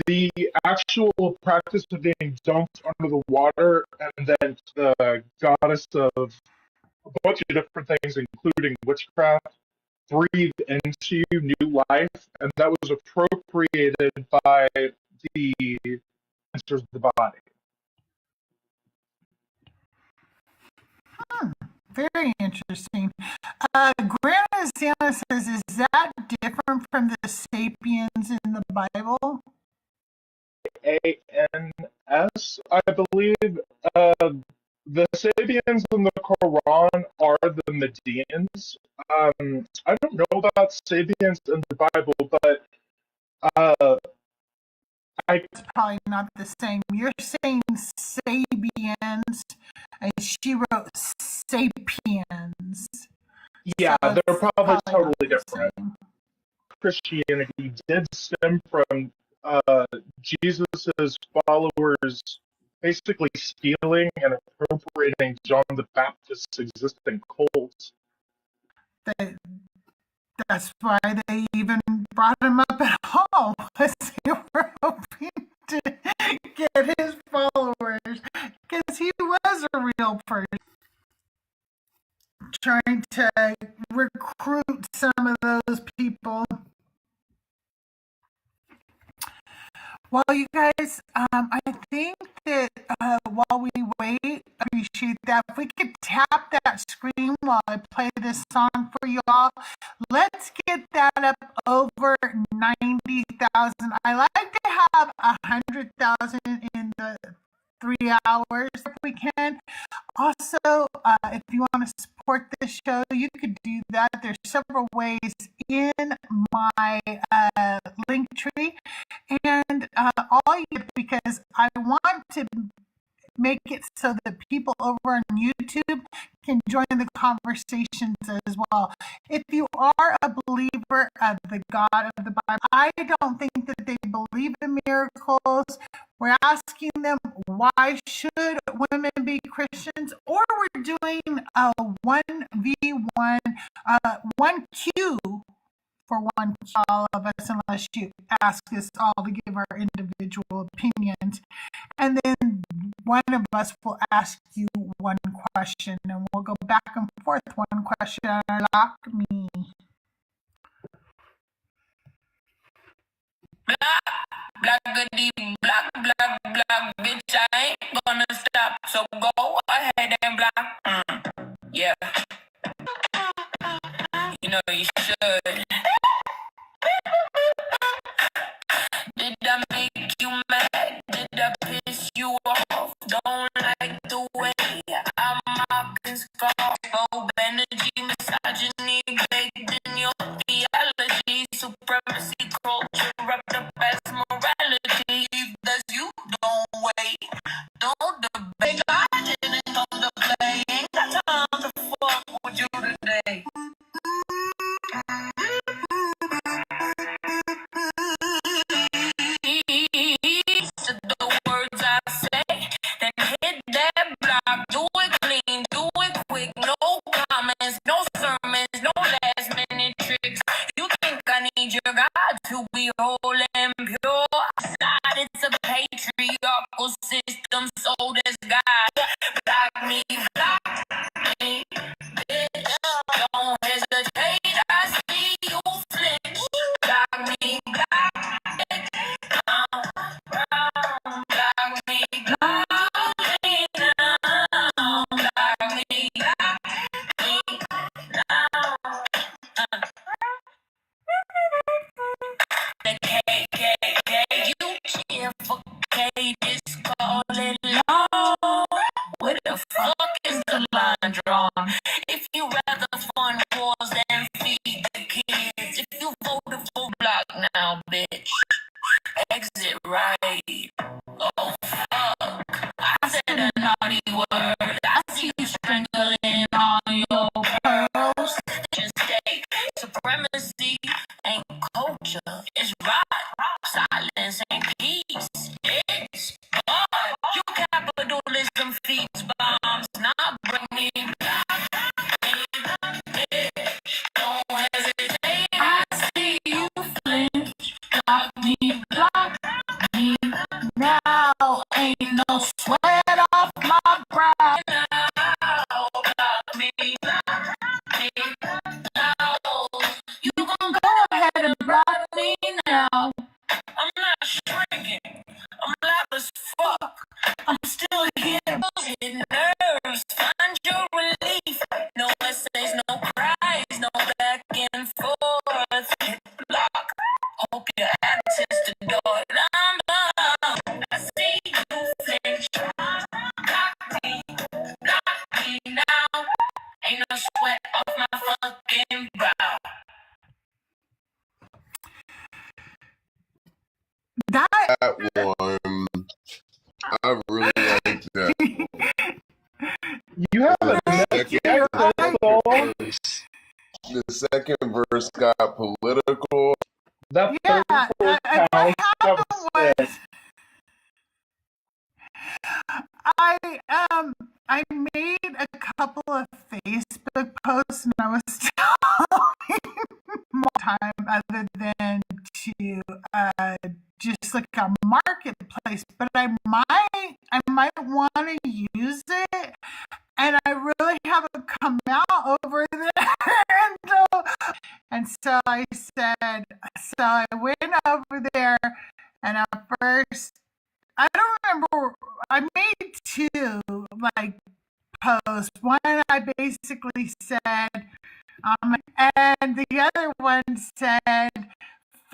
the actual practice of being dumped under the water, and then the goddess of a bunch of different things, including witchcraft, breathed into you new life, and that was appropriated by the enters the body. Very interesting. Grana Santa says, is that different from the sapiens in the Bible? ANS, I believe. The Sabians in the Quran are the Medians. I don't know about Sabians in the Bible, but it's probably not the same. You're saying Sabians, and she wrote Sapiens. Yeah, so they're probably totally different. Same. Christianity did stem from Jesus's followers basically stealing and appropriating John the Baptist's existing cults. That's why they even brought him up at all, because they were hoping to get his followers, because he was a real person, trying to recruit some of those people. Well, you guys, I think that while we wait, appreciate that. If we could tap that screen while I play this song for you all, let's get that up over 90,000. I like to have 100,000 in the 3 hours if we can. Also, if you want to support this show, you could do that. There's several ways in my link tree, and all you get, because I want to make it so that people over on YouTube can join the conversations as well. If you are a believer of the God of the Bible, I don't think that they believe in miracles, We're asking them, why should women be Christians? Or we're doing a 1v1, 1Q for one, all of us, unless you ask us all to give our individual opinions. And then one of us will ask you one question, and we'll go back and forth. One question, lock me. Blackity, black, black, black, bitch, I ain't gonna stop, so go ahead and black. Yeah, you know you should. Did I make you mad? Did I piss you off? Don't like the way I'm mocking scarf. Oh, energy, misogyny, baked in your theology, supremacy, culture, wrapped up as morality. Thus you don't wait, don't debate. I didn't come to play, ain't got time to fuck with you today. To the words I say, then hit that block. Do it clean, do it quick. No comments, no sermons, no last minute tricks. You think I need your God to be whole and pure? God, it's a patriarchal system, so does God. Block me, bitch. Don't hesitate, I see you flinch. Block me, the KKK, you cheer for K, just call it law. Where the fuck is the line drawn? If you rather fund wars than feed the kids, if you voted for block now, bitch, exit right. Oh fuck, I said a naughty word. I see you strangling all your pearls. Just state supremacy ain't culture, it's right. Silence ain't peace, it's God. You capitalism feeds bombs, not bring me back. Don't hesitate, I see you flinch. Block me, block me now. Ain't no sweat off my brow. Now, block me now. You gon' go ahead and block me now. I'm not shrinking. I'm loud as fuck. I'm still here. Hit nerves. Find your relief. No essays, no cries, no back and forth. Hit block. Hope your access to door. I'm bound. I see you flinch. Block me now. Ain't no sweat off my fucking brow. That That one, I really like that. You have a The neck second yet, Crystal? verse, the second verse got political. That yeah, 34 what pounds happened of was sick. I made a couple of Facebook posts, and I was telling more time other than to just like a marketplace, but I might want to use it, and I really haven't come out over there. And so I said, so I went over there, and at first, I don't remember, I made two like posts. One I basically said, and the other one said,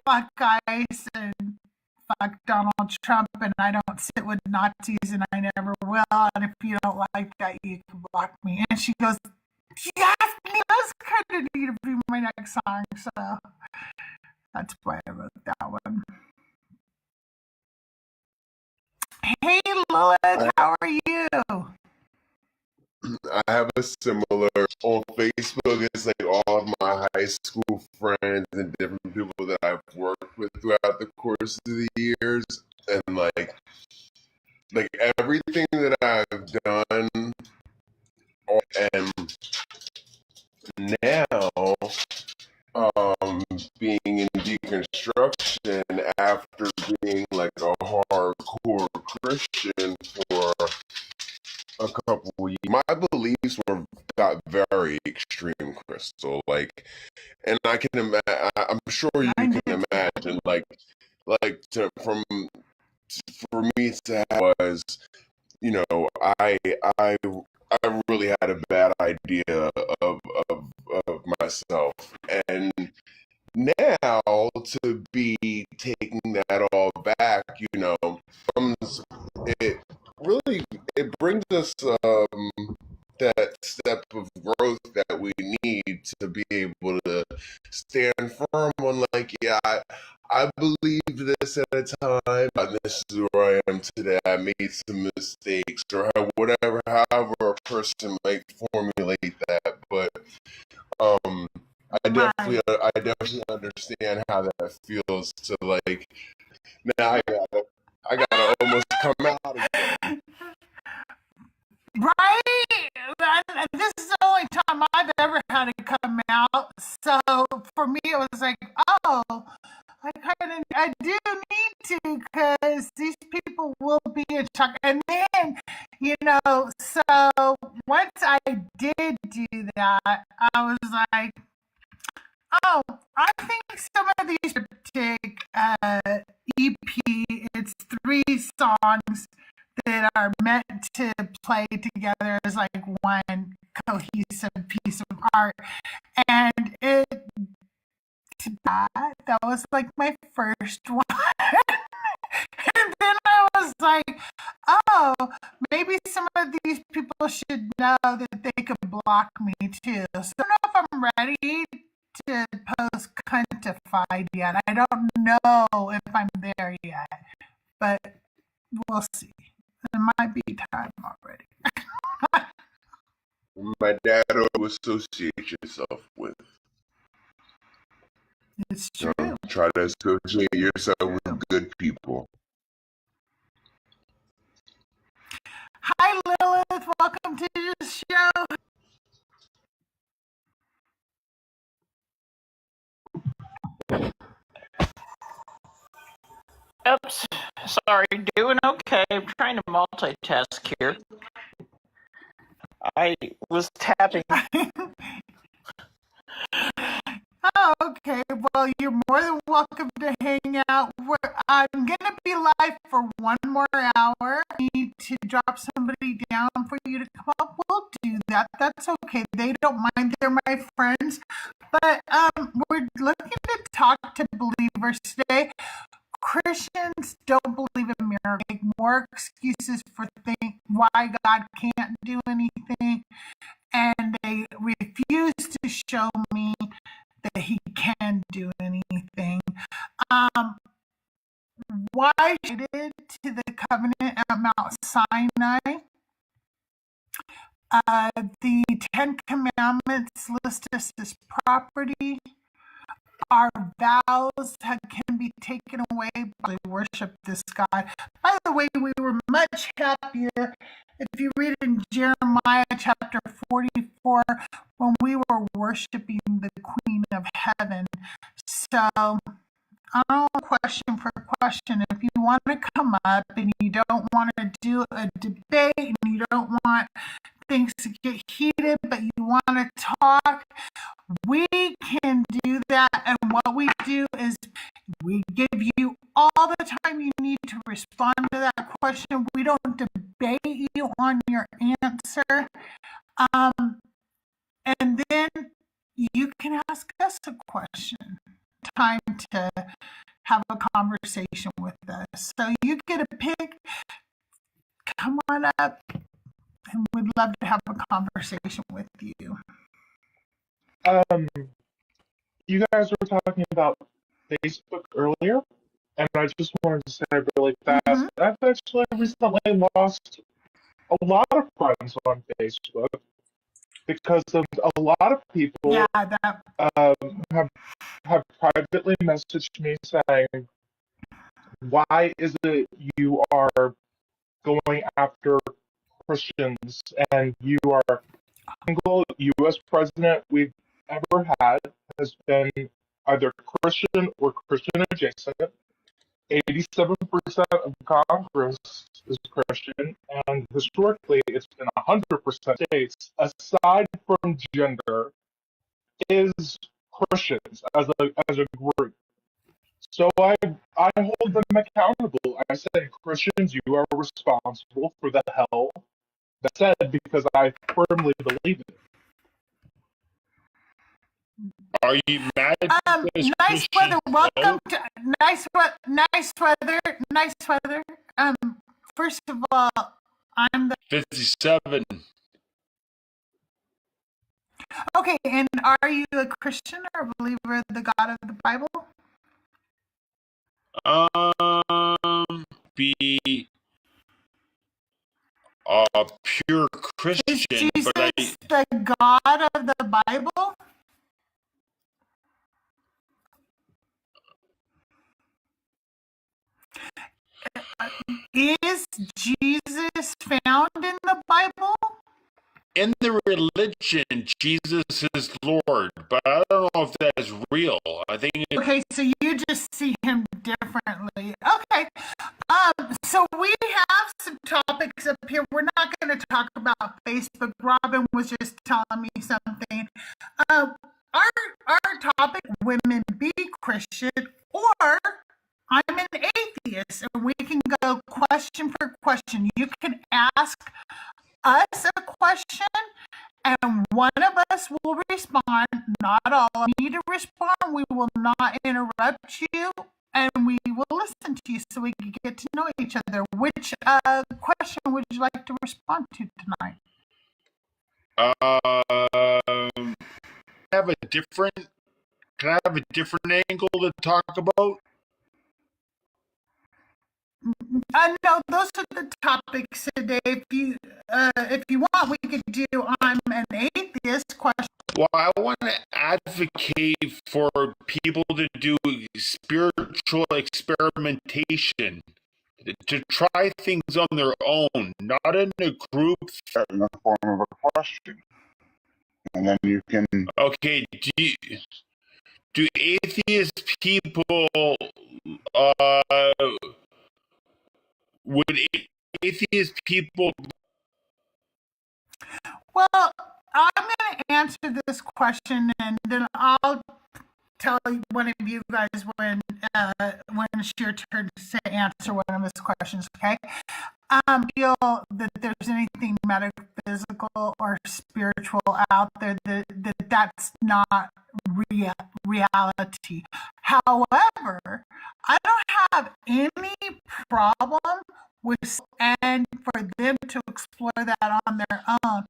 fuck ICE and fuck Donald Trump, and I don't sit with Nazis, and I never will. And if you don't like that, you can block me. And she goes, yes, that's kind of need to be my next song. So that's why I wrote that one. Hey, Lilith, how are you? I have a similar on Facebook. It's like all of my high school friends and different people that I've worked with throughout the course of the years. and like everything that I've done, and now being in deconstruction after being like a hardcore Christian for a couple of years, my beliefs got very extreme, Crystal. Like, and I can imagine. I'm sure you can imagine. For me to have was, you know, I really had a bad idea of myself, and now to be taking that all back, you know, it really it brings us that step of growth that we need to be able to stand firm on, like, yeah, I believe this at a time, and this is where I am today. I made some mistakes, or whatever, however a person might formulate that, but I definitely understand how that feels to, like, now I gotta almost come out again. Right? This is the only time I've ever had to come out. So for me, it was like, oh, I do need to, because these people will be in shock. And then, you know, so once I did do that, I was like, oh, I think some of these take EP, it's 3 songs that are meant to play together as like one cohesive piece of art. And that was like my first one. And then I was like, oh, maybe some of these people should know that they could block me too. So I don't know if I'm ready to post Cuntified yet. I don't know if I'm there yet, but we'll see. It might be time already. My dad always associate yourself with. It's true. Try to associate yourself with good people. Hi, Lilith. Welcome to the show. Oops, sorry, doing okay. I'm trying to multitask here. I was tapping. Oh, okay. Well, you're more than welcome to hang out. I'm going to be live for 1 more hour. I need to drop somebody down for you to come up. We'll do that. That's okay. They don't mind. They're my friends. But we're looking to talk to believers today. Christians don't believe in miracles, make more excuses for why God can't do anything, and they refuse to show me that he can do anything. Why did to the covenant at Mount Sinai? The 10 Commandments list us as property. Our vows can be taken away by worship this God. By the way, we were much happier if you read in Jeremiah chapter 44 when we were worshiping the Queen of Heaven. So, question for question. If you want to come up and you don't want to do a debate and you don't want things to get heated, but you want to talk, we can do that. And what we do is we give you all the time you need to respond to that question. We don't debate you on your answer. And then you can ask us a question. Time to have a conversation with us. So you get a pick. Come on up, and we'd love to have a conversation with you. You guys were talking about Facebook earlier, and I just wanted to say really fast, I've actually recently lost a lot of friends on Facebook because of a lot of people have privately messaged me saying why is it you are going after Christians and you are single U.S. president we've ever had has been either Christian or Christian adjacent. 87% of Congress is Christian, and historically it's been 100% states, aside from gender, is Christians as a group. So I hold them accountable. I say, Christians, you are responsible for the hell that's said because I firmly believe it. Are you mad? Nice weather. Welcome to nice weather. Nice weather. First of all, I'm the 57. okay. And are you a Christian or a believer of the God of the Bible? Be a pure Christian, Is Jesus but the God of the Bible? Is Jesus found in the Bible? in the religion, Jesus is Lord, but I don't know if that is real. I think Okay, so you just see him differently. Okay. So we have some topics up here. We're not going to talk about Facebook. Robin was just telling me something. Our topic, women be Christian, or I'm an atheist, and we can go question for question. You can ask us a question, and one of us will respond. Not all of you to respond. We will not interrupt you, and we will listen to you so we can get to know each other. Which question would you like to respond to tonight? have a different. Can I have a different angle to talk about? No, those are the topics today. If you want, we could do I'm an atheist question. Well, I want to advocate for people to do spiritual experimentation, to try things on their own, not in a group. In the form of a question, and then you can. Okay, do atheist people would atheist people? Well, I'm going to answer this question, and then I'll tell one of you guys when it's your turn to answer one of his questions. Okay. Feel that there's anything metaphysical or spiritual out there that's not reality. However, I don't have any problem with and for them to explore that on their own.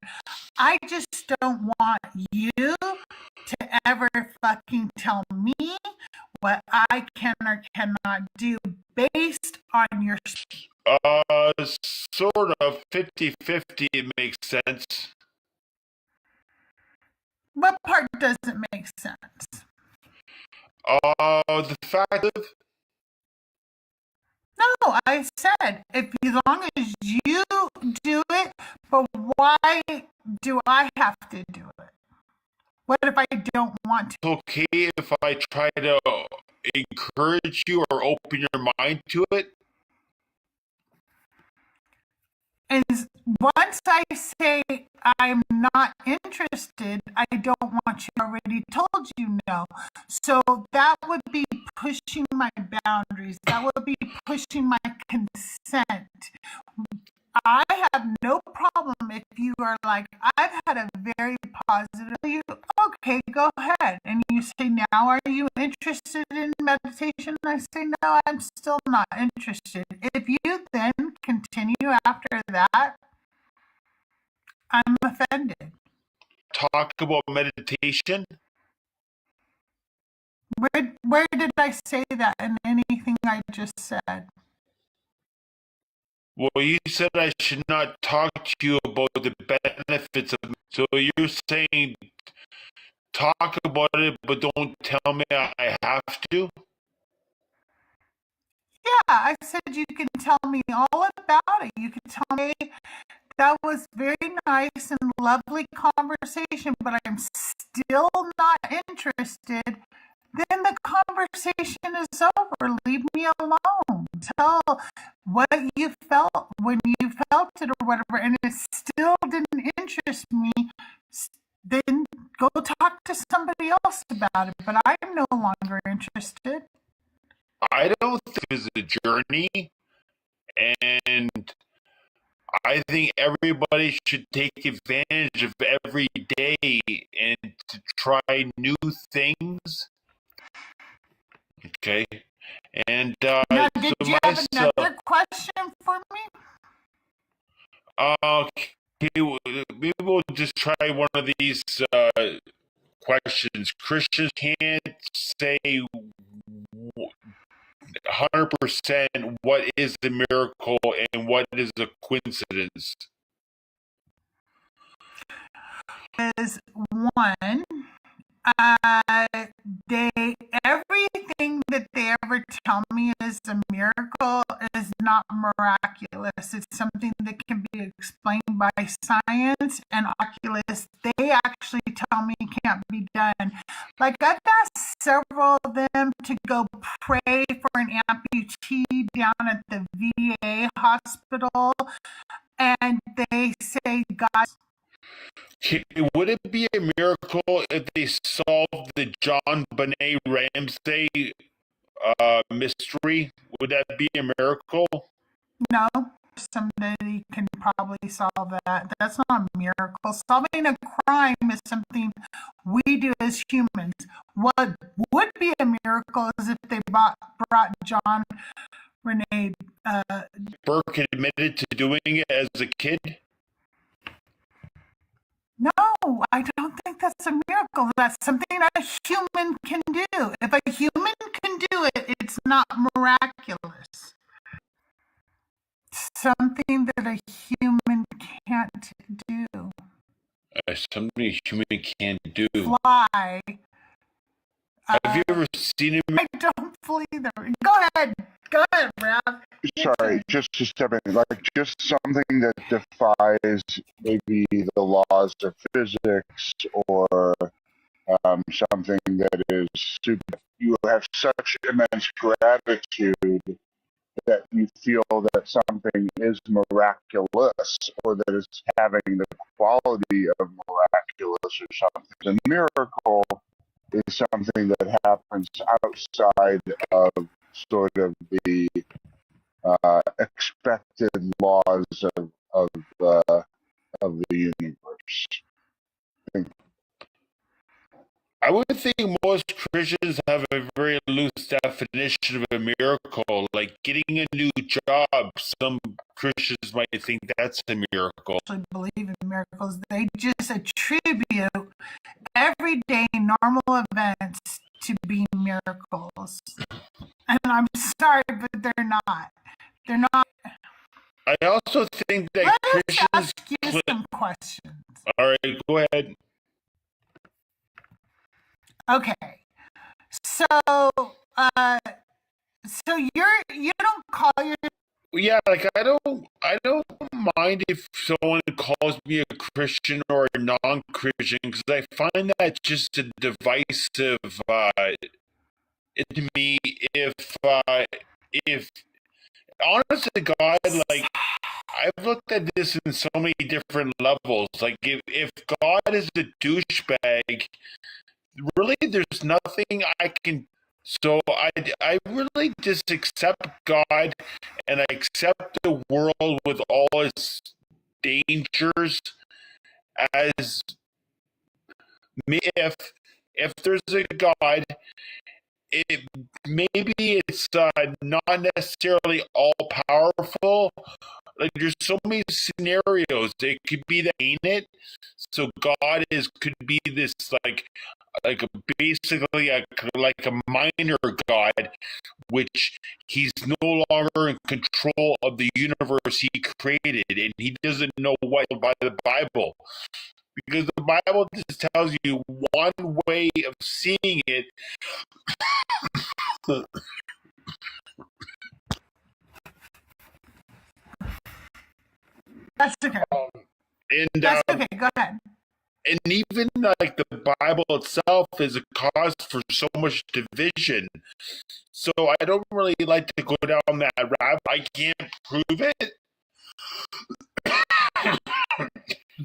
I just don't want you to ever fucking tell me what I can or cannot do based on your Sort of 50-50, it makes sense. What part doesn't make sense? The fact of... No, I said, as long as you do it, but why do I have to do it? What if I don't want to? It's okay if I try to encourage you or open your mind to it? Is once I say I'm not interested, I don't want you already told you no. So that would be pushing my boundaries. That would be pushing my consent. I have no problem if you are like, I've had a very positive, okay, go ahead. And you say, now are you interested in meditation? I say, no, I'm still not interested. If you then continue after that, I'm offended. Talk about meditation? Where did I say that in anything I just said? Well, you said I should not talk to you about the benefits of... So you're saying talk about it, but don't tell me I have to? Yeah, I said you can tell me all about it. You can tell me that was very nice and lovely conversation, but I'm still not interested. Then the conversation is over. Leave me alone. Tell what you felt when you felt it or whatever, and it still didn't interest me. Then go talk to somebody else about it. But I'm no longer interested. I don't think it was a journey, and I think everybody should take advantage of every day and to try new things. Okay, and Now, did so you have another question for me? okay, maybe we'll just try one of these questions. Christians can't say 100% what is a miracle and what is a coincidence. Is one, everything that they ever tell me is a miracle is not miraculous. It's something that can be explained by science and oculus. They actually tell me can't be done. Like, I've asked several of them to go pray for an amputee down at the VA hospital, and they say God. Would it be a miracle if they solved the John Benet Ramsey mystery? Would that be a miracle? No, somebody can probably solve that. That's not a miracle. Solving a crime is something we do as humans. What would be a miracle is if they brought John Rene Burke admitted to doing it as a kid? No, I don't think that's a miracle. That's something a human can do. If a human can do it, it's not miraculous. Something that a human can't do. Something a human can't do. Fly. Have you ever seen him? I don't believe that. Go ahead, Brad. Sorry, just to step in, like just something that defies maybe the laws of physics or something that is super. You have such immense gratitude that you feel that something is miraculous or that it's having the quality of miraculous or something. The miracle is something that happens outside of sort of the expected laws of the universe. I would think most Christians have a very loose definition of a miracle, like getting a new job. Some Christians might think that's a miracle. I believe in miracles. They just attribute everyday normal events to be miracles. And I'm sorry, but they're not. They're not. I also think that Christians ask you some questions. All right, go ahead. Okay. So you don't call your. Yeah, like I don't mind if someone calls me a Christian or a non-Christian, because I find that just a divisive to me. If honest to God, like I've looked at this in so many different levels. Like if God is a douchebag, really there's nothing I can. So I really just accept God, and I accept the world with all its dangers as me. If there's a God, maybe it's not necessarily all powerful. Like there's so many scenarios. It could be that ain't it. So God could be this basically like a minor God, which he's no longer in control of the universe he created, and he doesn't know what by the Bible, because the Bible just tells you one way of seeing it. That's okay. And That's okay. Go ahead. and even like the Bible itself is a cause for so much division. So I don't really like to go down that route. I can't prove it.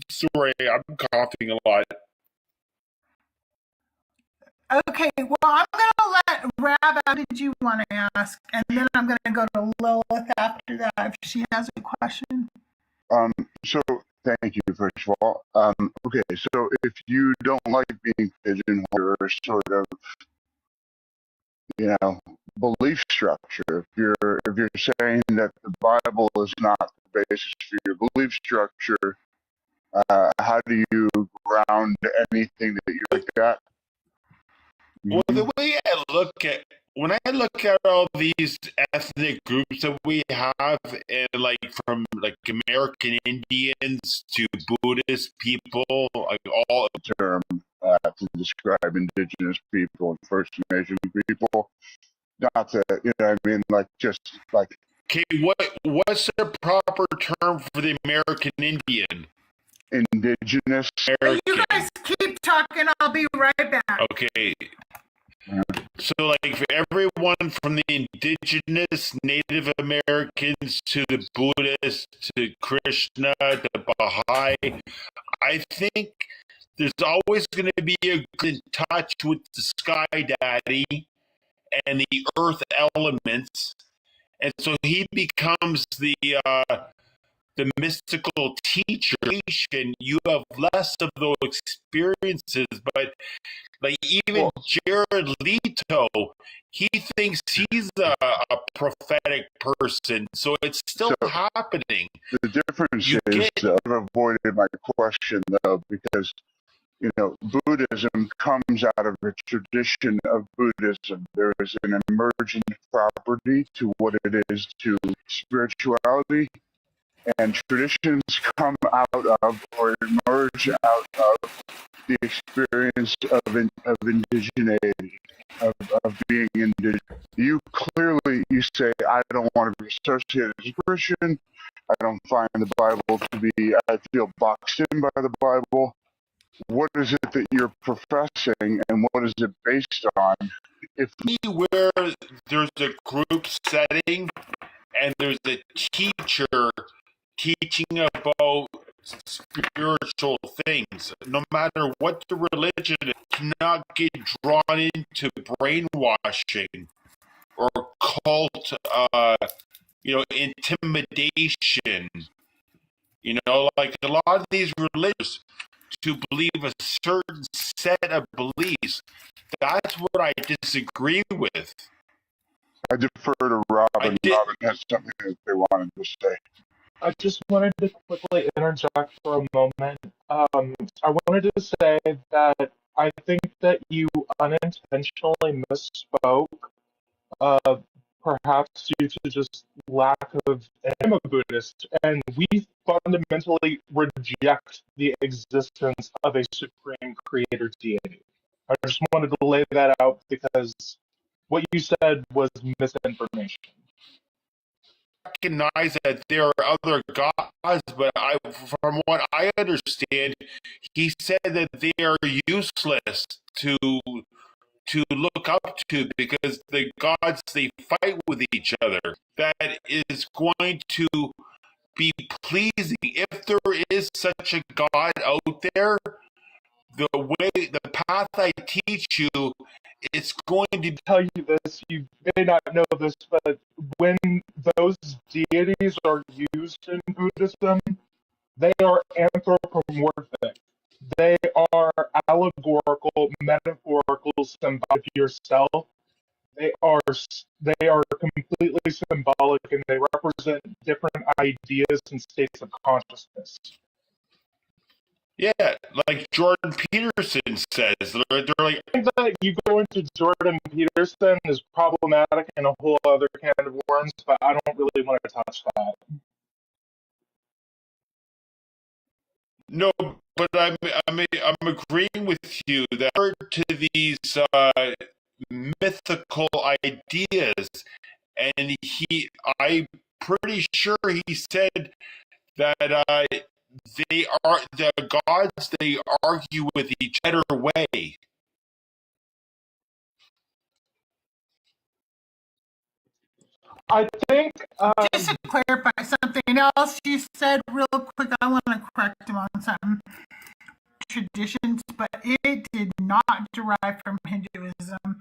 Sorry, I'm coughing a lot. Okay, well, I'm going to let Rab out. Did you want to ask? And then I'm going to go to Lilith after that if she has a question. So thank you, first of all. Okay, so if you don't like being pigeonholed or sort of, belief structure, if you're saying that the Bible is not the basis for your belief structure, how do you ground anything that you look at? Well, the way I look at when I look at all these ethnic groups that we have, and like from like American Indians to Buddhist people, like all term to describe indigenous people and First Nation people. Not to, what I mean, like just like. Okay, what's the proper term for the American Indian? Indigenous. Hey, you guys keep talking. I'll be right back. Okay. So, like, for everyone from the indigenous Native Americans to the Buddhists to Krishna to Baha'i, I think there's always going to be a good touch with the Sky Daddy and the Earth elements, and so he becomes the mystical teacher. And you have less of those experiences, but like even Jared Leto, he thinks he's a prophetic person, so it's still happening. The difference I've avoided my question though, because Buddhism comes out of a tradition of Buddhism. There is an emergent property to what it is to spirituality, and traditions come out of or emerge out of the experience of indigeneity, of being indigenous. You clearly, you say, I don't want to be associated as a Christian. I don't find the Bible to be, I feel boxed in by the Bible. What is it that you're professing, and what is it based on? Where there's a group setting and there's a teacher teaching about spiritual things, no matter what the religion is, cannot get drawn into brainwashing or cult, intimidation. Like a lot of these religions to believe a certain set of beliefs. That's what I disagree with. I defer to Robin. Robin has something that they wanted to say. I just wanted to quickly interject for a moment. I wanted to say that I think that you unintentionally misspoke, perhaps due to just lack of. I'm a Buddhist, and we fundamentally reject the existence of a supreme creator deity. I just wanted to lay that out because what you said was misinformation. Recognize that there are other gods, but from what I understand, he said that they are useless to look up to because the gods, they fight with each other. That is going to be pleasing. If there is such a God out there, the path I teach you, it's going to tell you this. You may not know this, but when those deities are used in Buddhism, they are anthropomorphic. They are allegorical, metaphorical, symbolic of yourself. They are completely symbolic, and they represent different ideas and states of consciousness. Yeah, like Jordan Peterson says, they're like. I think that you go into Jordan Peterson is problematic and a whole other can of worms, but I don't really want to touch that. No, but I'm agreeing with you that to these mythical ideas, and I'm pretty sure he said that they are the gods. They argue with each other way. I think Just to clarify something else you said real quick, I want to correct him on something. Traditions, but it did not derive from Hinduism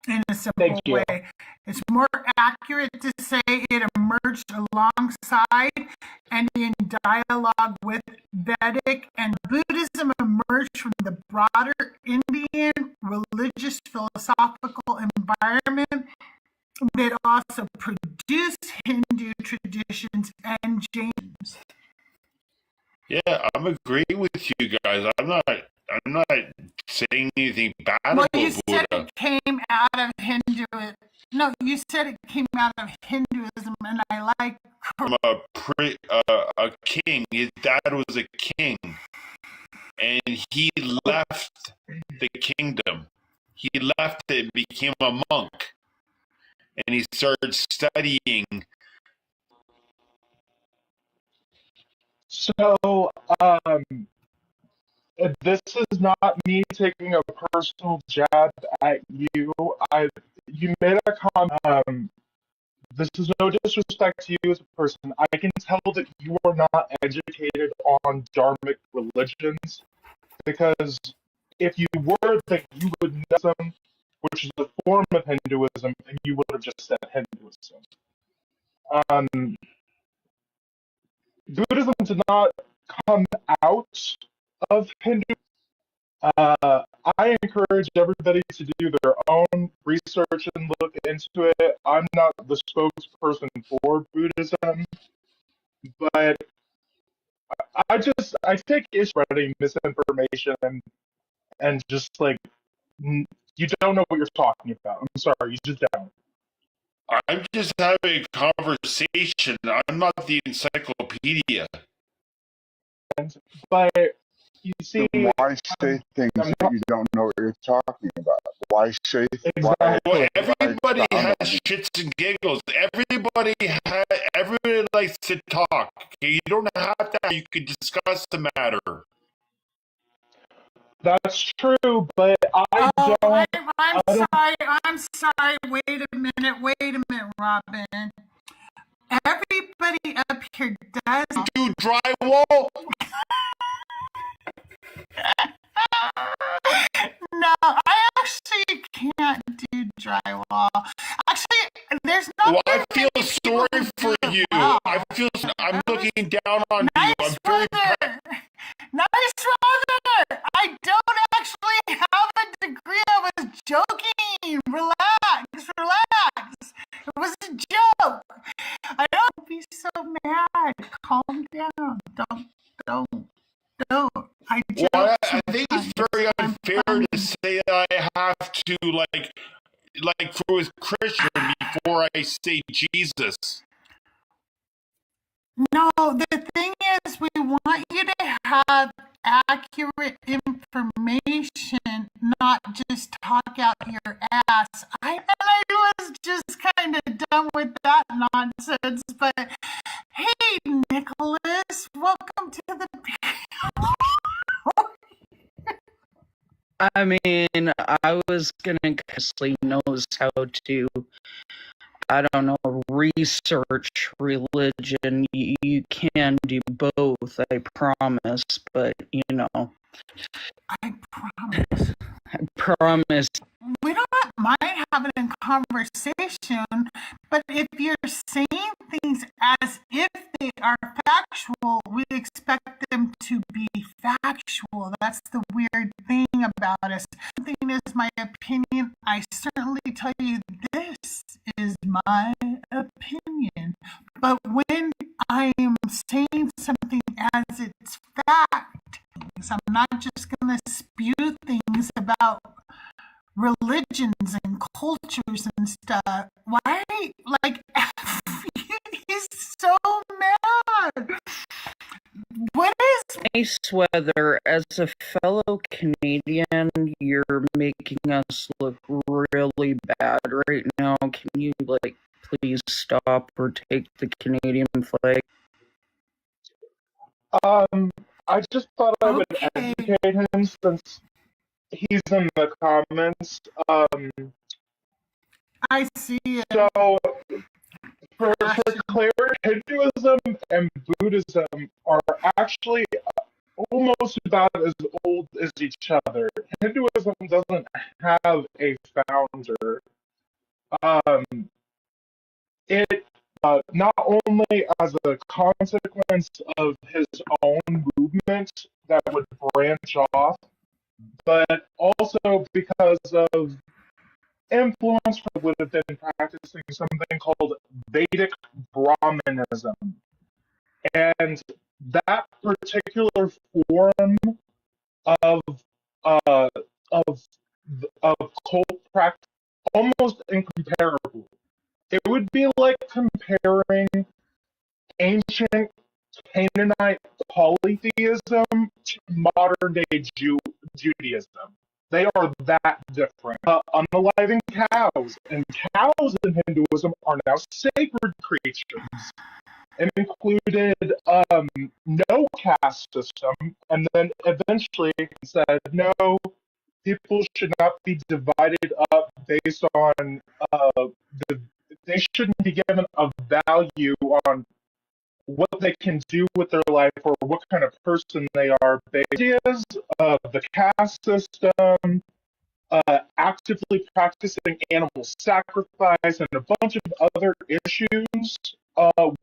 in a simple way. It's more accurate to say it emerged alongside and in dialogue with Vedic, and Buddhism emerged from the broader Indian religious philosophical environment that also produced Hindu traditions and Jains. Yeah, I'm agreeing with you guys. I'm not saying anything bad Well, about you said Buddha. it came out of Hinduism. No, you said it came out of Hinduism, and I like. From a king. His dad was a king, and he left the kingdom. He left it and became a monk, and he started studying. so. This is not me taking a personal jab at you. You made a comment. This is no disrespect to you as a person. I can tell that you are not educated on dharmic religions, because if you were, then you would know them, which is a form of Hinduism, and you would have just said Hinduism. Buddhism did not come out of Hinduism. I encourage everybody to do their own research and look into it. I'm not the spokesperson for Buddhism, but I take issue spreading misinformation and just like you don't know what you're talking about. I'm sorry, you just don't. I'm just having a conversation. I'm not the encyclopedia. But you see, why say things that you don't know what you're talking about? Why say exactly. Well, everybody has shits and giggles. Everybody likes to talk. Okay? You don't have to. You can discuss the matter. That's true, but I'm sorry. Wait a minute, Robin. Everybody up here does do drywall. No, I actually can't do drywall. Actually, there's not. Well, I feel sorry for you. Well. I'm looking down on nice you. I'm very Nice weather. I don't actually have a degree. I was joking. Relax. It was a joke. I don't be so mad. Calm down. Don't. Well, I think it's very unfair to say that I have to like for a Christian before I say Jesus. No, the thing is, we want you to have accurate information, not just talk out your ass. I was just kind of done with that nonsense, but hey, Nicholas, welcome to the I mean, I was gonna Kesley knows how to, I don't know, research religion. You can do both, I promise, but you know. I promise. I promise. We don't mind having a conversation, but if you're saying things as if they are factual, we expect them to be factual. That's the weird thing about us. Something is my opinion. I certainly tell you this is my opinion. But when I am saying something as it's fact, I'm not just going to spew things about religions and cultures and stuff. Why? Like, he's so mad. What is nice weather? As a fellow Canadian, you're making us look really bad right now. Can you, like, please stop or take the Canadian flag? I just thought I would Okay. educate him since he's in the comments. I see it. So, for clarity, Hinduism and Buddhism are actually almost about as old as each other. Hinduism doesn't have a founder. It not only as a consequence of his own movement that would branch off, but also because of influence from would have been practicing something called Vedic Brahmanism. And that particular form of uh, of cult practice almost incomparable. It would be like comparing ancient Canaanite polytheism to modern day Judaism. They are that different. Unaliving cows, and cows in Hinduism are now sacred creatures. It included no caste system, and then eventually said no, people should not be divided up based on they shouldn't be given a value on what they can do with their life or what kind of person they are. Ideas of the caste system, actively practicing animal sacrifice, and a bunch of other issues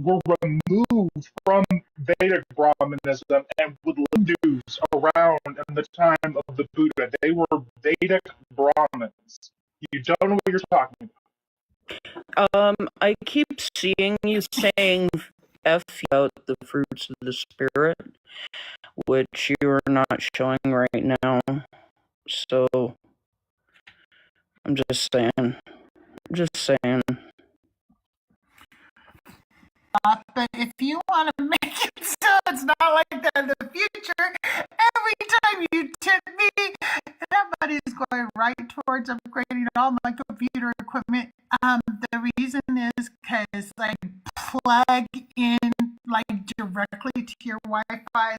were removed from Vedic Brahmanism and would Hindus around in the time of the Buddha. They were Vedic Brahmins. You don't know what you're talking about. I keep seeing you saying F out the fruits of the Spirit, which you are not showing right now. So, I'm just saying. But if you want to make it so it's not like that in the future, every time you tip me, everybody's going right towards upgrading all my computer equipment. The reason is because I plug in like directly to your Wi-Fi.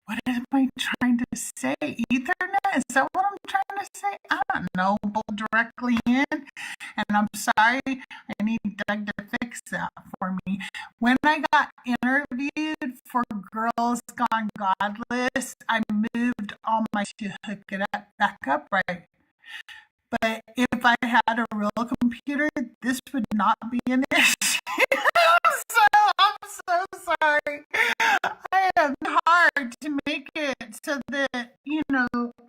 What am I trying to say? Ethernet? Is that what I'm trying to say? I don't know. Pull directly in. And I'm sorry, I need Doug to fix that for me. When I got interviewed for Girls Gone Godless, I moved all my to hook it up back up right. But if I had a real computer, this would not be an issue. I'm so sorry. I am hard to make it so that,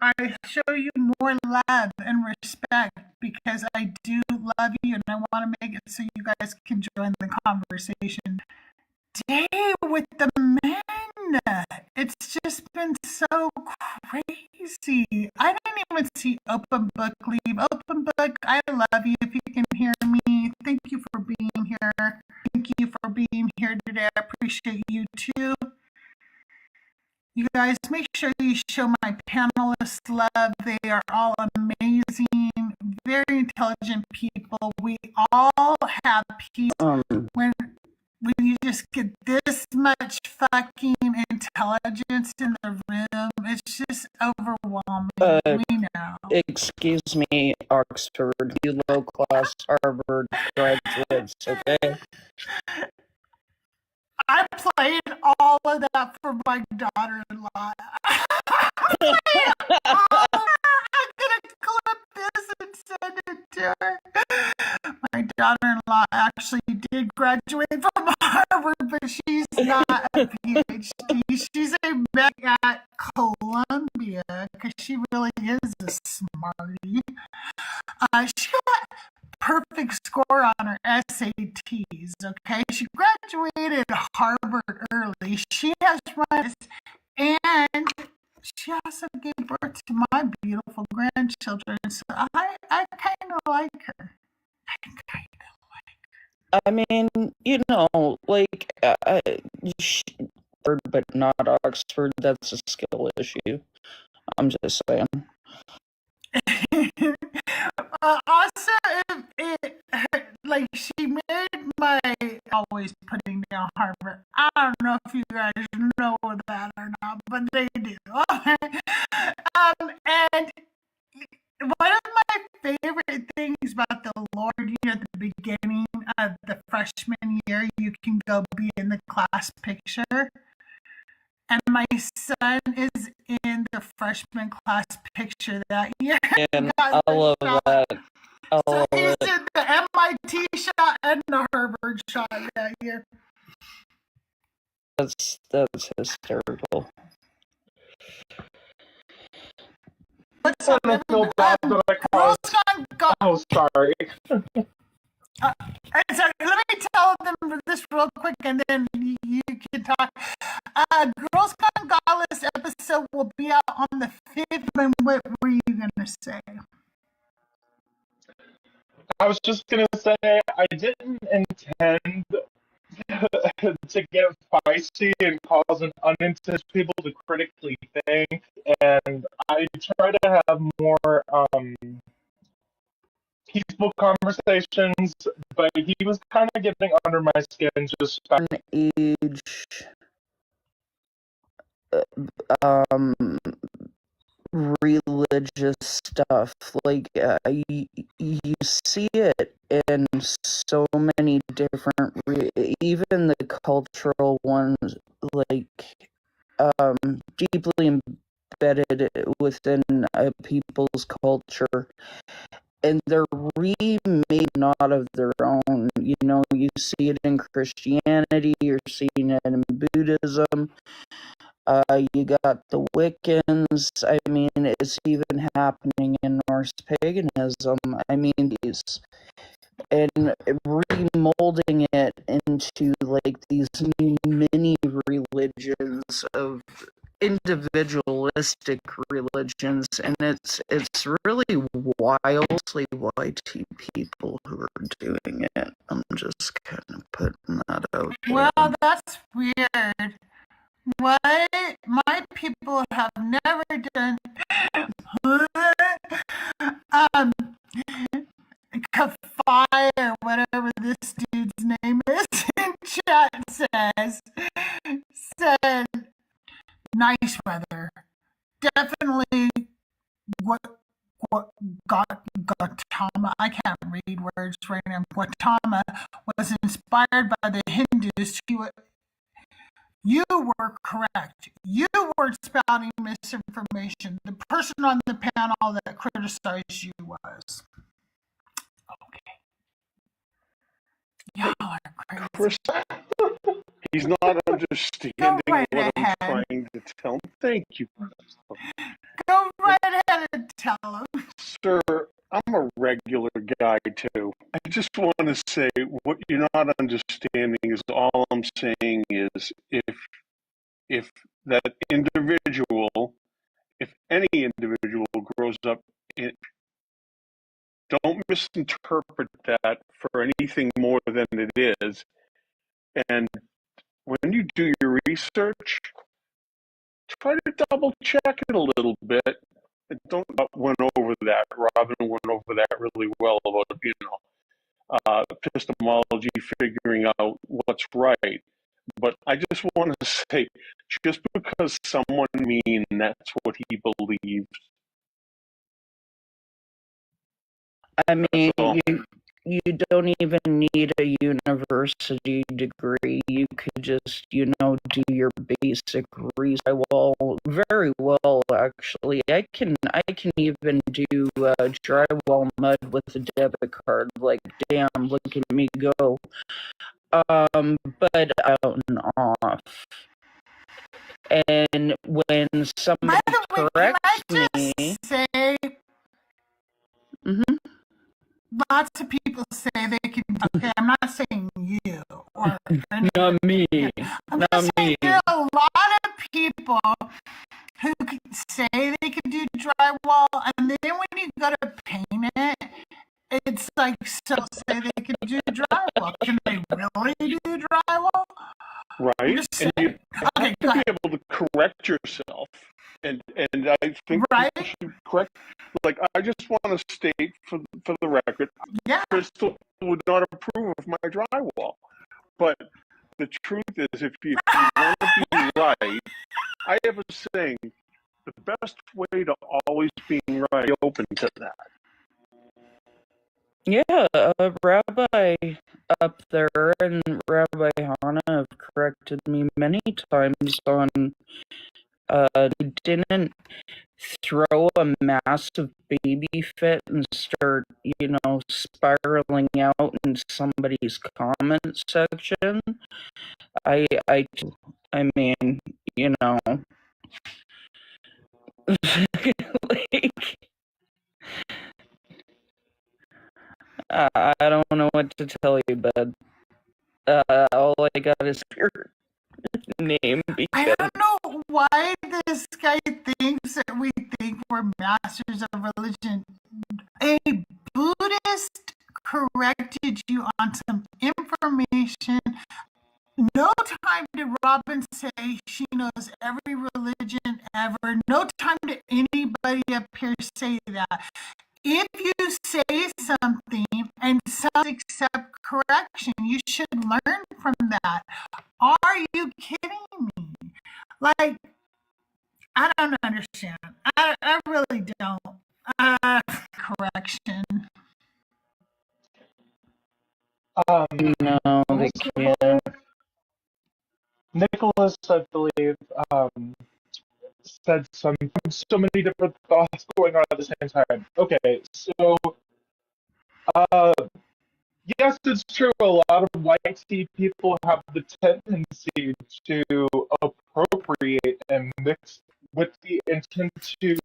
I show you more love and respect because I do love you and I want to make it so you guys can join the conversation. Day with the men. It's just been so crazy. I didn't even see Open Book leave. Open Book, I love you if you can hear me. Thank you for being here. Thank you for being here today. I appreciate you too. You guys, make sure you show my panelists love. They are all amazing, very intelligent people. We all have peace when you just get this much fucking intelligence in the room. It's just overwhelming. We know. Excuse me, Oxford, you low-class Harvard graduates, okay? I played all of that for my daughter-in-law. I'm gonna clip this and send it to her. My daughter-in-law actually did graduate from Harvard, but she's not a PhD. She's a med at Columbia because she really is a smarty. She got perfect score on her SATs, okay? She graduated Harvard early. She has run, and she also gave birth to my beautiful grandchildren. So I kind of like her. I mean, but not Oxford, that's a skill issue. I'm just saying. Also, like she married my always putting down Harvard. I don't know if you guys know that or not, but they do. And one of my favorite things about the Lord, at the beginning of the freshman year, you can go be in the class picture. And my son is in the freshman class picture that year. And I love that. So he's in the MIT shot and the Harvard shot that year. That's hysterical. What's up, I feel bad that I caused. Oh, sorry. So let me tell them this real quick, and then you can talk. Girls Gone Godless episode will be out on the 5th. And what were you gonna say? I was just gonna say I didn't intend to get feisty and cause an unintended people to critically think, and I try to have more peaceful conversations, but he was kind of getting under my skin just back age religious stuff, like you see it in so many different even the cultural ones, like deeply embedded within people's culture, and they're remade not of their own. You see it in Christianity, you're seeing it in Buddhism. You got the Wiccans. I mean, it's even happening in Norse paganism. I mean, and remolding it into like these mini religions of individualistic religions, and it's really wildly white people who are doing it. I'm just kind of putting that out there. Well, that's weird. What my people have never done. Kafai, or whatever this dude's name is in chat said nice weather. Definitely what Gautama, I can't read words right now. Gautama was inspired by the Hindus. You were correct. You were spouting misinformation. The person on the panel that criticized you was. Okay. Y'all are crazy. He's not understanding what I'm trying to tell him. Thank you. Go right ahead and tell him. Sir, I'm a regular guy too. I just want to say what you're not understanding is all I'm saying is if that individual, if any individual grows up don't misinterpret that for anything more than it is. And when you do your research, try to double check it a little bit. And don't went over that. Robin went over that really well about, epistemology, figuring out what's right. But I just want to say, just because someone mean, that's what he believes. I mean, you don't even need a university degree. You could just, do your basic research. Well, very well, actually. I can even do drywall mud with a debit card. Like, damn, look at me go. But out and off. And when somebody corrects me, say, lots of people say they can. Okay, I'm not saying you or not me. I'm just saying there are a lot of people who say they can do drywall, and then when you go to paint it, it's like some say they can do drywall. Can they really do drywall? Right, and you have to be able to correct yourself, and I think you should correct. Like, I just want to state for the record, Crystal would not approve of my drywall. But the truth is, if you want to be right, I have a saying, the best way to always being right, be open to that. Yeah, Rabbi up there and Rabbi Hana have corrected me many times on he didn't throw a massive baby fit and start, spiraling out in somebody's comment section. I mean, like, I don't know what to tell you, bud. All I got is your name because I don't know why this guy thinks that we think we're masters of religion. A Buddhist corrected you on some information. No time did Robin say she knows every religion ever. No time did anybody up here say that. If you say something and some accept correction, you should learn from that. Are you kidding me? Like, I don't understand. I really don't. Correction. no, they can't. Nicholas, I believe, said so many different thoughts going on at the same time. Okay, so yes, it's true. A lot of white tea people have the tendency to appropriate and mix with the intent to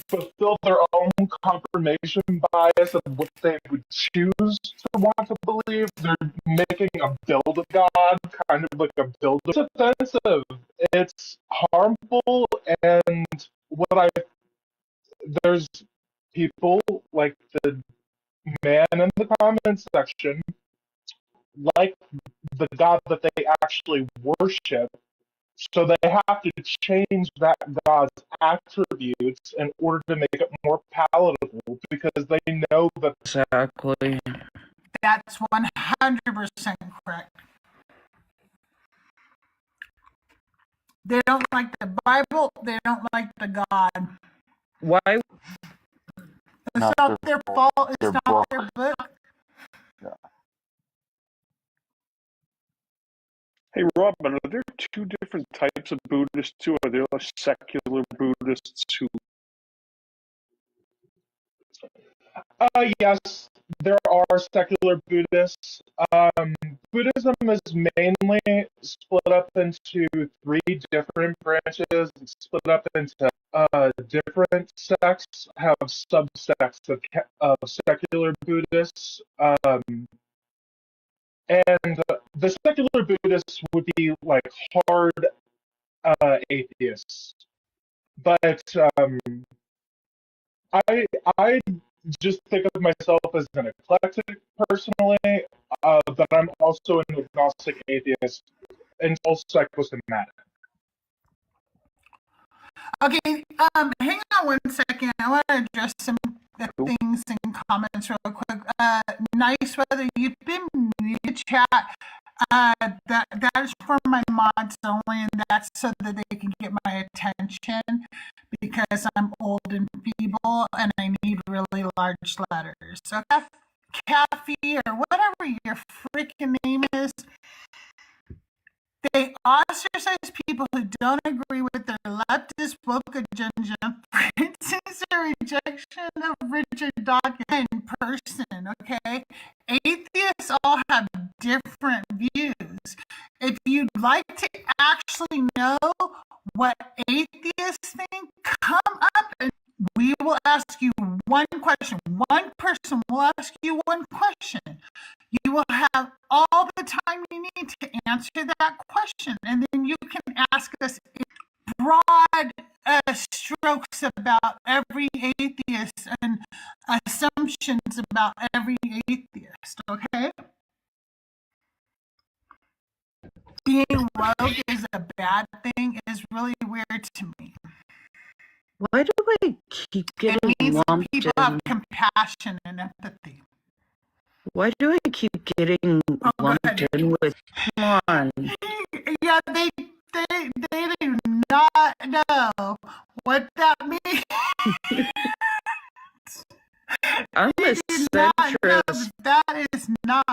fulfill their own confirmation bias of what they would choose to want to believe. They're making a build of God, kind of like a build. It's offensive. It's harmful, and there's people like the man in the comment section, like the God that they actually worship. So they have to change that God's attributes in order to make it more palatable because they know that. Exactly. That's 100% correct. They don't like the Bible. They don't like the God. Why? It's not their fault. It's not their book. Yeah. Hey, Robin, are there two different types of Buddhists too? Are there secular Buddhists who? Yes, there are secular Buddhists. Buddhism is mainly split up into 3 different branches. It's split up into different sects, have subsects of secular Buddhists. And the secular Buddhists would be like hard atheists. But I just think of myself as an eclectic personally, but I'm also an agnostic atheist and also psychosomatic. Okay, hang on one second. I want to address some things and comments real quick. Nice weather. You've been muted, chat. That is for my mods only, and that's so that they can get my attention because I'm old and feeble and I need really large letters. So, Kathy or whatever your freaking name is. They ostracize people who don't agree with their leftist woke agenda. For instance, their rejection of Richard Dawkins in person, okay? Atheists all have different views. If you'd like to actually know what atheists think, come up and we will ask you one question. One person will ask you one question. You will have all the time you need to answer that question, and then you can ask us broad strokes about every atheist and assumptions about every atheist, okay? Being woke is a bad thing is really weird to me. Why do I keep It getting means lumped people have in? compassion and empathy. Why do I keep getting lumped in with? Come on. Yeah, they do not know what that means. I'm They a do not know centrist. that is not.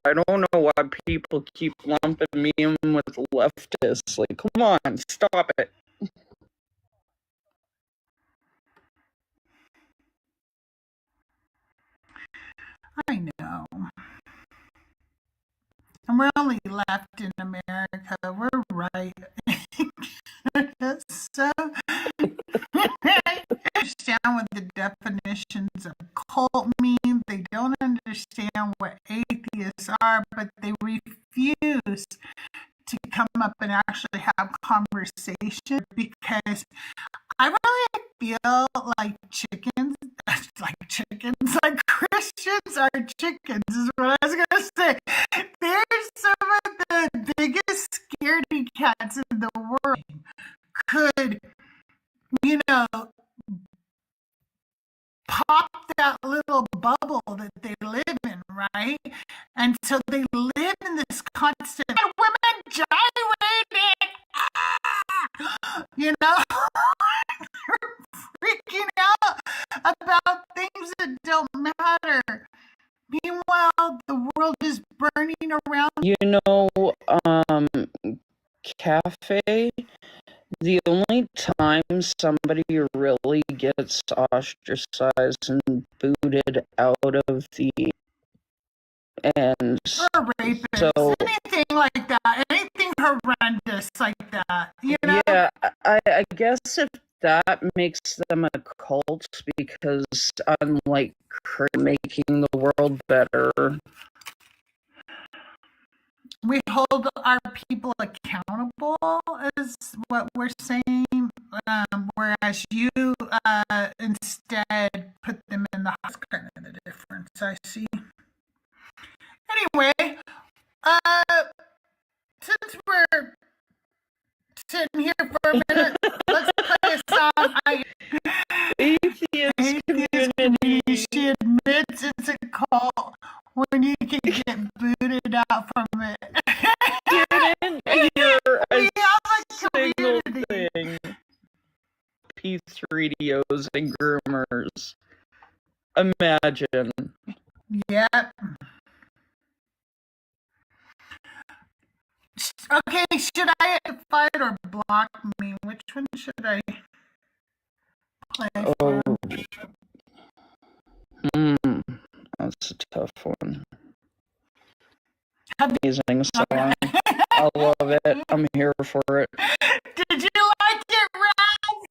I don't know why people keep lumping me in with leftists. Like, come on, stop it. I know. And we're only left in America. We're right. So I understand what the definitions of cult mean. They don't understand what atheists are, but they refuse to come up and actually have conversation because I really feel like like Christians are chickens, is what I was going to say. They're some of the biggest scaredy cats in the world. Could, you know, pop that little bubble that they live in, right? And so they live in this constant women gyrating, you know, freaking out about things that don't matter. Meanwhile, the world is burning around. You know, cafe, the only time somebody really gets ostracized and booted out of the and or rapists, so anything like that, anything horrendous like that, you know? yeah, I guess if that makes them a cult because unlike making the world better, we hold our people accountable is what we're saying, whereas you instead put them in the house. Kind of the difference I see. Anyway, since we're sitting here for a minute, let's play a song. Atheist community. She admits it's a cult when you can get booted out from it. Didn't hear We a have a single community. thing. Peace radios and groomers. Imagine. Yep. Okay, should I fight or block me? Which one should I play for? That's a tough one. Have Amazing song. I love it. I'm here for it. Did you like it, Rob?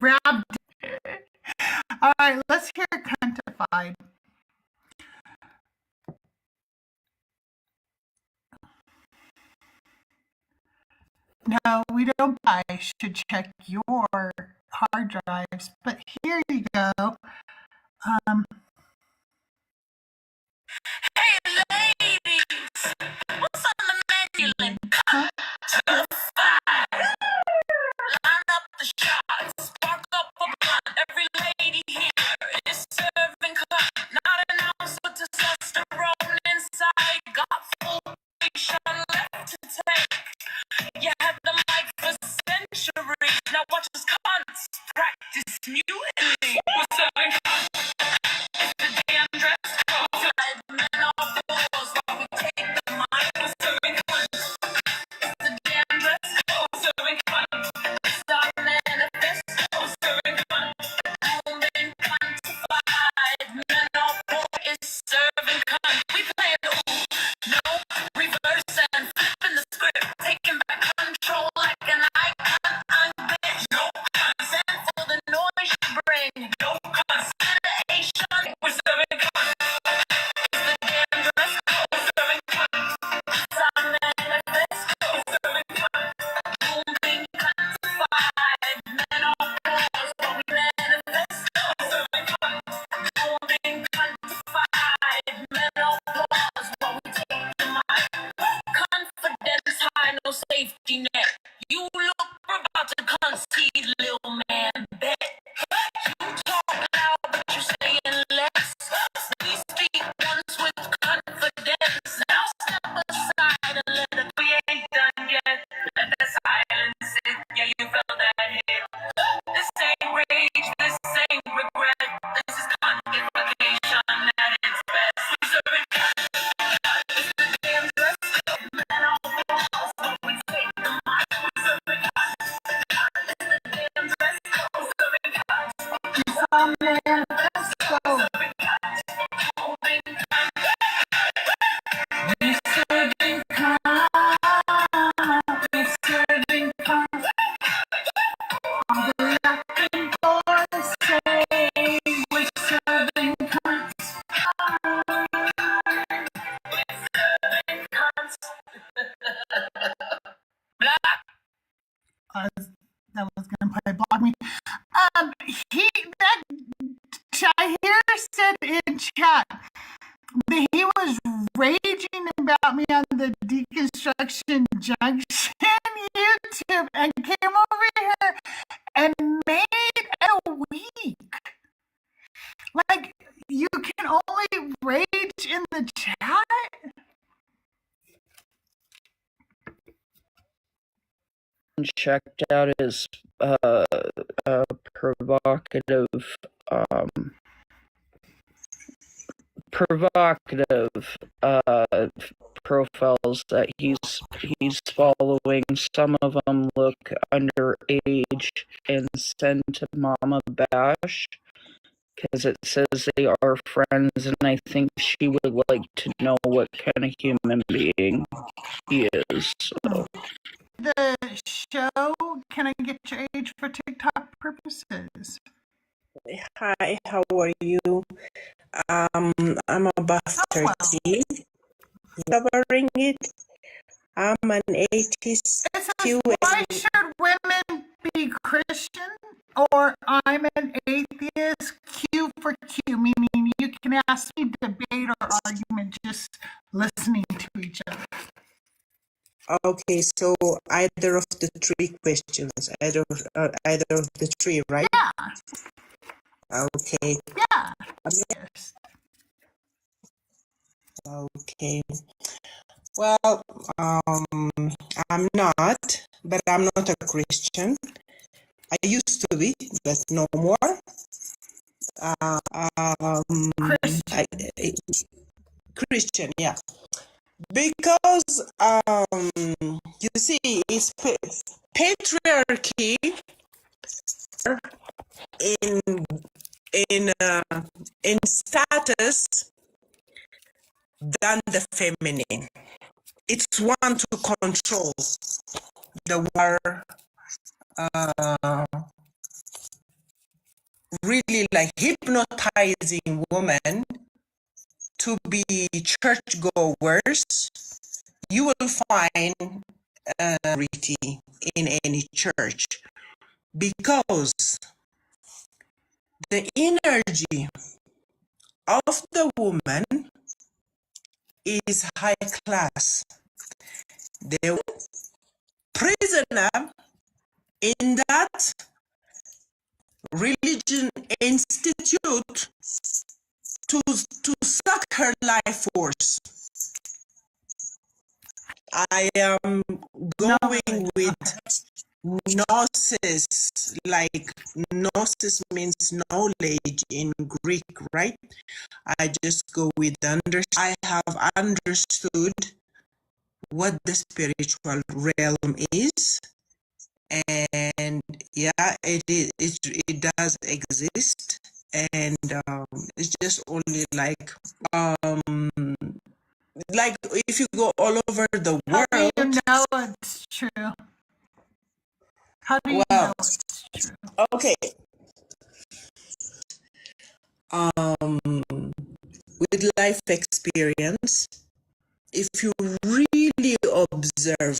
Rob. All right, let's hear Quantified. No, we don't buy. Should check your hard drives. But here you go. Hey ladies, what's on the menu? Cut to the fire. Line up the shots, spark up a blunt. Every lady here is serving cut. Not an ounce of testosterone inside. Got full patient left to take. You had them like for centuries. Now watch us cunts practice mutiny. We're serving cut. It's the damn dress code. Men off the walls while we take the mic. We're serving cut. It's the damn dress code. Serving cut. It's our manifesto. Serving cut. manifesto. We serving God. We serving God. All the laughing boys say we're serving God. That was gonna probably block me. He that Shahir said in chat that he was raging about me on the Deconstruction Junction YouTube and came over here and made a week. Like, you can only rage in the chat? Checked out his provocative profiles that he's following. Some of them look underage and send to Mama Bash because it says they are friends, and I think she would like to know what kind of human being he is. So. The show, can I get your age for TikTok purposes? Hi, how are you? I'm about 30. Covering it. I'm an atheist. It says, why should women be Christian? Or I'm an atheist, Q for Q, meaning you can ask me debate or argument just listening to each other. Okay, so either of the three questions, either of the three, right? Yeah. Okay. Yeah. Yes. Okay. Well, I'm not, but I'm not a Christian. I used to be, but no more. Christian, yeah. Because you see, it's patriarchy in status than the feminine. It's one to control the war, really like hypnotizing women to be churchgoers. You will find authority in any church because the energy of the woman is high class. The prisoner in that religion institute to suck her life force. I am going with gnosis, like gnosis means knowledge in Greek, right? I just go with I have understood what the spiritual realm is, and yeah, it does exist, and it's just only like if you go all over the world. How do you know it's true? How do you know it's true? Okay. With life experience, if you really observe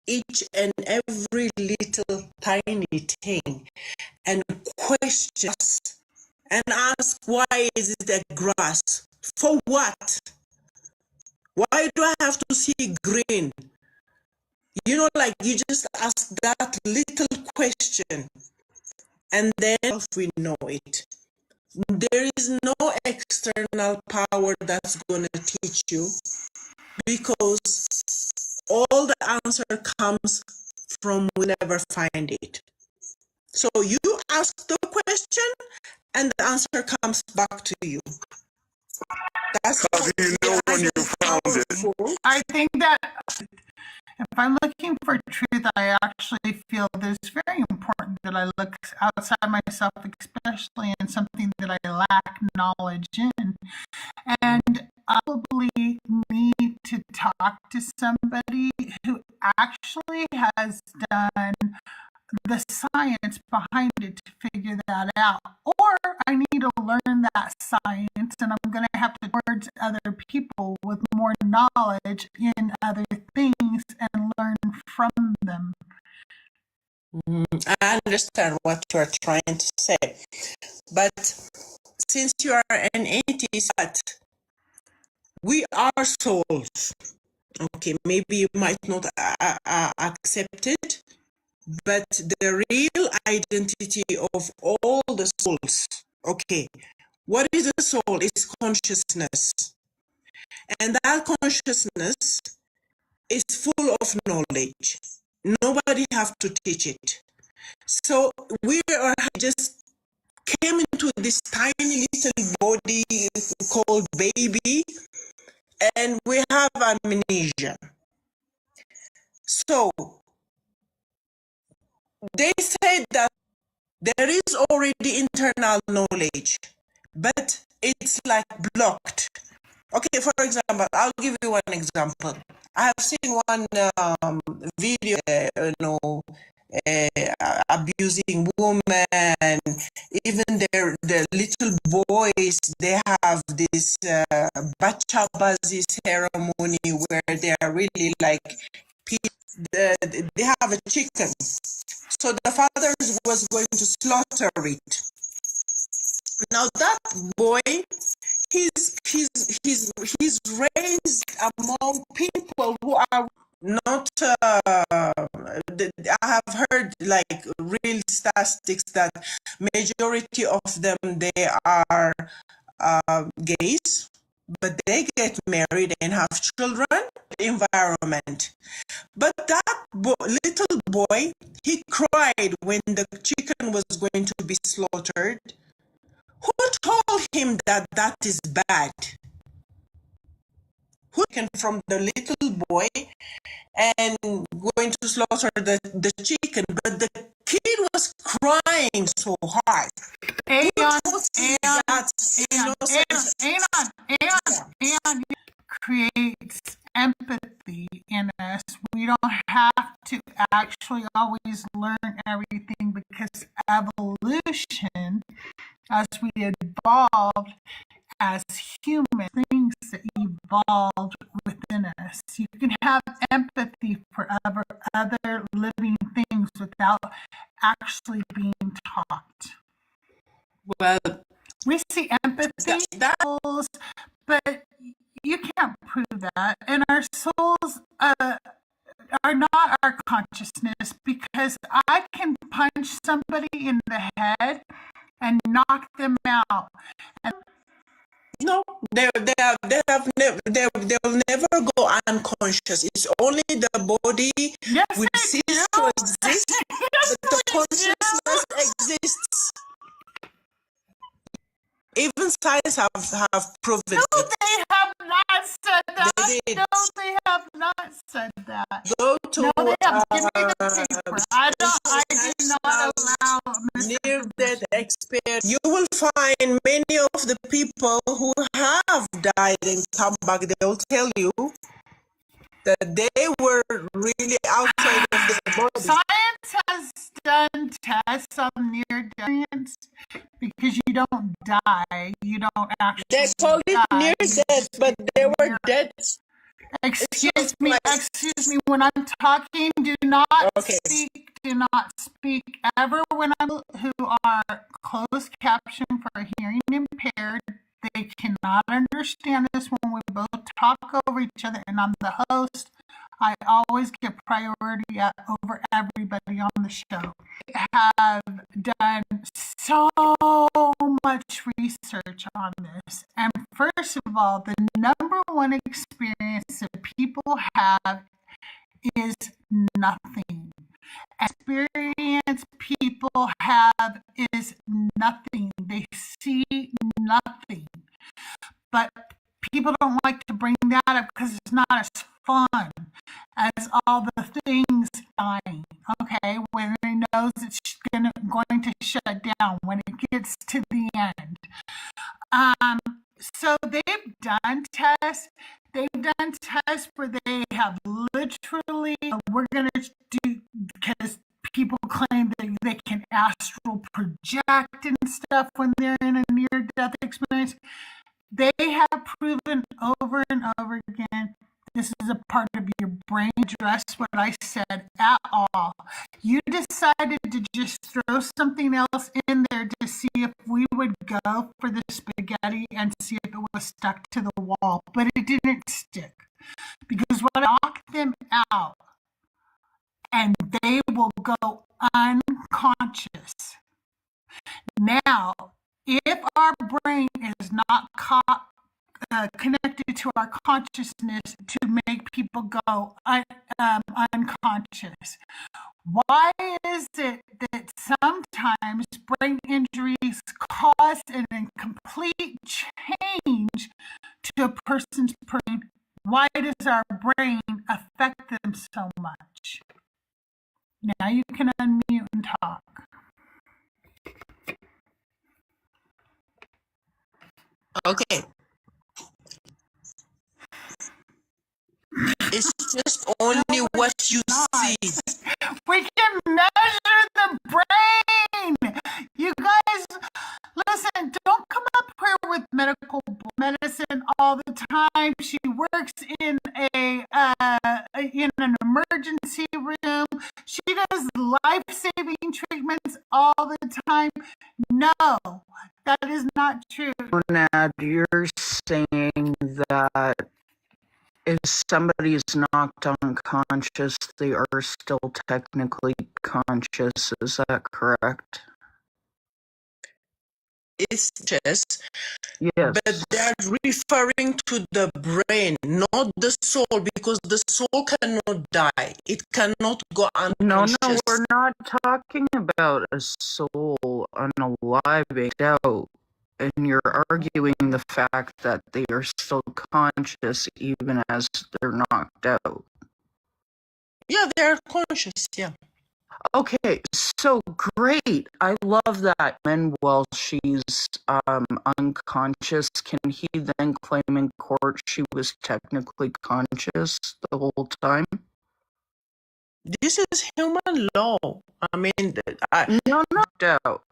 each and every little tiny thing and question and ask, why is it a grass? For what? Why do I have to see green? You know, like you just ask that little question and then we know it. There is no external power that's going to teach you because all the answer comes from we never find it. So you ask the question and the answer comes back to you. That's how do you know when you found it? I think that if I'm looking for truth, I actually feel that it's very important that I look outside myself, especially in something that I lack knowledge in. And I probably need to talk to somebody who actually has done the science behind it to figure that out. Or I need to learn that science, and I'm going to have to towards other people with more knowledge in other things and learn from them. I understand what you are trying to say, but since you are an atheist, we are souls. Okay, maybe you might not accept it, but the real identity of all the souls, okay, what is the soul? It's consciousness. And that consciousness is full of knowledge. Nobody have to teach it. So we are just came into this tiny little body called baby, and we have amnesia. So they said that there is already internal knowledge, but it's like blocked. Okay, for example, I'll give you one example. I have seen one video, abusing women, even their little boys, they have this bachabazi ceremony where they are really like, they have a chicken. So the father was going to slaughter it. Now that boy, he's raised among people who are not, I have heard like real statistics that majority of them, they are gays, but they get married and have children. Environment. But that little boy, he cried when the chicken was going to be slaughtered. Who told him that that is bad? Who came from the little boy and going to slaughter the chicken? But the kid was crying so hard. And creates empathy in us. We don't have to actually always learn everything, because evolution, as we evolved as human things that evolved within us. You can have empathy for other living things without actually being taught. Well, we see empathy, but you can't prove that. And our souls are not our consciousness, because I can punch somebody in the head and knock them out. And no, they'll never go unconscious. It's only the body will cease to exist, but the consciousness exists. Even science have proven it. No, they have not said that. No, they have not said that. Go to no, they have. Give me the paper. I do not allow near-death experience. You will find many of the people who have died and come back, they will tell you that they were really outside of their body. Science has done tests on near-death, because you don't die. You don't actually They call it near-death, but they were dead. Excuse me, when I'm talking, do not speak ever when I'm who are closed caption for hearing impaired. They cannot understand this when we both talk over each other, and I'm the host. I always get priority over everybody on the show. I have done so much research on this. And first of all, the number one experience that people have is nothing. Experience people have is nothing. They see nothing. But people don't like to bring that up because it's not as fun as all going to shut down when it gets to the end. So they've done tests. They've done tests where they have literally, we're going to do, because people claim that they can astral project and stuff when they're in a near-death experience. They have proven over and over again, this is a part of your brain. Address what I said at all. You decided to just throw something else in there to see if we would go for the spaghetti and see if it was stuck to the wall, but it didn't stick. Because what knocked them out, and they will go unconscious. Now, if our brain is not connected to our consciousness to make people go unconscious, why is it that sometimes brain injuries cause a complete change to a person's brain? Why does our brain affect them so much? Now you can unmute and talk. Okay. It's just only what you see. We can measure the brain. You guys, listen, don't come up here with medical medicine all the time. She works in an emergency room. She does life-saving treatments all the time. No, that is not true. Nad, you're saying that if somebody's knocked unconscious, they are still technically conscious. Is that correct? It's just, yes. But they're referring to the brain, not the soul, because the soul cannot die. It cannot go unconscious. No, we're not talking about a soul unaliving out. And you're arguing the fact that they are still conscious even as they're knocked out. Yeah, they're conscious, yeah. Okay, so great. I love that. And while she's unconscious, can he then claim in court she was technically conscious the whole time? This is human law. I mean, no doubt.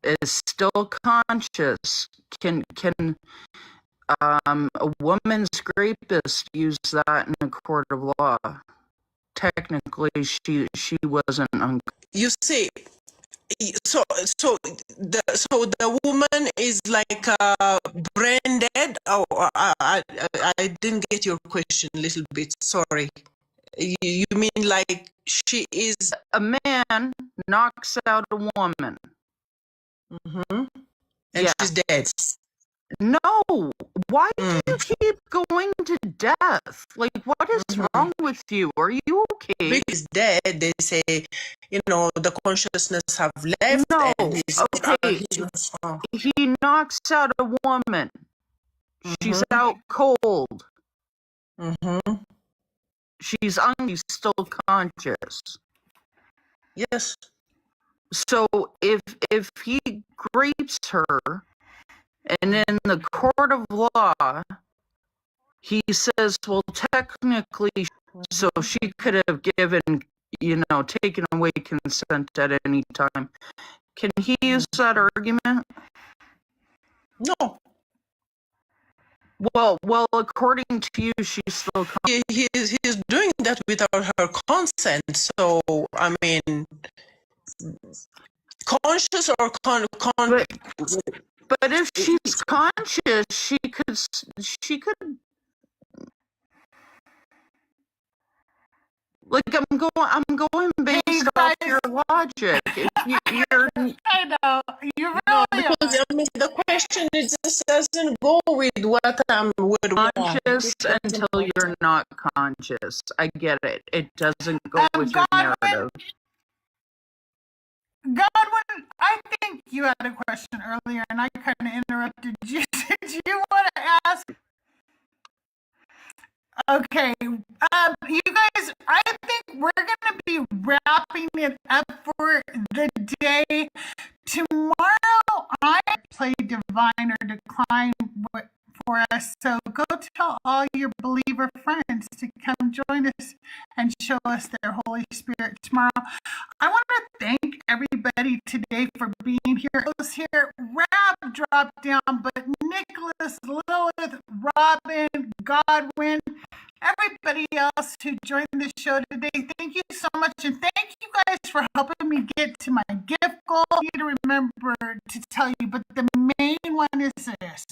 Is still conscious. Can a woman's rapist use that in a court of law? Technically, she wasn't you see, so the woman is like brain dead. Oh, I didn't get your question a little bit. Sorry. You mean like she is a man knocks out a woman, and she's dead? No. Why do you keep going to death? Like, what is wrong with you? Are you okay? Because dead, they say, the consciousness have left. No. And okay. He knocks out a woman. She's out cold. She's still conscious. Yes. So if he rapes her, and in the court of law, he says, well, technically, so she could have given, taken away consent at any time. Can he use that argument? No. Well, according to you, she's still he's doing that without her consent. So, I mean, conscious or But if she's conscious, she could. Like I'm going based off your logic. I know you really because I mean the question it just doesn't go with what I'm conscious until you're not conscious. I get it. It doesn't go with your narrative. Godwin, I think you had a question earlier, and I kind of interrupted you. Did you want to ask? Okay, you guys, I think we're gonna be wrapping it up for the day. Tomorrow, I play Divine or Decline for us. So go tell all your believer friends to come join us and show us their Holy Spirit tomorrow. I want to thank everybody today for being here. Those here, Rab dropped down, but Nicholas, Lilith, Robin, Godwin, everybody else who joined the show today, thank you so much. And thank you guys for helping me get to my gift goal. I need to remember to tell you, but the main one is this.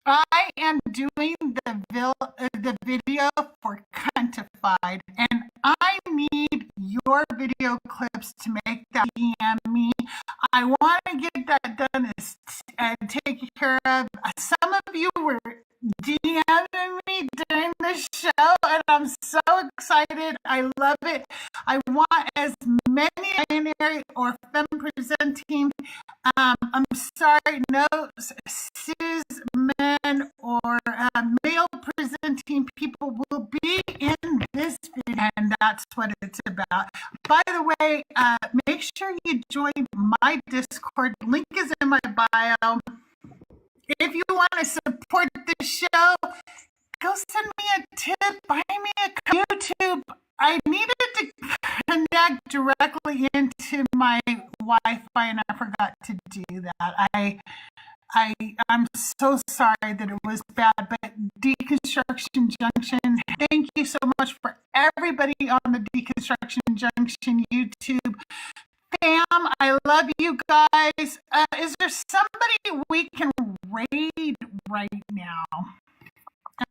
I am doing the video for Cuntified, and I need your video clips to make that DM me. I want to get that done and taken care of. Some of you were DMing me during the show, and I'm so excited. I love it. I want as many binary or femme presenting. I'm sorry, no cis men or male presenting people will be in this video, and that's what it's about. By the way, make sure you join my Discord. Link is in my bio. If you want to support the show, go send me a tip, buy me a YouTube. I needed to connect directly into my Wi-Fi, and I forgot to do that. I'm so sorry that it was bad, but Deconstruction Junction, thank you so much for everybody on the Deconstruction Junction YouTube. Fam, I love you guys. Is there somebody we can raid right now?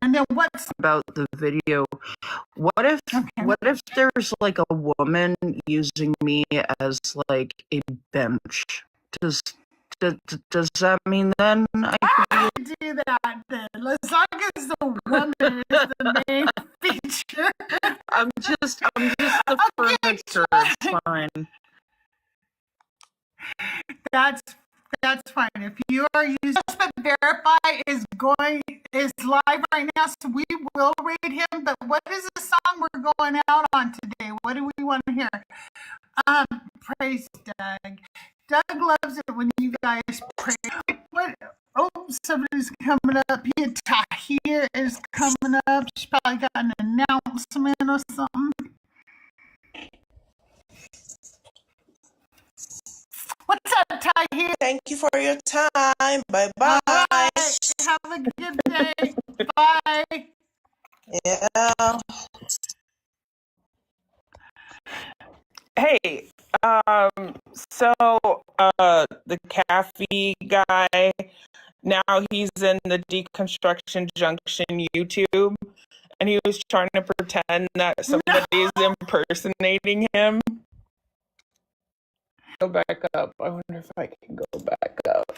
And then what's about the video? What if there's like a woman using me as like a bench? Does that mean then I can do that then? As long as the woman is the main feature. I'm just the furniture. It's fine. That's fine. If you are using but Verify is live right now, so we will rate him. But what is the song we're going out on today? What do we want to hear? Praise Doug. Doug loves it when you guys pray. What? Oh, somebody's coming up here. Tahir is coming up. She's probably got an announcement or something. What's up, Tahir? Thank you for your time. Bye-bye. Right. Have a good day. Bye. Yeah. Hey, so the cafe guy, now he's in the Deconstruction Junction YouTube, and he was trying to pretend that somebody's impersonating him. Go back up. I wonder if I can go back up.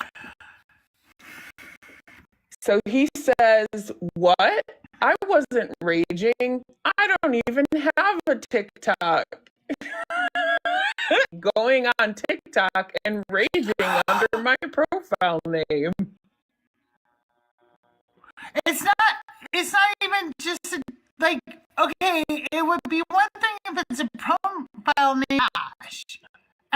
So he says, what? I wasn't raging. I don't even have a TikTok. Going on TikTok and raging under my profile name. It's not even just like, okay, it would be one thing if it's a profile name,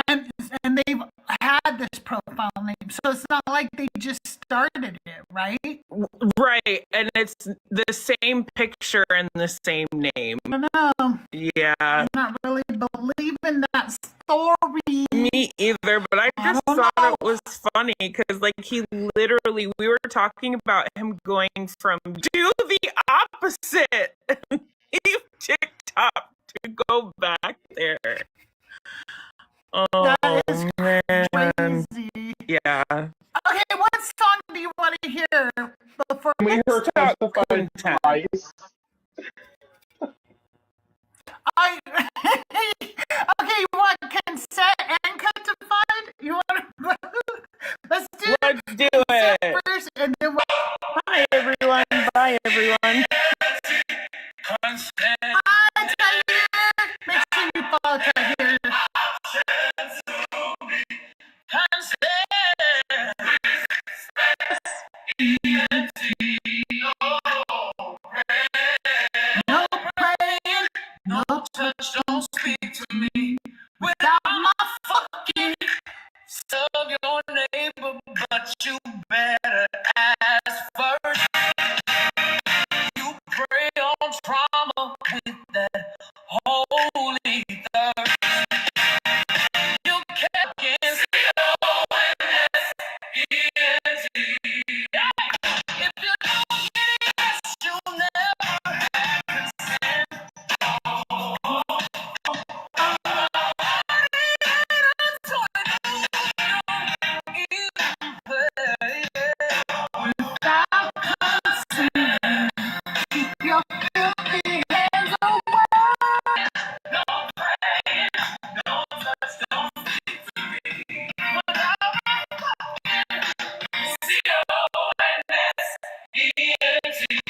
and they've had this profile name, so it's not like they just started it, right? Right, and it's the same picture and the same name. I know. Yeah. I'm not really believing that story. Me either, but I just thought it was funny because, like, he literally, we were talking about him going from do the opposite, leave TikTok to go back there. Oh, that is man. Crazy. Yeah. Okay, what song do you want to hear before we heard Cuntified twice? Okay, you want Consent and Cuntified? You want to let's do it first, and then Bye everyone. Bye everyone. Bye, Tahir. Make sure you follow Tahir. love your neighbor, but you better ask first. You prey on trauma with that holy thirst. You can't against C-O-N-S-E-N-T. If you don't get it, you'll never have consent. Keep your filthy hands away. Don't pray, don't touch, don't speak to me. C-O-N-S-E-N-T.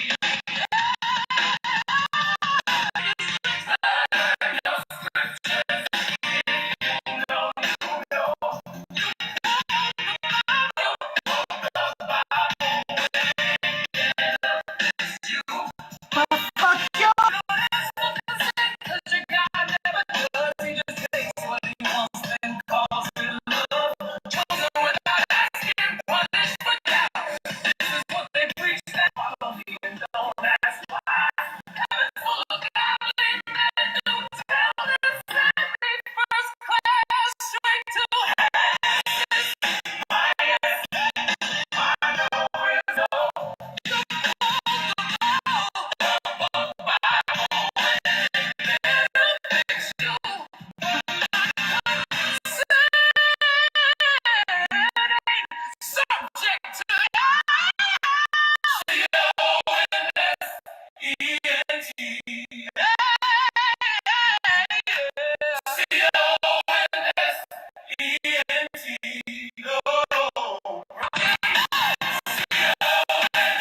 Fuck you. Cause your God never does. He just takes what he wants and calls it love. Chosen without asking, punished without. This is what they preach now. Follow me and don't ask why. Heaven full of godly men do tell and send me first class straight to heaven. I know it's all. Subject to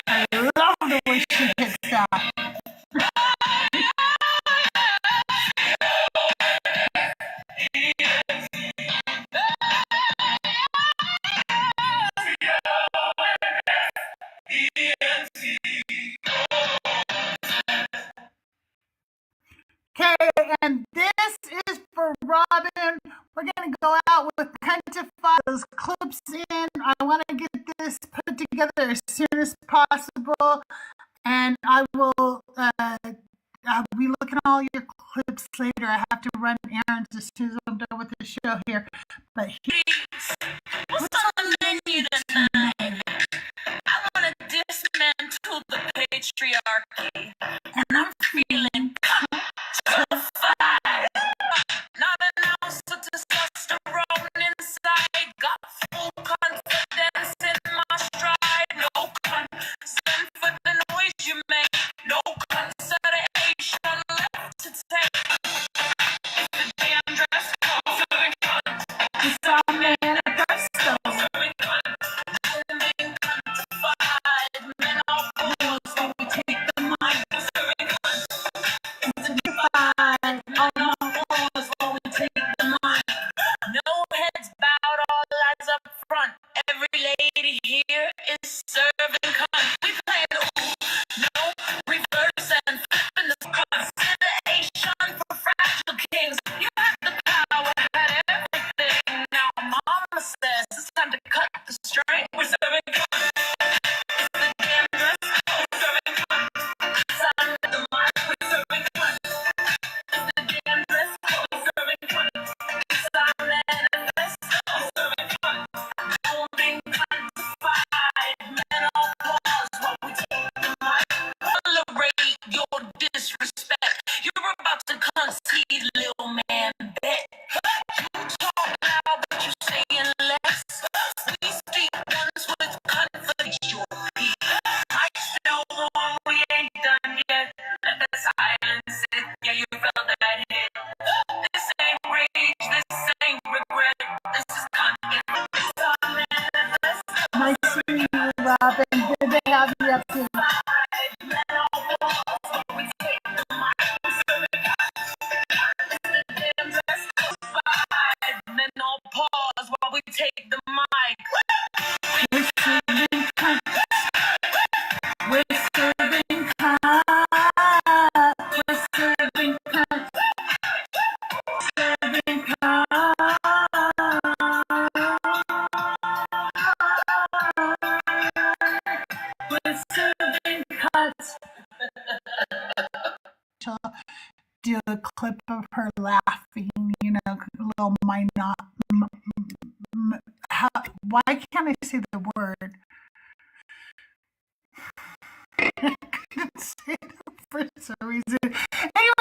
I love the way she gets that. Okay, and this is for Robin. We're going to go out with Quantify those clips in. I want to get this put together as soon as possible. And I will I'll be looking at all your clips later. I have to run errands as soon as I'm done with the show here. But what's on the menu tonight? I want to dismantle the patriarchy. And I'm feeling justified. Not an ounce of testosterone inside. Got full confidence in my stride. No consent for the noise you make. No consideration left to take. It's the damn dress code. Serving cunt. It's our manifesto. Serving cunt. Moving countrified. Men are boys when we take the mic. Serving cunt. Countrified. All my boys when we take the mic. No heads bowed, all eyes up front. Every lady here is serving cunt. We playing no reverse and flipping the consideration for fragile kings. You had the power, had everything. Now mama says it's time to cut the string. We're serving cunt. It's the damn dress code. We're serving cunt. It's under the mic. We're serving cunt. It's the damn dress code. We're serving cunt. It's our manifesto. We're serving cunt. Holding quantified. Men on pause while we take the mic. Tolerate your disrespect. You're about to concede, little man. Bet. You talk loud, but you saying less. We speak once with confidence. Your peak. I still warm, we ain't done yet. Let the silence sit. Yeah, you felt that hit. This ain't rage, this ain't regret. This is confidence. It's our manifesto. Nice to meet you, Robin. Good to have you up here. Men all pause while we take the mic. We're serving cunt. We're serving cunt. We're serving cunt. Serving cunt. a clip of her laughing, you know, a little why can't I say the word? I couldn't say it for some reason. Anyway,